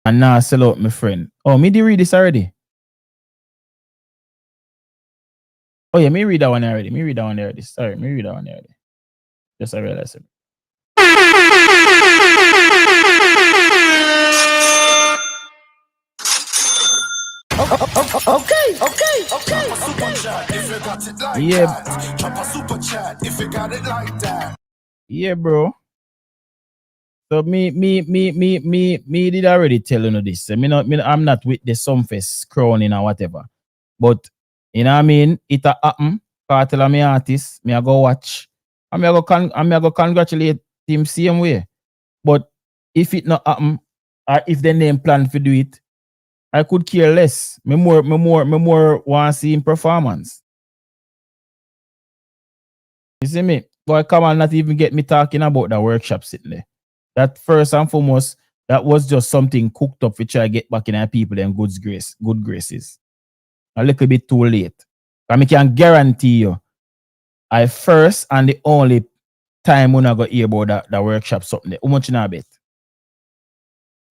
And now sell out my friend. Oh, me did read this already. Oh yeah, me read that one already. Sorry, me read that one already. Just I realized it. Okay. Yeah, bro. So me did already tell you this. I'm not with the Sumfest crowning or whatever. But you know what I mean? It a happen. Cartel me artist. Me I go watch. I'm go congratulate him same way. But if it not happen, or if the name plan to do it, I could care less. Me more want to see him performance. You see me? Boy, come on, not even get me talking about the workshop sitting there. That first and foremost, that was just something cooked up to try to get back in our people and good graces. A little bit too late. But I can guarantee you, I first and the only time when I got hear about that workshop something there. How much in I bet?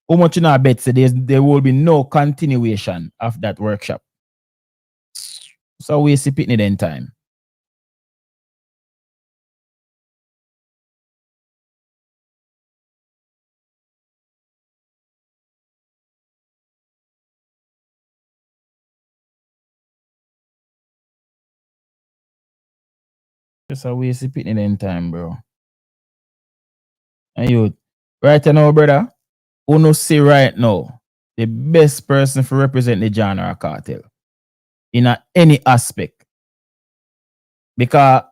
How much in I bet say there will be no continuation of that workshop. So we see it in time. Just a waste of pitting in time, bro. And you, right now, brother, who no see right now, the best person for represent the genre cartel in any aspect. Because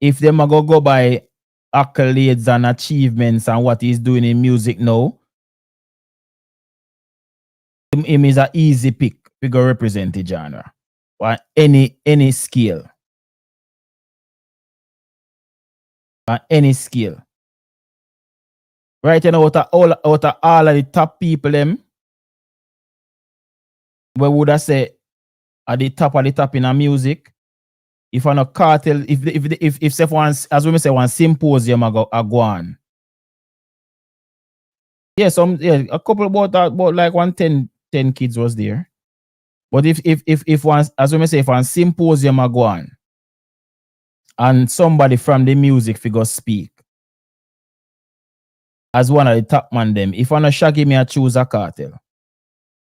if them are go by accolades and achievements and what he's doing in music now, him is an easy pick to go represent the genre. Or any scale. On any scale. Right now, out of all of the top people, them, we would have say at the top in a music, if on a cartel, if say one, as we say, one symposium a go on. Yeah, a couple about like 10 kids was there. But if one, as we say, if one symposium a go on, and somebody from the music figure speak as one of the top man them, if I'm not shaggy me, I choose a cartel.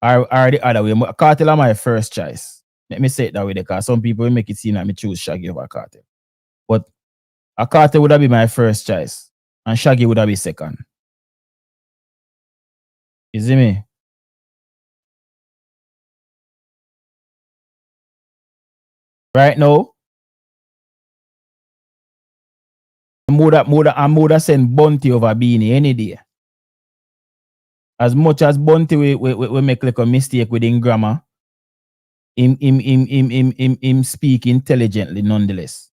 Or the other way. Cartel are my first choice. Let me say it that way because some people will make it seem like me choose shaggy over cartel. But a cartel would have been my first choice. And shaggy would have been second. You see me? Right now, I'm more send Bunty over Beanie any day. As much as Bunty we make like a mistake within grammar, him speak intelligently nonetheless.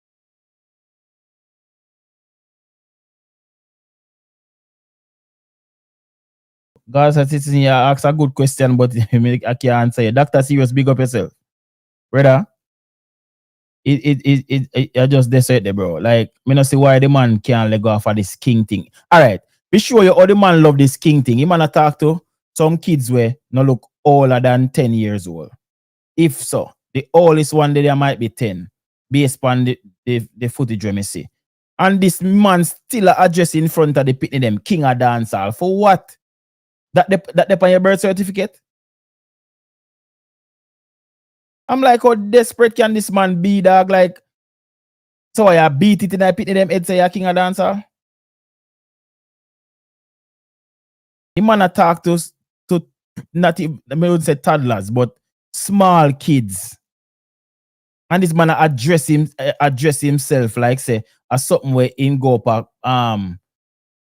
Guys, citizen, you ask a good question, but I can't answer you. Dr. Serious, big up yourself. Brother, I just decide there, bro. Like, me not see why the man can't let go of this king thing. All right, be sure you all the man love this king thing. He man talk to some kids where no look older than 10 years old. If so, the oldest one there might be 10, based on the footage we see. And this man still address in front of the pitney them king of dancehall. For what? That they on your birth certificate? I'm like, how desperate can this man be, dog? Like, so I beat it and I pitney them head say you're king of dancehall? The man talk to not even, I would say toddlers, but small kids. And this man address himself like say as something where in go up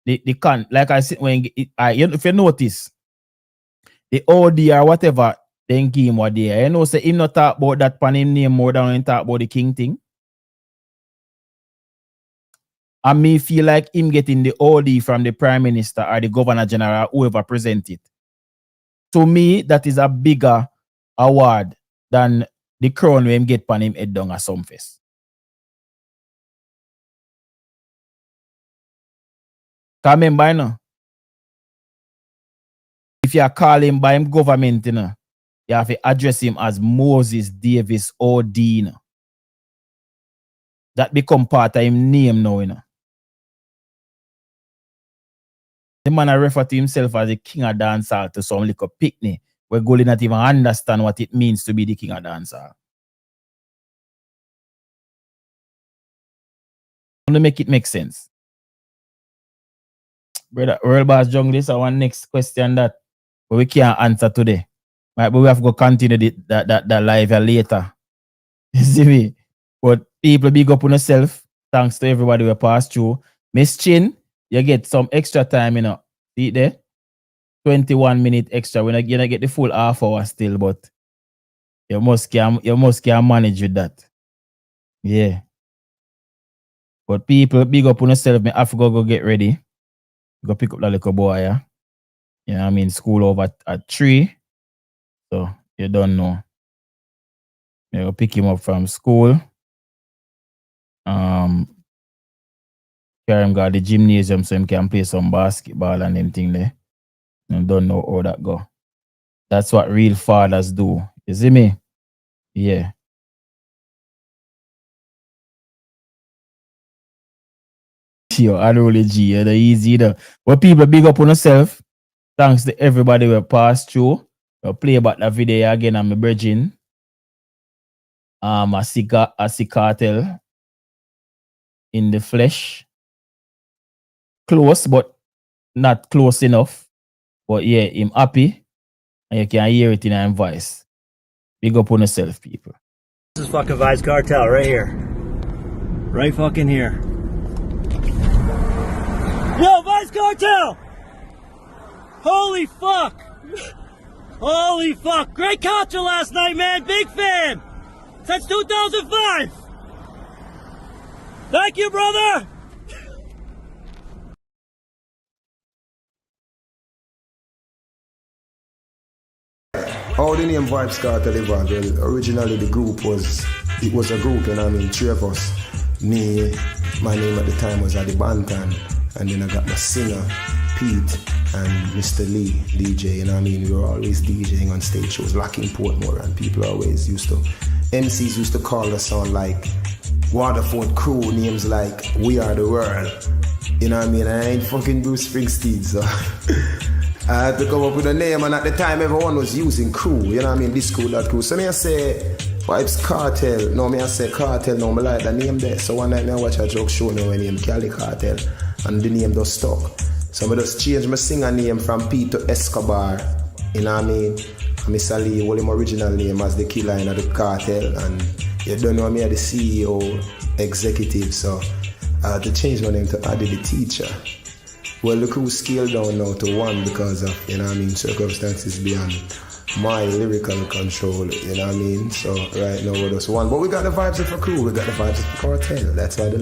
the can like I said when if you notice the OD or whatever then give him what there. You know say him not talk about that pan him name more than him talk about the king thing. And me feel like him getting the OD from the Prime Minister or the Governor General, whoever present it. To me, that is a bigger award than the crown we him get pan him head down at some face. Can remember, you know, if you call him by him government, you know, you have to address him as Moses Davis OD, you know. That become part of him name now, you know. The man refer to himself as the king of dancehall to some little picnic where Gully not even understand what it means to be the king of dancehall. To make it make sense. Brother, World Boss Jungle, this is our next question that we can't answer today. Right, but we have to go continue that live later. You see me? But people big up on yourself. Thanks to everybody we passed through. Miss Chin, you get some extra time, you know. See it there? 21 minutes extra. We're not gonna get the full half hour still, but you must can manage with that. Yeah. But people, big up on yourself. Me have to go get ready. Go pick up that little boy, yeah. You know what I mean? School over at 3. So you don't know. You go pick him up from school. Carry him go to the gymnasium so him can play some basketball and them thing there. You don't know how that go. That's what real fathers do. You see me? Yeah. Yo, unruly G, the easy though. But people big up on yourself. Thanks to everybody who passed through. We'll play about the video again on my bridging. I see Cartel in the flesh. Close, but not close enough. But yeah, him happy. And you can hear it in his voice. Big up on yourself, people. This is fucking Vybz Kartel right here. Right fucking here. Yo, Vybz Kartel! Holy fuck! Holy fuck! Great concert last night, man! Big fan! Since 2005! Thank you, brother! How the name Vybz Kartel evolved? Well, originally the group was a group, you know what I mean, 3 of us. Me, my name at the time was Adi Bantan, and then I got my singer, Pete, and Mr. Lee, DJ, you know what I mean? We were always DJing on stage shows, Locking Portmore, and people MCs used to call us on like Waterford crew, names like We Are the World, you know what I mean? I ain't fucking Bruce Springsteen, so I had to come up with a name, and at the time everyone was using crew, you know what I mean? This crew, that crew. So me I say Vybz Kartel, no me I say Cartel, no me like the name there. So one night me I watch a joke show now when name Gully Cartel, and the name just stuck. So I just change my singer name from Pete to Escobar, you know what I mean? And Mr. Lee, well, my original name as the killer in the cartel, and you don't know me as the CEO, executive, so I had to change my name to Adi the teacher. Well, the crew scaled down now to 1 because of, you know what I mean, circumstances beyond my lyrical control, you know what I mean? So right now we're just 1. But we got the vibes of a crew, we got the vibes of a cartel. That's why the